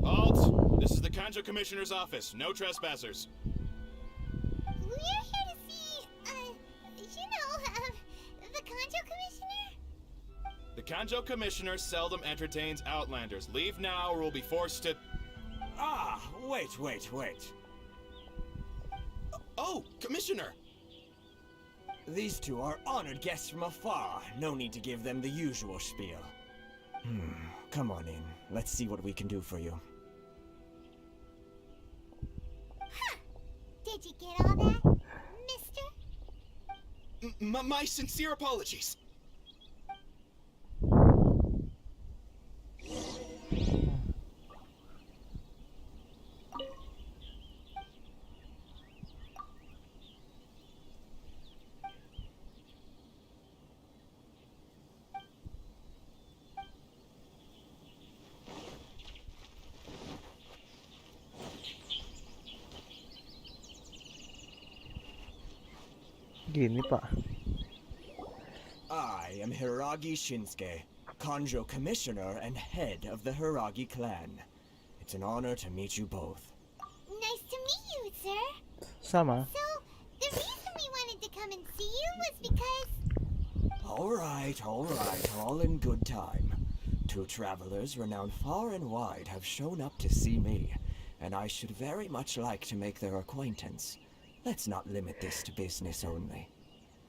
Halt! This is the Kanjo Commissioner's office. No trespassers. We're here to see, the Kanjo Commissioner? The Kanjo Commissioner seldom entertains Outlanders. Leave now or we'll be forced to... Ah, wait. Oh, Commissioner! These two are honored guests from afar. No need to give them the usual spiel. Come on in. Let's see what we can do for you. Huh. Did you get all that, mister? My sincere apologies. Gini, Pak. I am Hiragi Shinsuke, Kanjo Commissioner and head of the Hiragi clan. It's an honor to meet you both. Nice to meet you, sir. Sama. So, the reason we wanted to come and see you was because... All right, all in good time. Two travelers renowned far and wide have shown up to see me, and I should very much like to make their acquaintance. Let's not limit this to business only.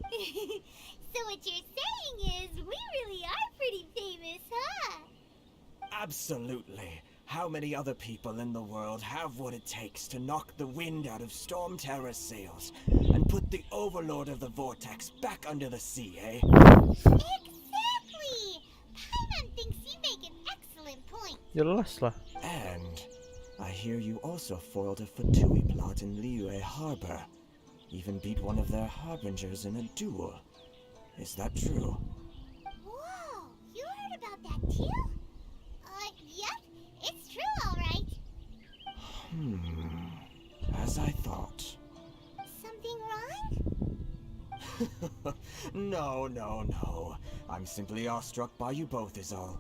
So what you're saying is, we really are pretty famous, huh? Absolutely. How many other people in the world have what it takes to knock the wind out of Storm Terror's sails and put the Overlord of the Vortex back under the sea, eh? Exactly! Paimon thinks you make an excellent point. Jelas lah. And I hear you also foiled a Fatui plot in Liyue Harbor. Even beat one of their harbingers in a duel. Is that true? Whoa, you heard about that too? Yep, it's true, all right. As I thought. Something wrong? No. I'm simply awestruck by you both is all.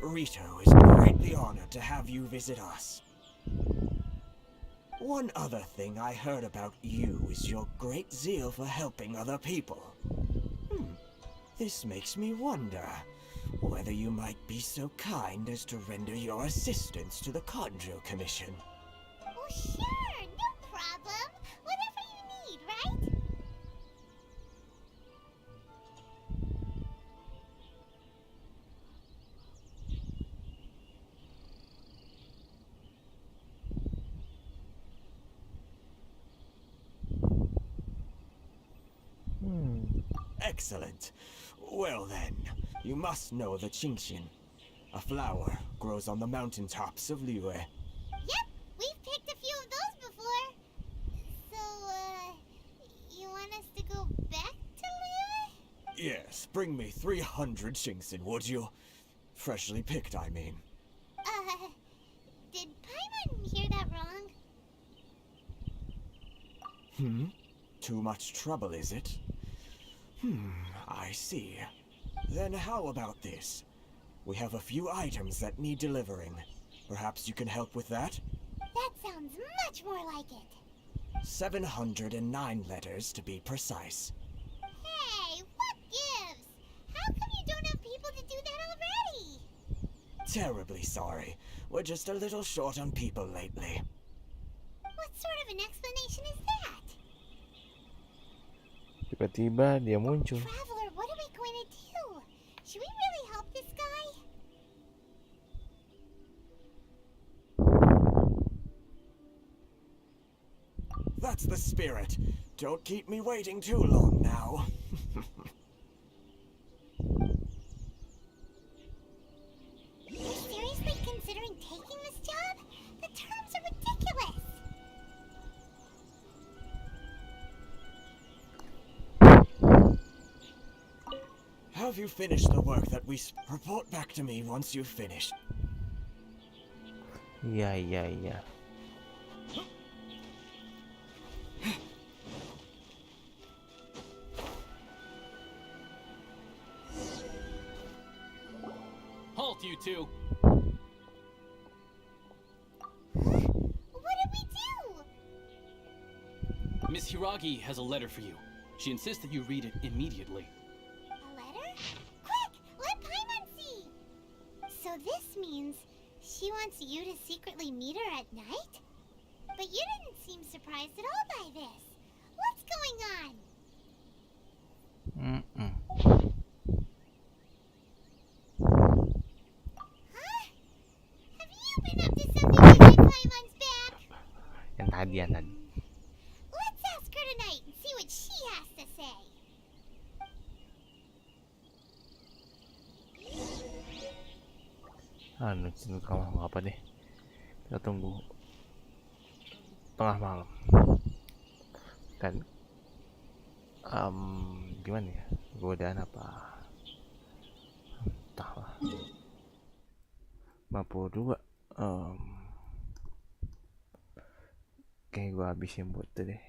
Rito is greatly honored to have you visit us. One other thing I heard about you is your great zeal for helping other people. This makes me wonder whether you might be so kind as to render your assistance to the Kanjo Commission. Oh, sure, no problem. Whatever you need, right? Excellent. Well then, you must know the Genshin. A flower grows on the mountaintops of Liyue. Yep, we've picked a few of those before. So, you want us to go back to Liyue? Yes, bring me 300 Genshin, would you? Freshly picked, I mean. Did Paimon hear that wrong? Too much trouble, is it? I see. Then how about this? We have a few items that need delivering. Perhaps you can help with that? That sounds much more like it. 709 letters to be precise. Hey, what gives? How come you don't have people to do that already? Terribly sorry. We're just a little short on people lately. What sort of an explanation is that? Tiba-tiba dia muncul. Traveler, what are we going to do? Should we really help this guy? That's the spirit. Don't keep me waiting too long now. You're seriously considering taking this job? The terms are ridiculous. Have you finished the work that we report back to me once you've finished? Iya. Halt, you two! What did we do? Miss Hiragi has a letter for you. She insists that you read it immediately. A letter? Quick, let Paimon see! So this means she wants you to secretly meet her at night? But you didn't seem surprised at all by this. What's going on? Huh? Have you been up to something behind Paimon's back? Yang tadi. Let's ask her tonight and see what she has to say. Nunggu kamu apa deh? Kita tunggu tengah malam. Kan gimana ya? Godaan apa? Entahlah. 52. Kayak gue habisin buat itu deh.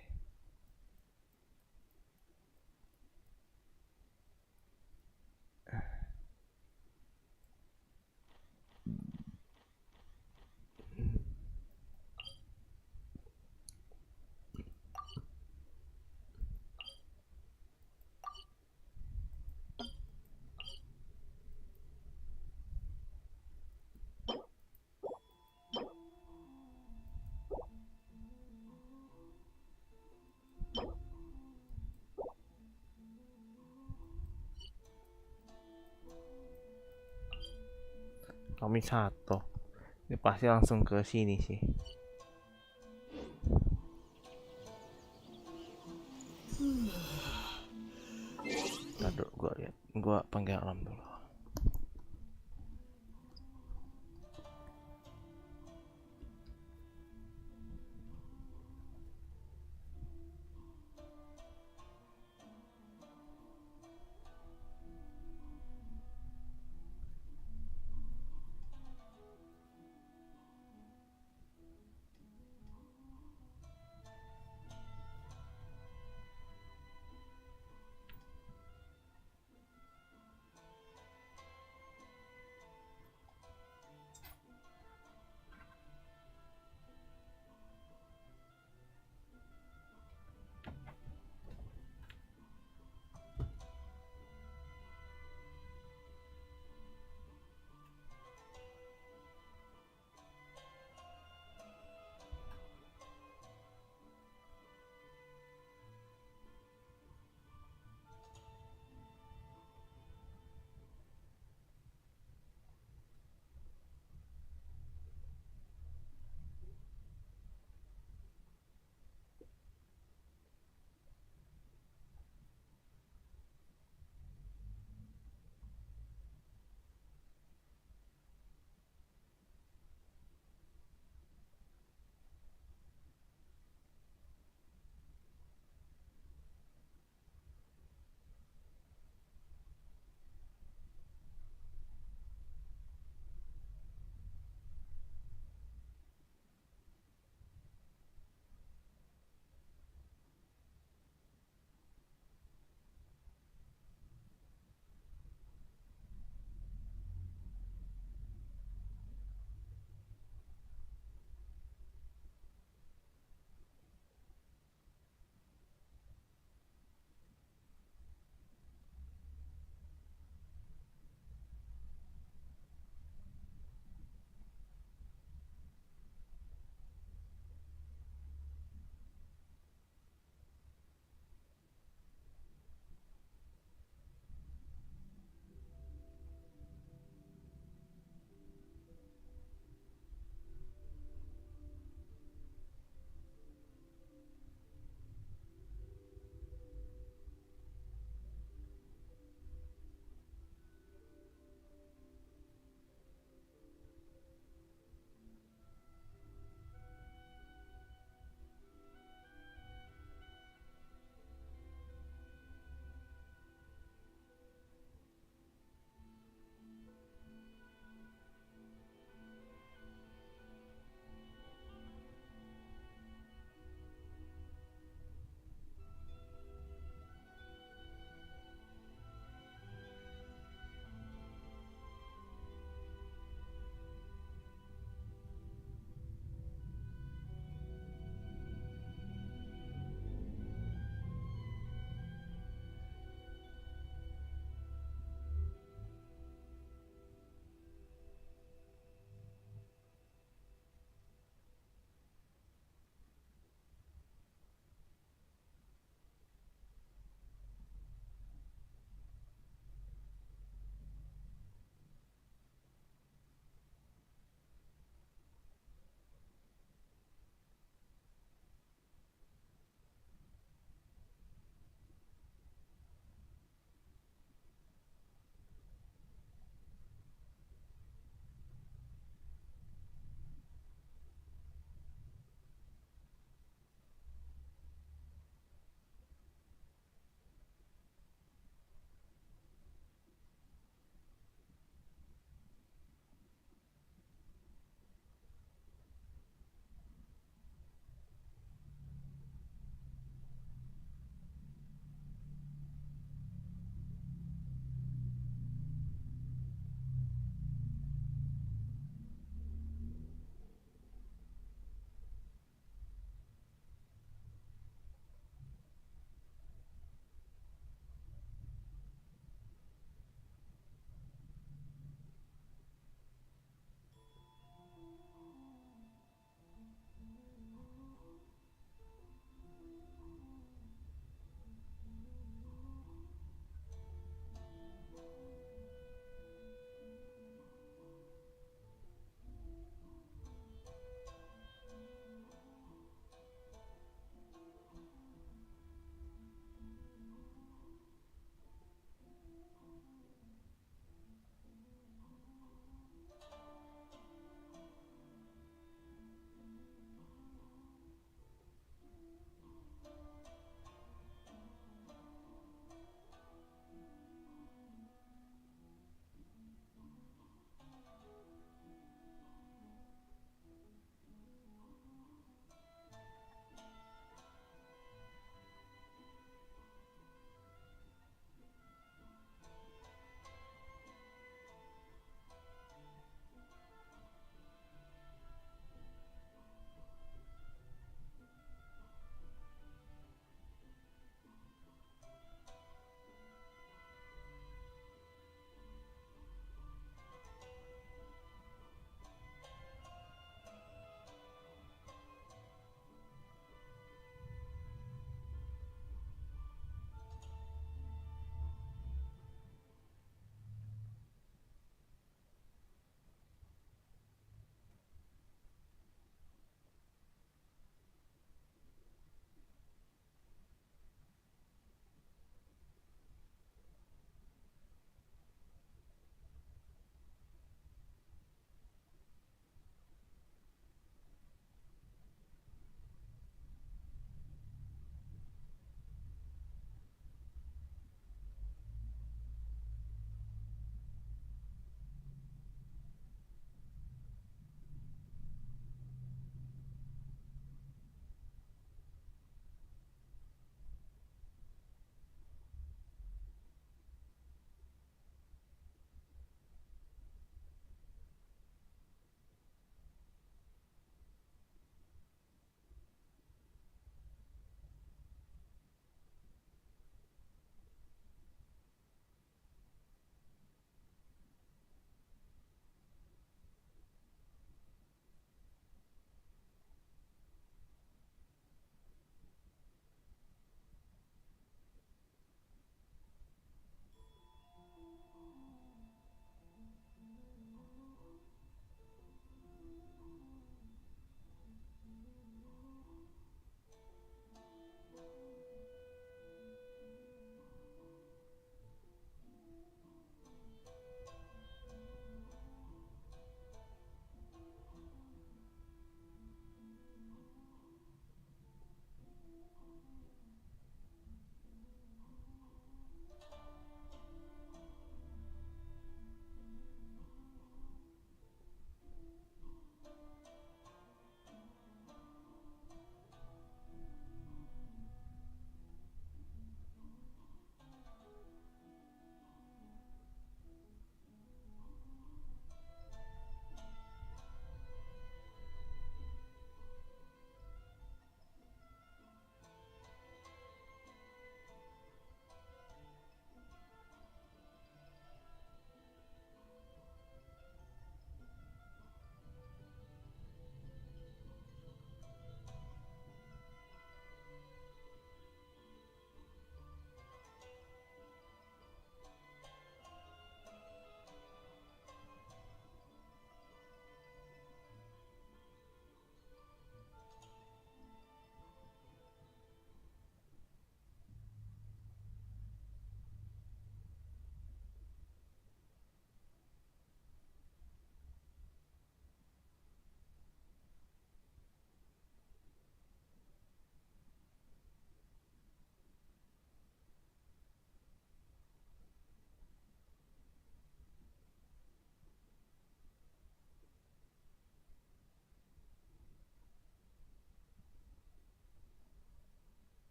Kami satu. Ini pasti langsung ke sini sih. Aduh, gua lihat. Gua panggil alam dulu.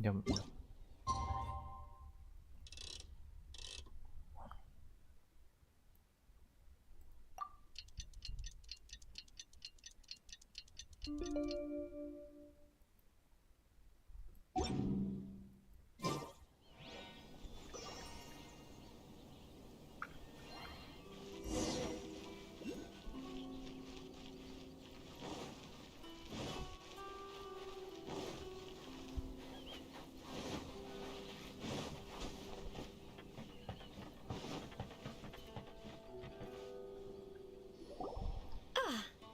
Jom.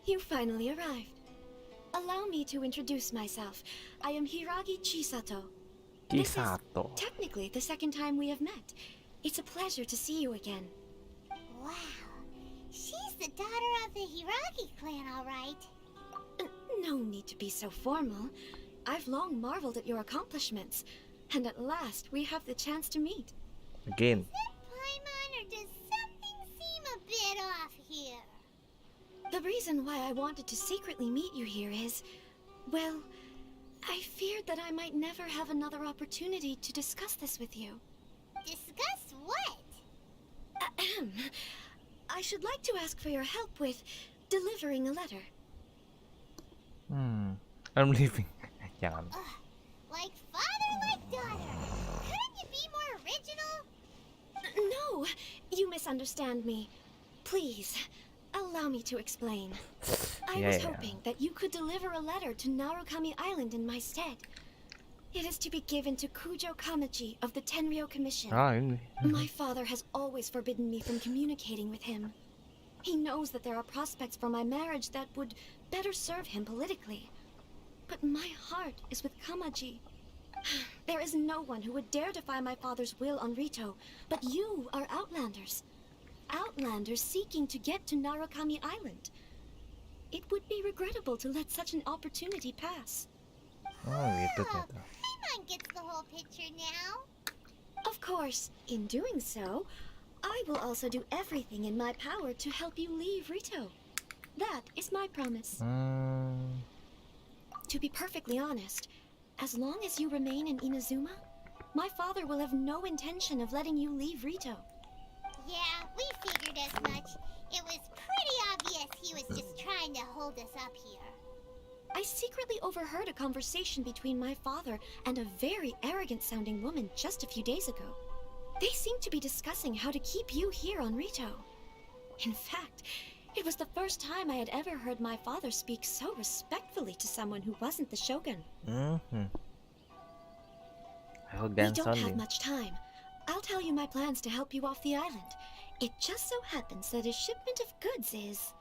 You finally arrived. Allow me to introduce myself. I am Hiragi Chisato. This is technically the second time we have met. It's a pleasure to see you again. Wow. She's the daughter of the Hiragi clan, all right. No need to be so formal. I've long marveled at your accomplishments. And at last, we have the chance to meet. Again. Is it Paimon, or does something seem a bit off here? The reason why I wanted to secretly meet you here is, well, I feared that I might never have another opportunity to discuss this with you. Discuss what? I should like to ask for your help with delivering a letter. I'm leaving. Jangan. Like father, like daughter. Couldn't you be more original? No, you misunderstand me. Please, allow me to explain. I was hoping that you could deliver a letter to Narukami Island in my stead. It is to be given to Kujo Kamachi of the Tenryou Commission. My father has always forbidden me from communicating with him. He knows that there are prospects for my marriage that would better serve him politically. But my heart is with Kamaji. There is no one who would dare defy my father's will on Rito, but you are Outlanders. Outlanders seeking to get to Narukami Island. It would be regrettable to let such an opportunity pass. Gitu. Paimon gets the whole picture now. Of course, in doing so, I will also do everything in my power to help you leave Rito. That is my promise. To be perfectly honest, as long as you remain in Inazuma, my father will have no intention of letting you leave Rito. Yeah, we figured as much. It was pretty obvious he was just trying to hold us up here. I secretly overheard a conversation between my father and a very arrogant-sounding woman just a few days ago. They seemed to be discussing how to keep you here on Rito. In fact, it was the first time I had ever heard my father speak so respectfully to someone who wasn't the shogun. We don't have much time. I'll tell you my plans to help you off the island. It just so happens that a shipment of goods is...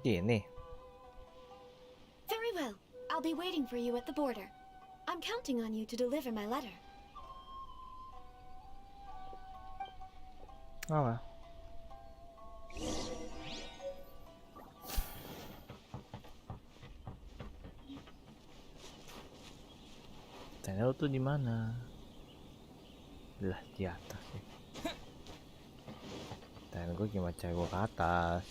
Gini. Very well. I'll be waiting for you at the border. I'm counting on you to deliver my letter. Oh. Channel tuh di mana? Lah di atas sih. Dan gue gimana cari gue ke atas?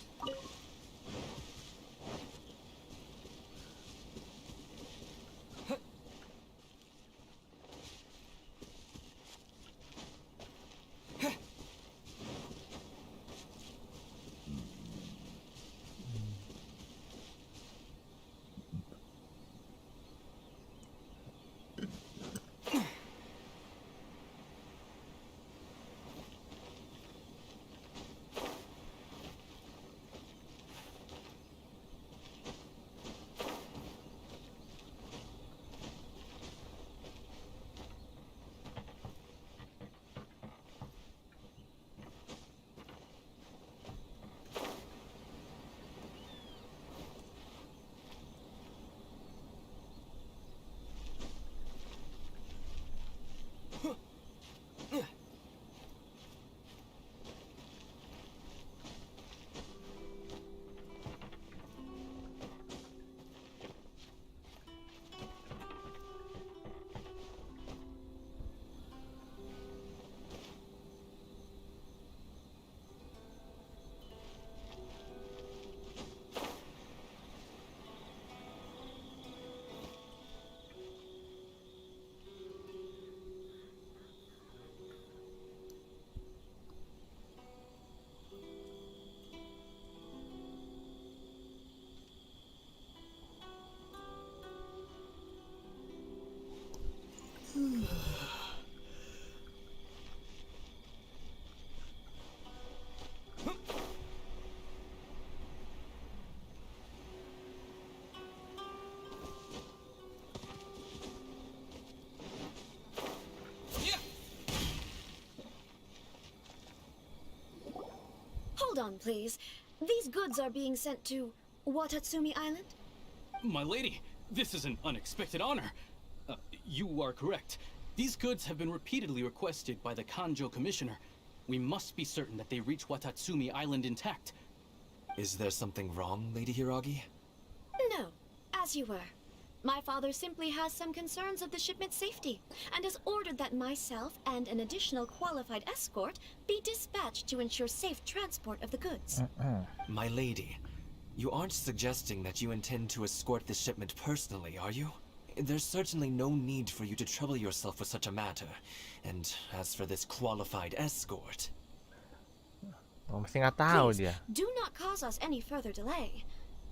on, please. These goods are being sent to Watatsumi Island? My lady, this is an unexpected honor. You are correct. These goods have been repeatedly requested by the Kanjo Commissioner. We must be certain that they reach Watatsumi Island intact. Is there something wrong, Lady Hiragi? No, as you were. My father simply has some concerns of the shipment's safety, and has ordered that myself and an additional qualified escort be dispatched to ensure safe transport of the goods. My lady, you aren't suggesting that you intend to escort the shipment personally, are you? There's certainly no need for you to trouble yourself with such a matter. And as for this qualified escort... Masih nggak tahu dia. Do not cause us any further delay.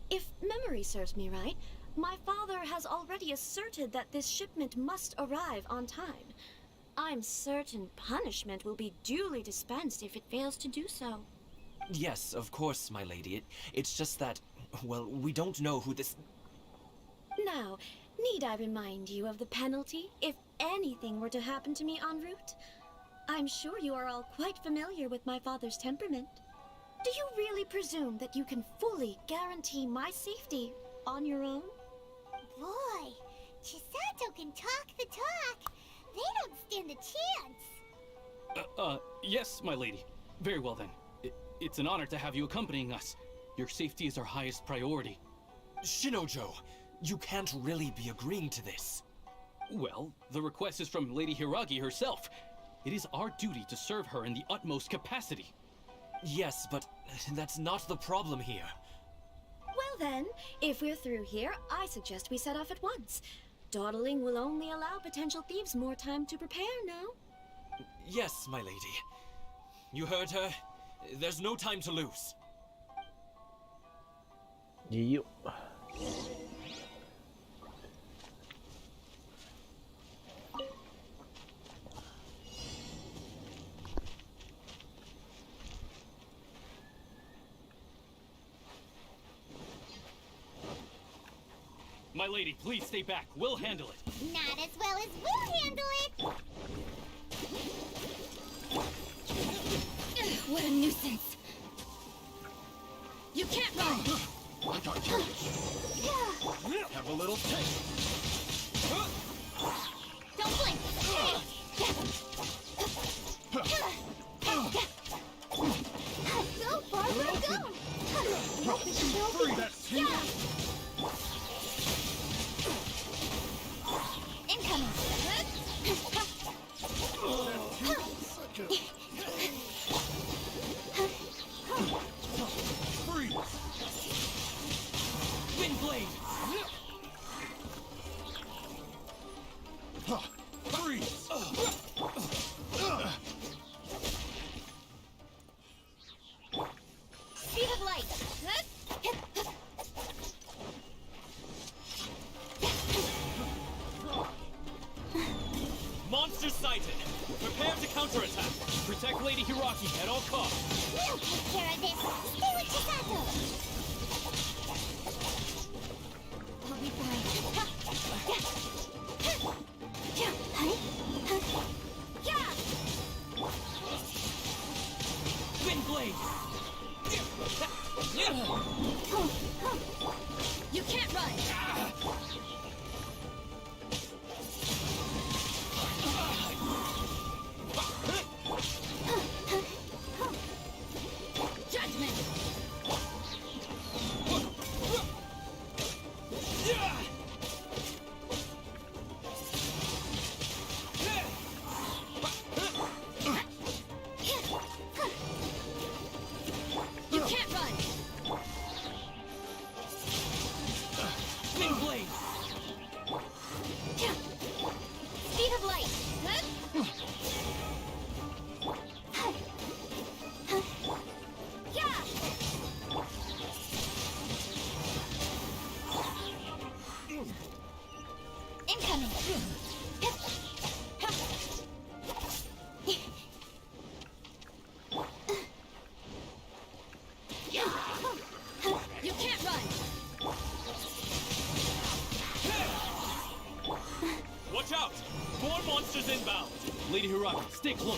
If memory serves me right, my father has already asserted that this shipment must arrive on time. I'm certain punishment will be duly dispensed if it fails to do so. Yes, of course, my lady. It's just that, well, we don't know who this... Now, need I remind you of the penalty if anything were to happen to me en route? I'm sure you are all quite familiar with my father's temperament. Do you really presume that you can fully guarantee my safety on your own? Boy, Chisato can talk the talk. They don't stand a chance. Yes, my lady. Very well then. It's an honor to have you accompanying us. Your safety is our highest priority. Shinojo, you can't really be agreeing to this. Well, the request is from Lady Hiragi herself. It is our duty to serve her in the utmost capacity. Yes, but that's not the problem here. Well then, if we're through here, I suggest we set off at once. Dawdling will only allow potential thieves more time to prepare now. Yes, my lady. You heard her. There's no time to lose. Yuk. My lady, please stay back. We'll handle it. Not as well as we'll handle it. What a nuisance. You can't run. I got you. Have a little taste. Don't blink. So far, we're gone. Free that team. Incoming. Wind blade. Freeze. Speed of light. Monster sighted. Prepare to counterattack. Protect Lady Hiragi at all costs. We'll take care of this. Stay with Chisato. I'll be fine. Wind blade. You can't run. Judgment. You can't run. Wind blade. Speed of light. Incoming. You can't run. Watch out! More monsters inbound. Lady Hiragi, stay close.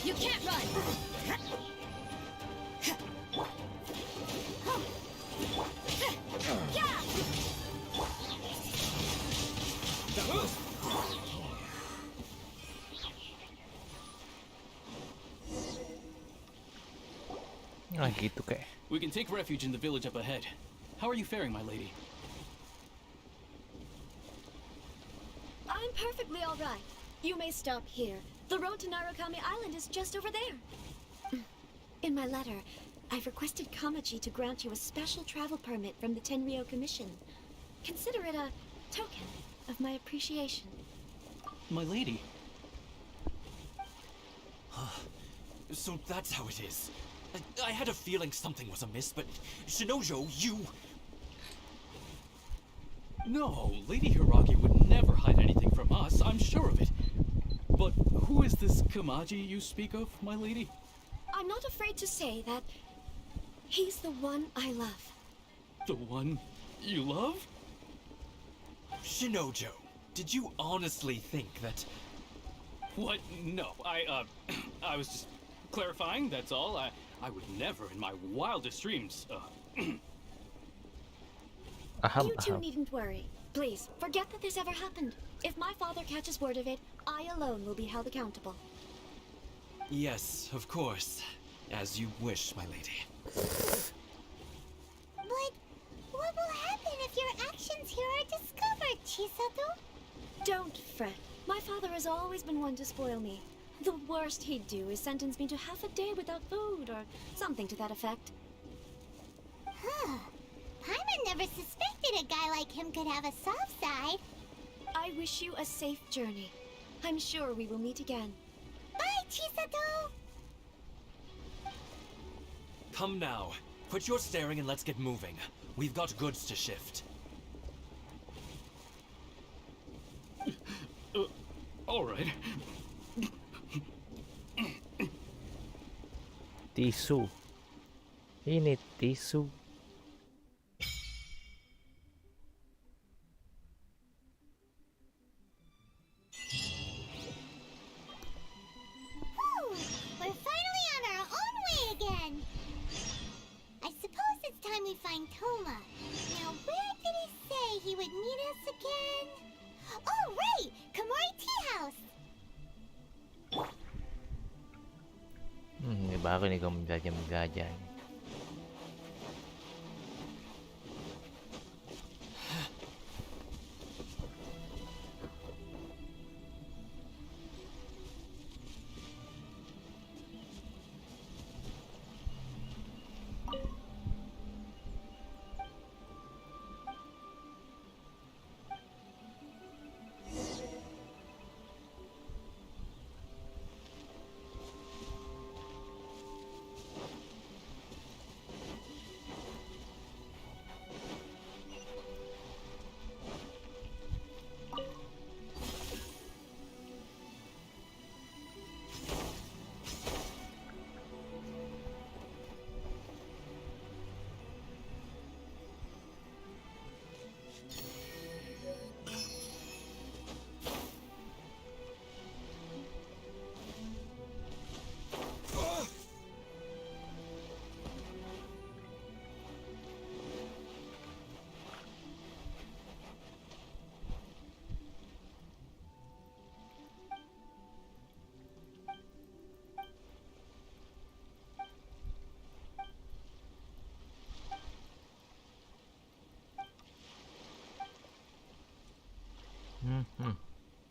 You can't run! Ah, gitu kayak. We can take refuge in the village up ahead. How are you faring, my lady? I'm perfectly all right. You may stop here. The road to Narukami Island is just over there. In my letter, I've requested Kamachi to grant you a special travel permit from the Tenryou Commission. Consider it a token of my appreciation. My lady. So that's how it is. I had a feeling something was amiss, but Shinojo, you... No, Lady Hiragi would never hide anything from us, I'm sure of it. But who is this Kamaji you speak of, my lady? I'm not afraid to say that he's the one I love. The one you love? Shinojo, did you honestly think that... What? No, I was just clarifying, that's all. I would never in my wildest dreams, You two needn't worry. Please, forget that this ever happened. If my father catches word of it, I alone will be held accountable. Yes, of course. As you wish, my lady. But what will happen if your actions here are discovered, Chisato? Don't fret. My father has always been one to spoil me. The worst he'd do is sentence me to half a day without food or something to that effect. Huh. Paimon never suspected a guy like him could have a soft side. I wish you a safe journey. I'm sure we will meet again. Bye, Chisato! Come now. Quit your staring and let's get moving. We've got goods to shift. All right. Tisu. Ini tisu. We're finally on our own way again. I suppose it's time we find Toma. Now, where did he say he would meet us again? Oh, right! Kamori Tea House! Ini baru nih kamu menjajah-menjajah.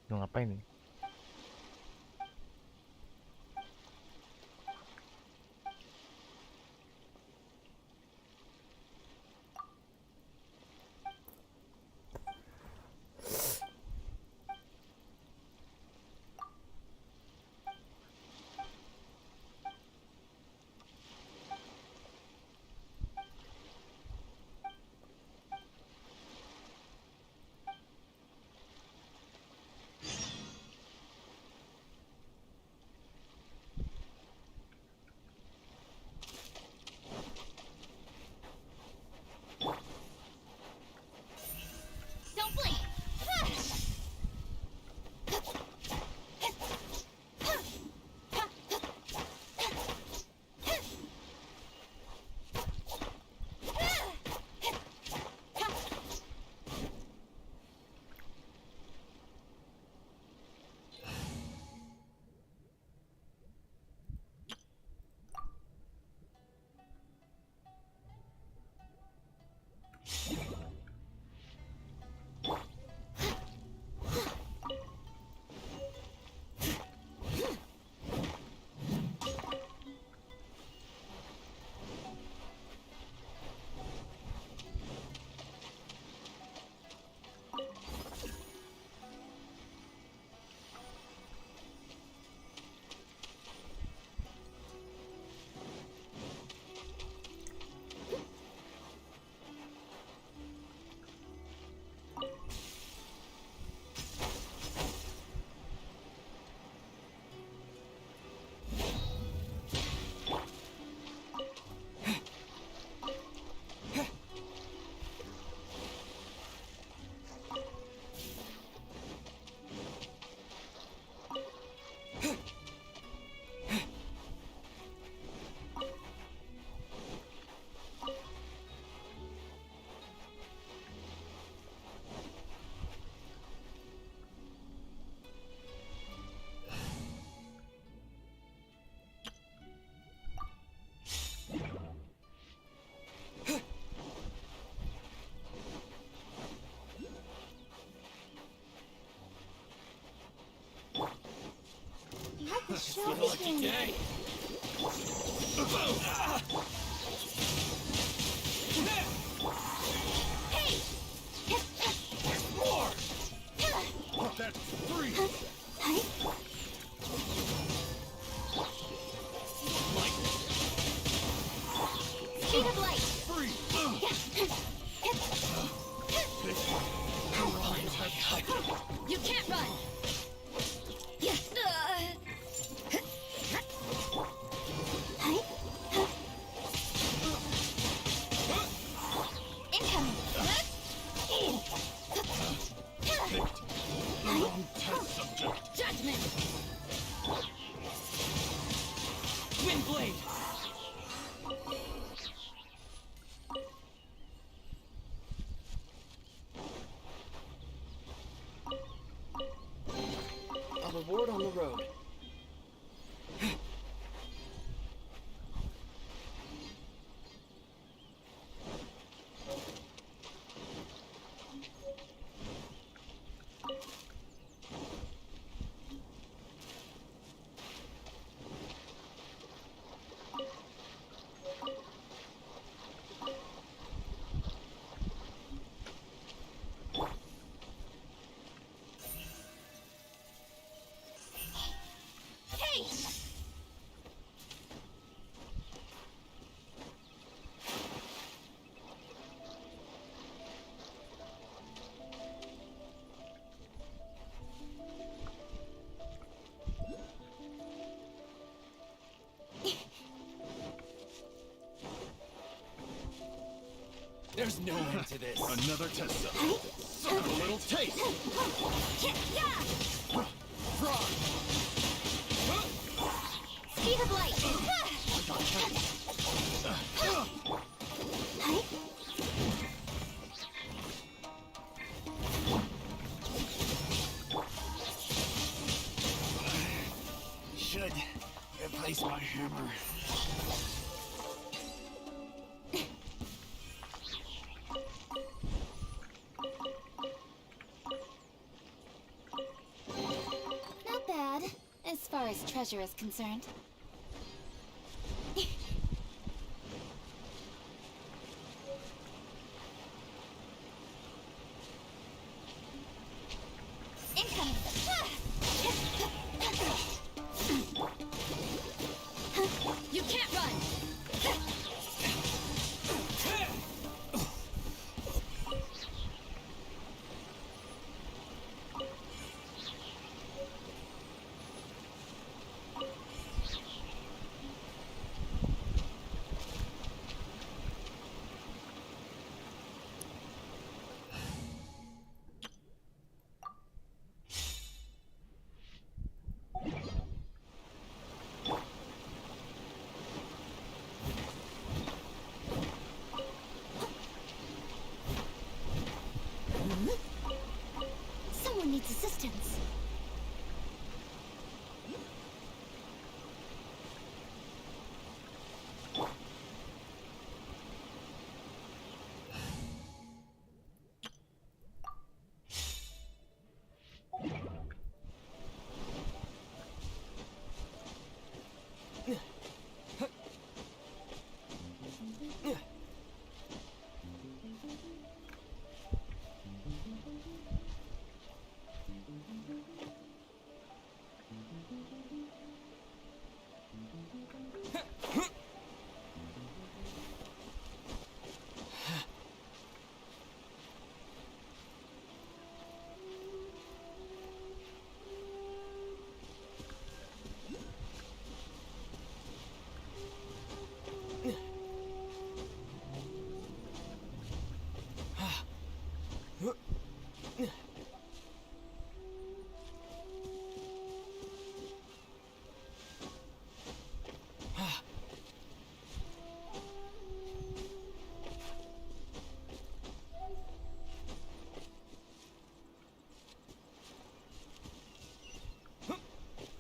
Lu ngapain nih? way! Hey! More! That's 3. Hey? Speed of light. 3. You can't run. Incoming. Judgment. Wind blade! A reward on the road. Hey! There's no end to this. Another test cell. A little taste. Frog. Speed of light. Should replace my hammer. Not bad, as far as treasure is concerned. Incoming. You can't run. Someone needs assistance.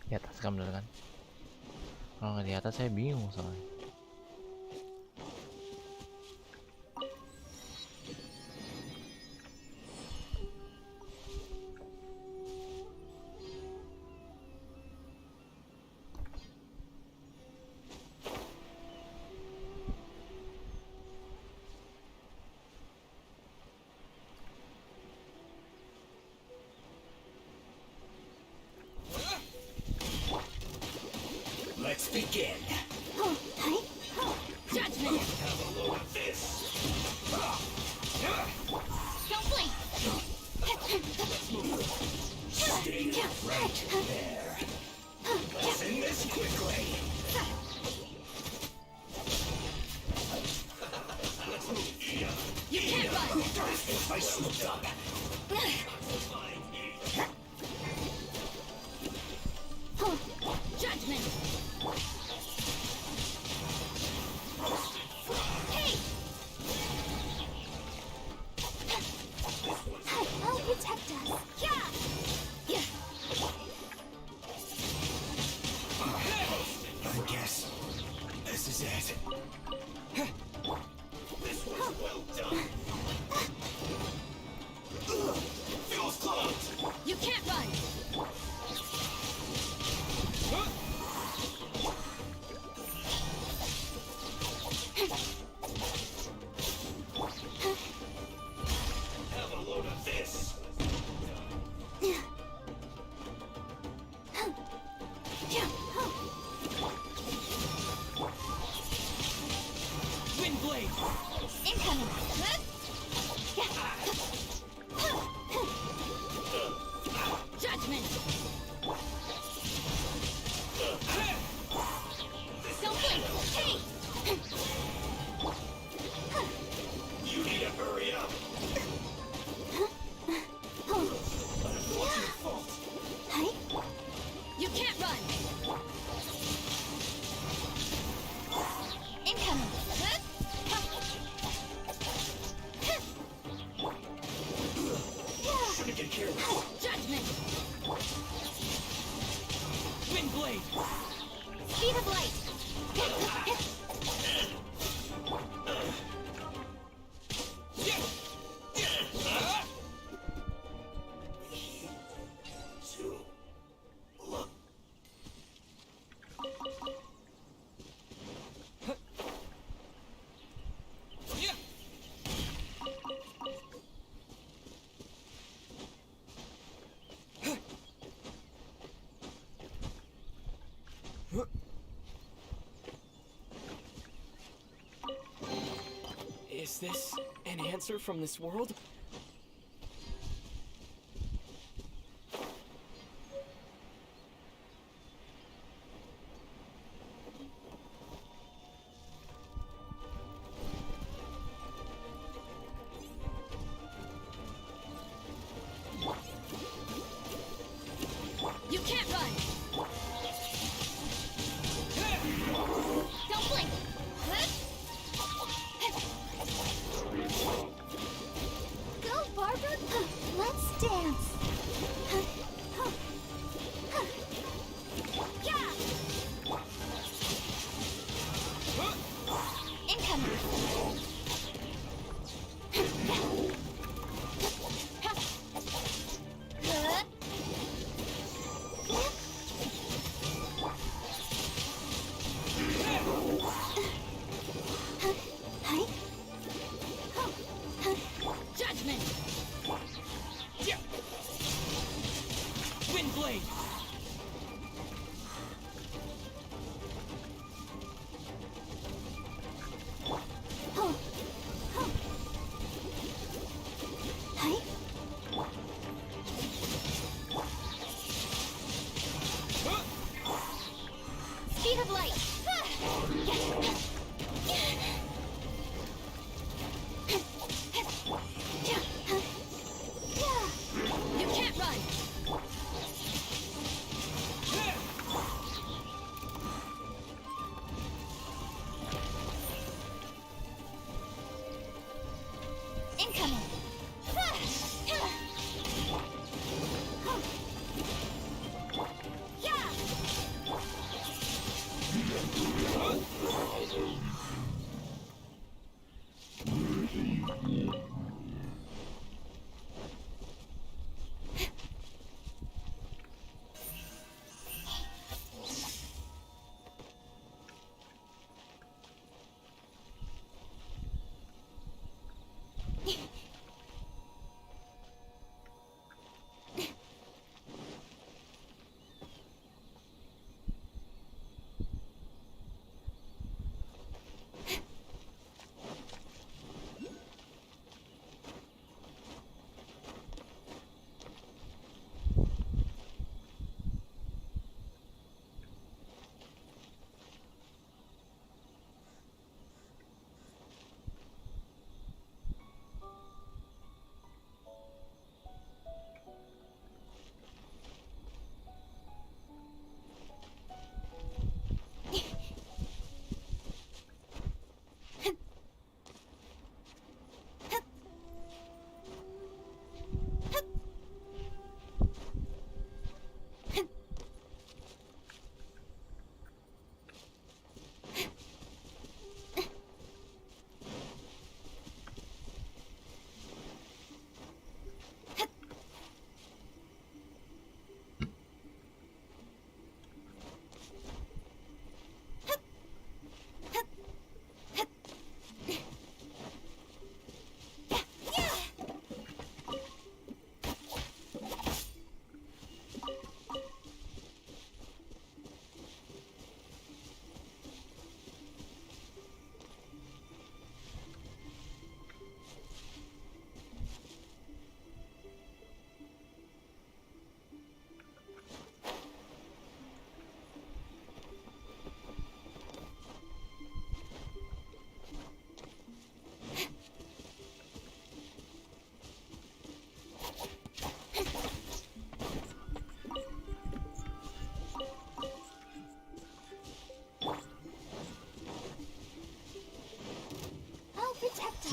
Di atas kan bener kan? Kalau nggak di atas saya bingung soalnya. I slipped up. Judgment! Hey! I'll protect us. Yeah! I guess this is it. This was well done. Feels close. You can't run! Have a load of this. Wind blade. Incoming. Judgment! Don't blink! Hey! You need to hurry up. What's your fault? Hey? You can't run! Incoming. Shouldn't get careless. Judgment! Wind blade. Speed of light. Is this an answer from this world? You can't run! Don't blink!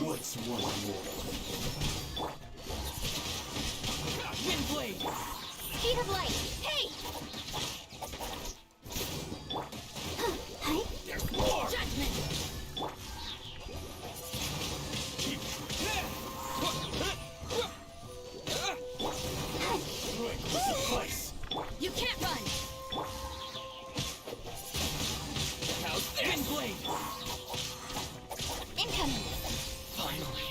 What's one more? Windblade! Speed of light. Hey! Hey? There's more! Judgment. Place. You can't run! How's this? Windblade! Incoming. Finally,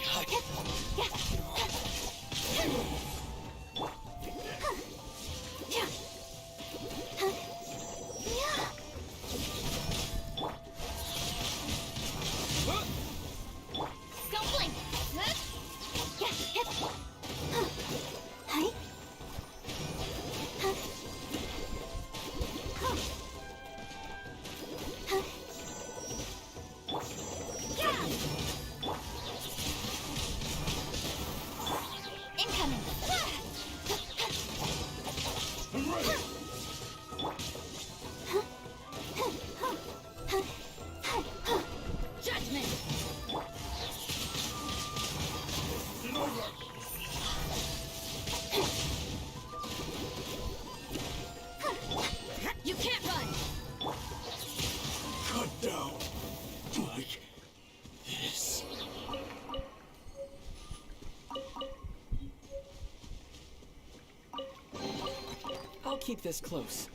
Don't blink. Incoming. Judgment. You can't run! cut down. Like this. I'll keep this close.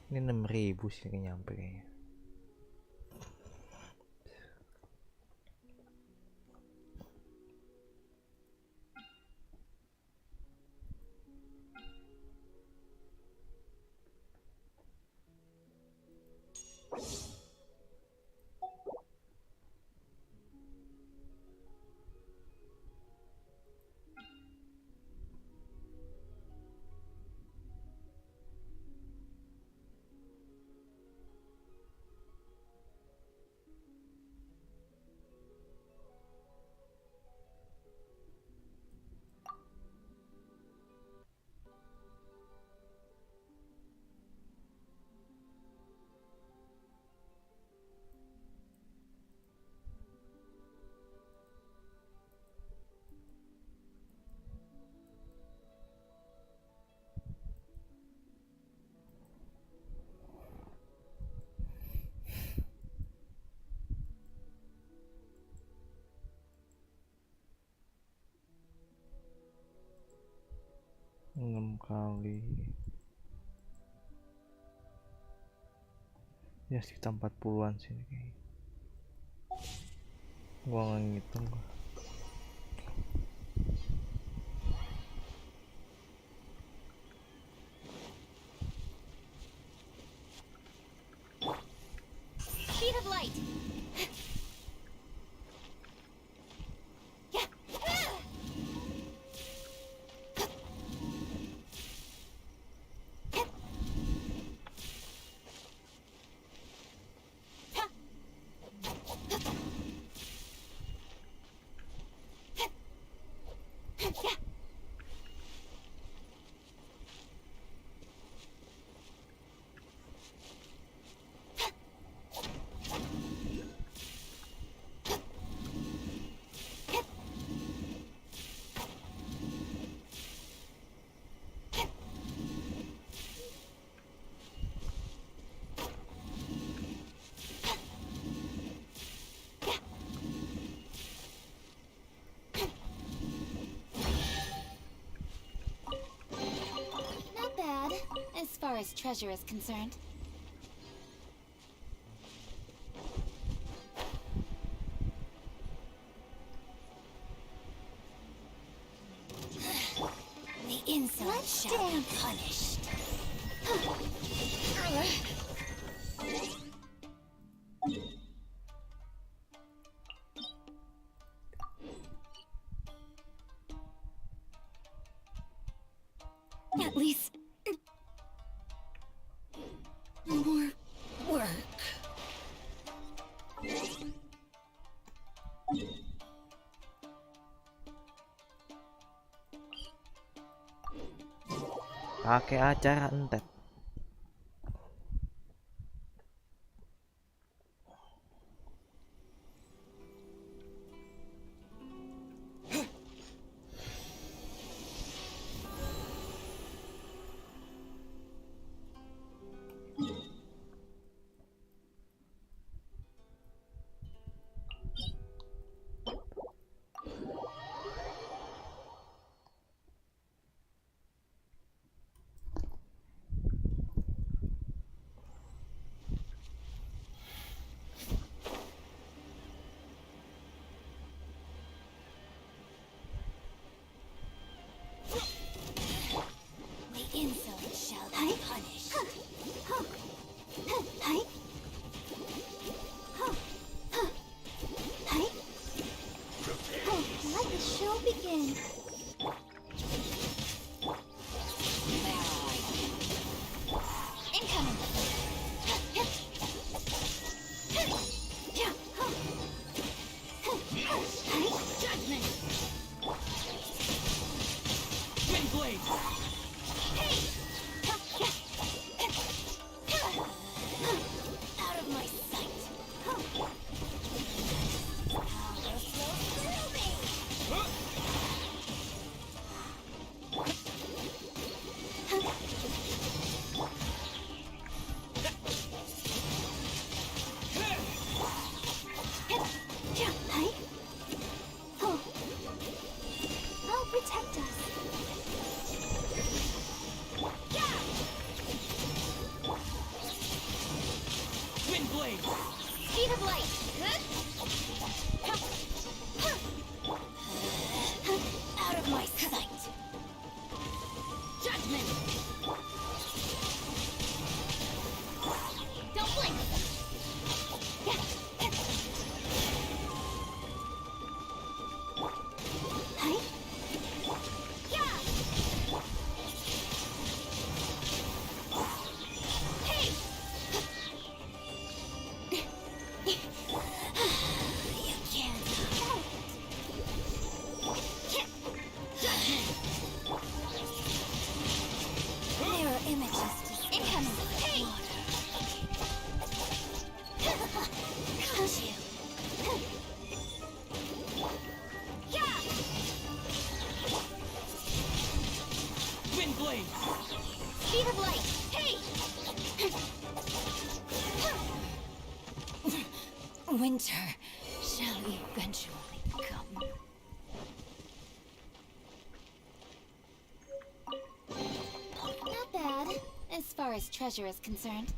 Ini 6.000 sih nyampe kayaknya. Kali ya sekitar 40-an sini kayaknya. Gua nggak ngitung gua. Speed of light. as treasure is concerned. The insolent shall be punished. At least more work. Pakai acara entet. Insolent shall be punished. Let the show begin. Incoming. Judgment. Wind blade. Out of my sight. I'll protect us. Wind blade. Speed of light. Out of my sight. Judgment. Don't blink. Mirror images incoming. Hey! Got you. Wind blade. Speed of light. Hey! Winter shall eventually come. Not bad. As far as treasure is concerned.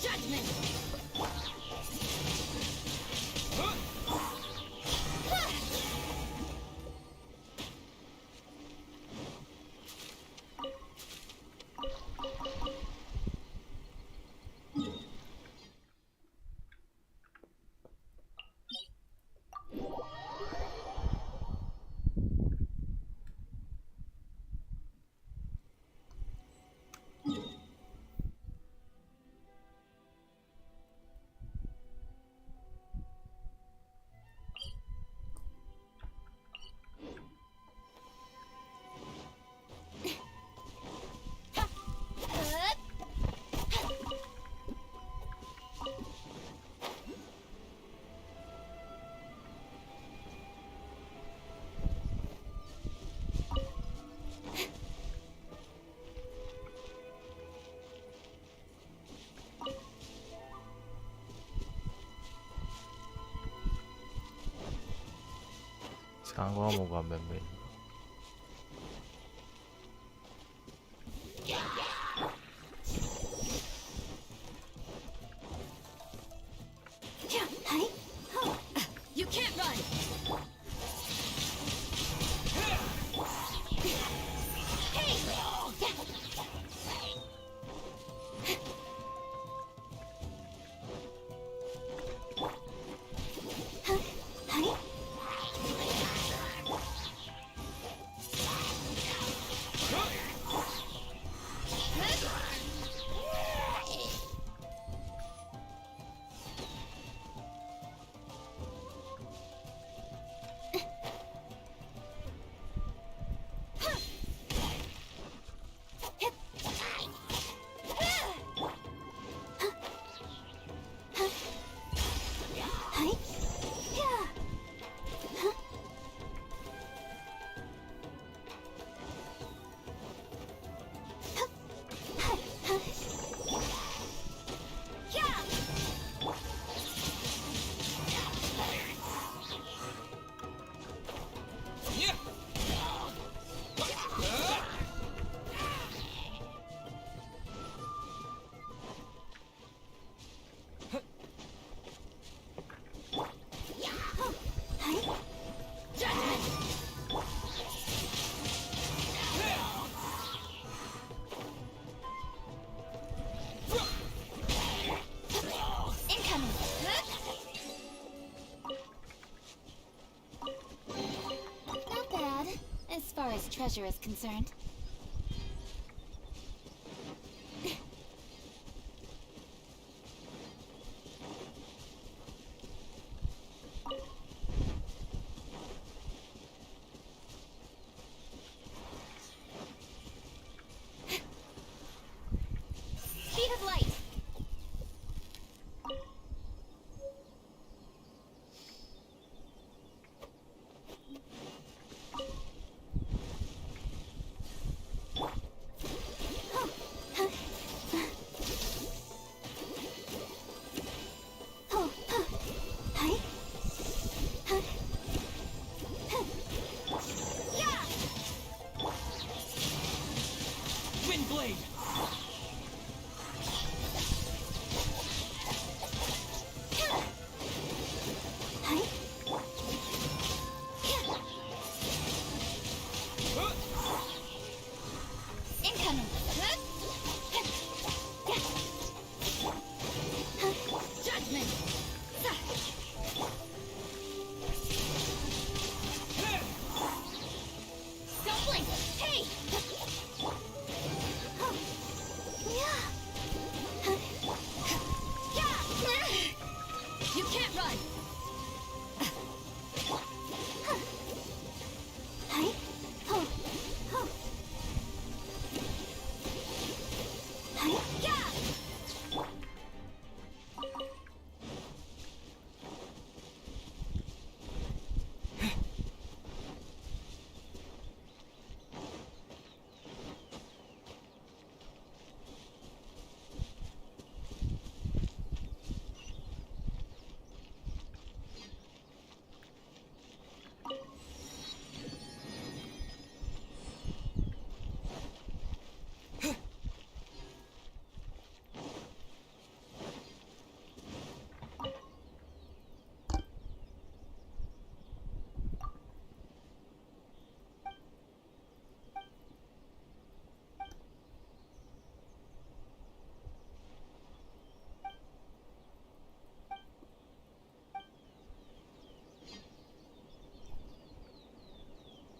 Judgment. Kanggo mau gambar ben. You can't run. As far as treasure is concerned. Speed of light.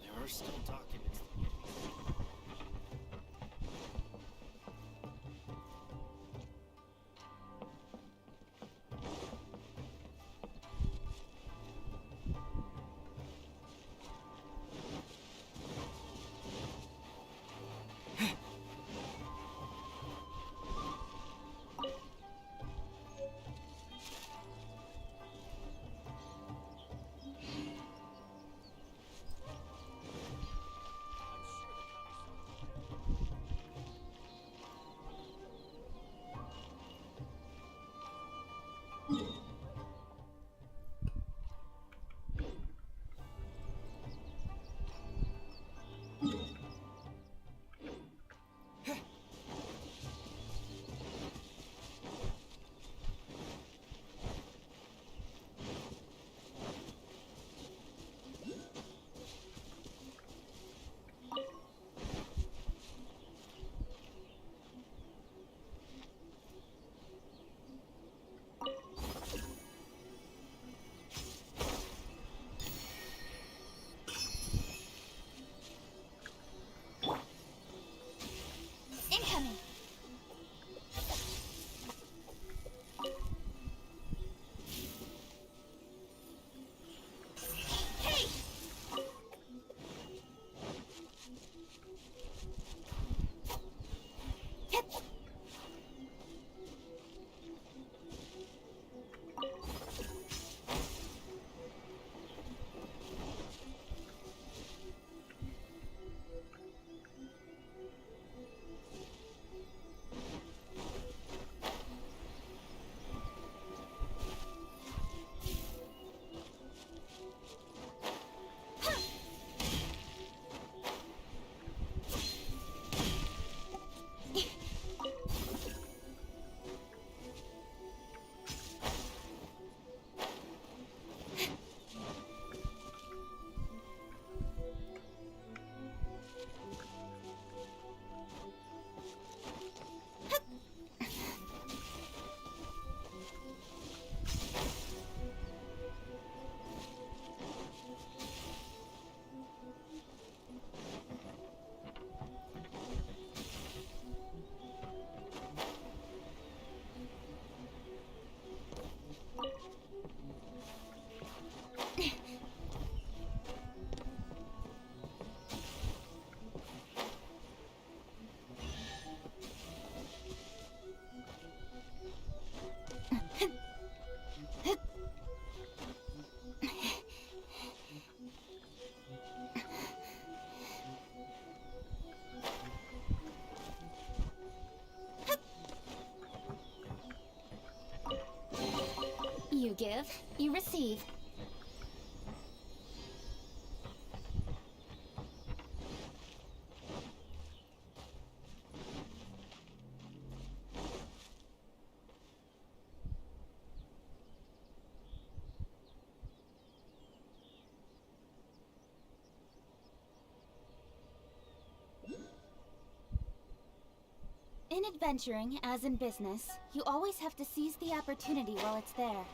There are still documents. You receive. In adventuring, as in business, you always have to seize the opportunity while it's there.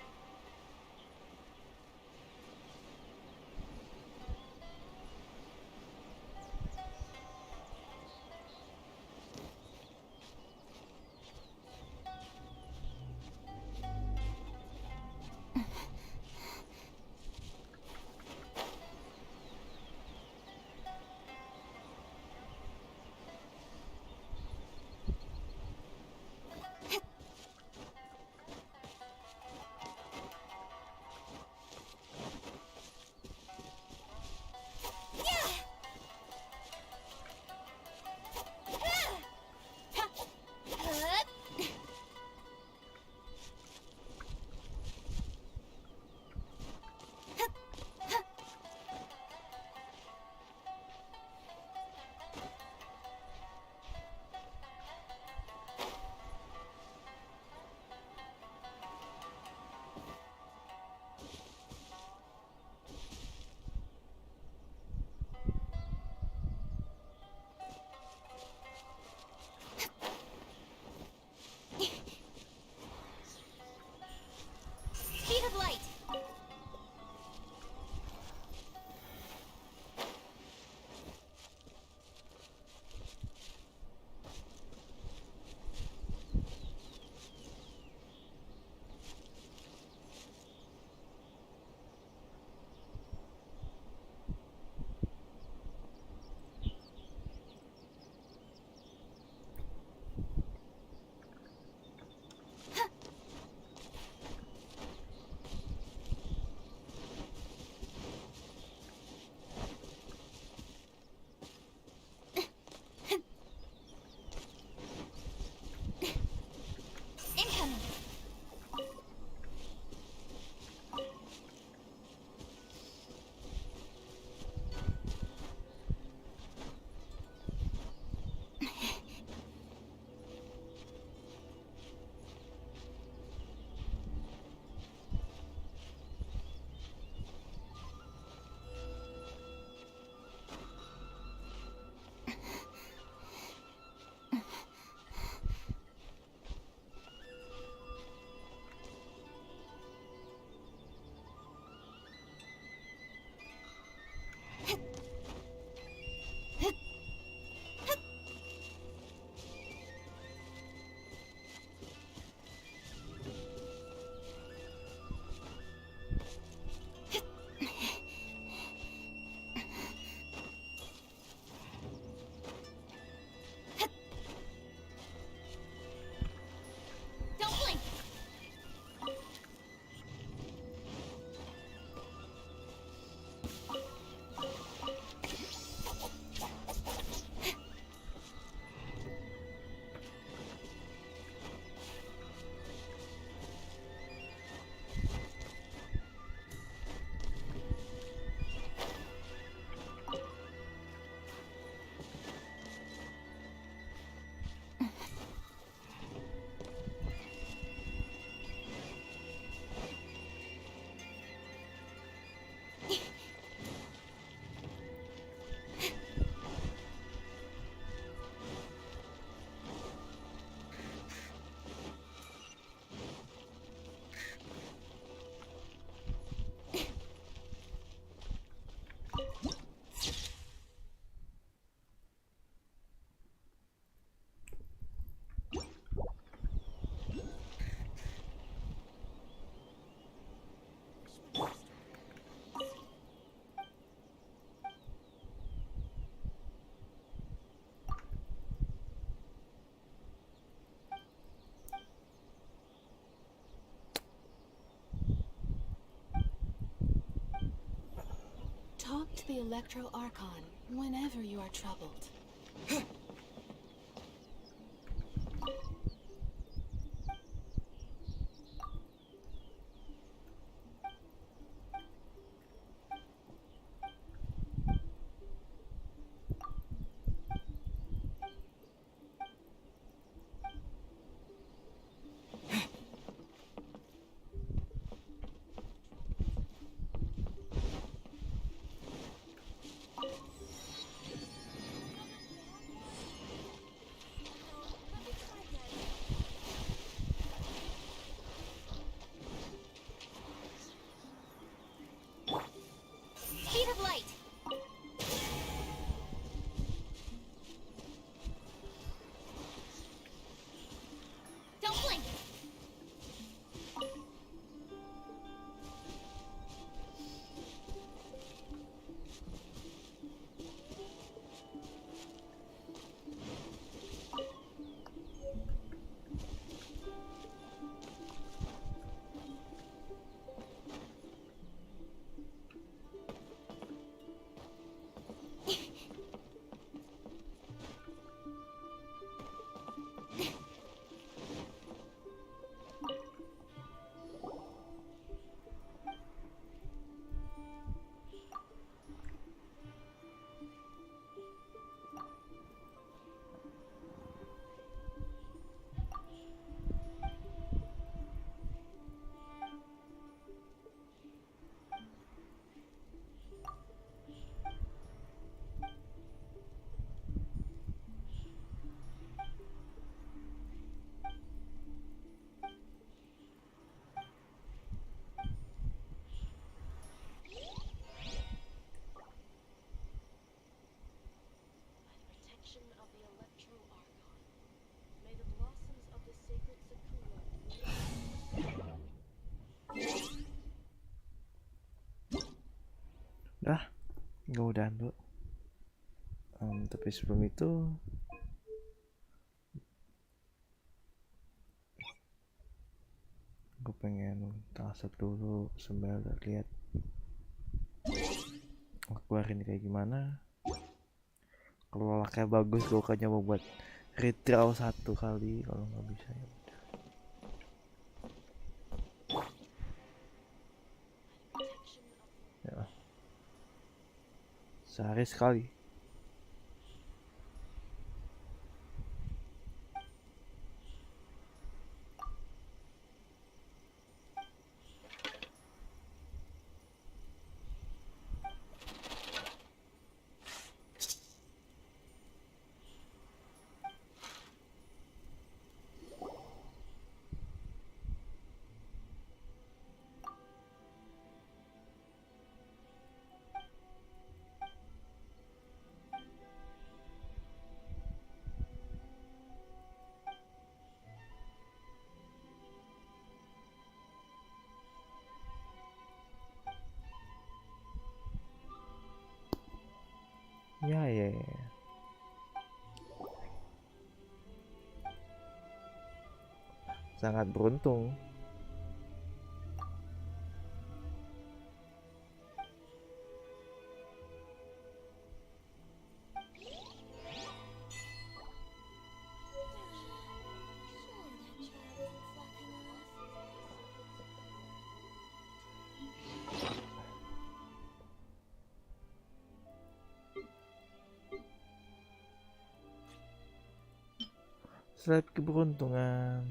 Speed of light! Incoming! Don't blink! Talk to the Electro Archon whenever you are troubled. Dah, gue udahan dulu. Tapi sebelum itu gue pengen tasap dulu sambil lihat aku hari ini kayak gimana. Kalau laknya bagus gue akan nyoba buat retral 1 kali, kalau nggak bisa ya udah. Ya. Sehari sekali. Ya. Sangat beruntung. Slide keberuntungan.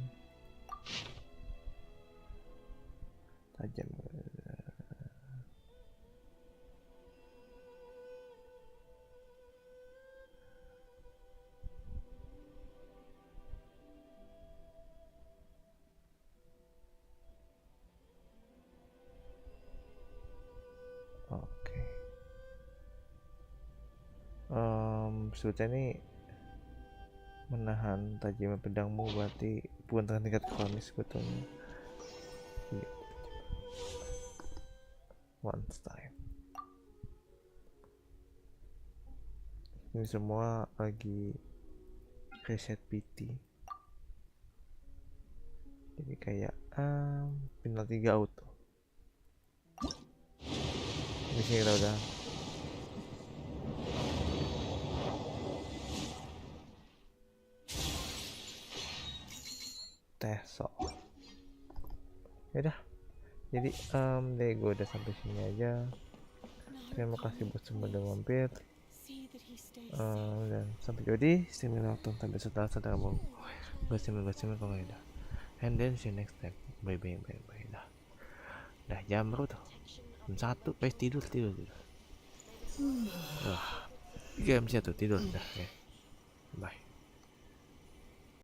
Tajam. Oke. Sebetulnya ini menahan tajam pedangmu berarti bukan tingkat kronis sebetulnya. Iya. One time. Ini semua lagi reset PT. Jadi kayak final 3 auto. Di sini kita udah Soal. Ya udah. Jadi deh gue udah sampai sini aja. Terima kasih buat semua udah mampir. Dan sampai jadi streaming nonton sampai setelah mau gue streaming kalau udah. And then see you next time. Bye. Dah jam berapa tuh? Jam 1. Guys tidur. Jam 1 tidur dah. Bye.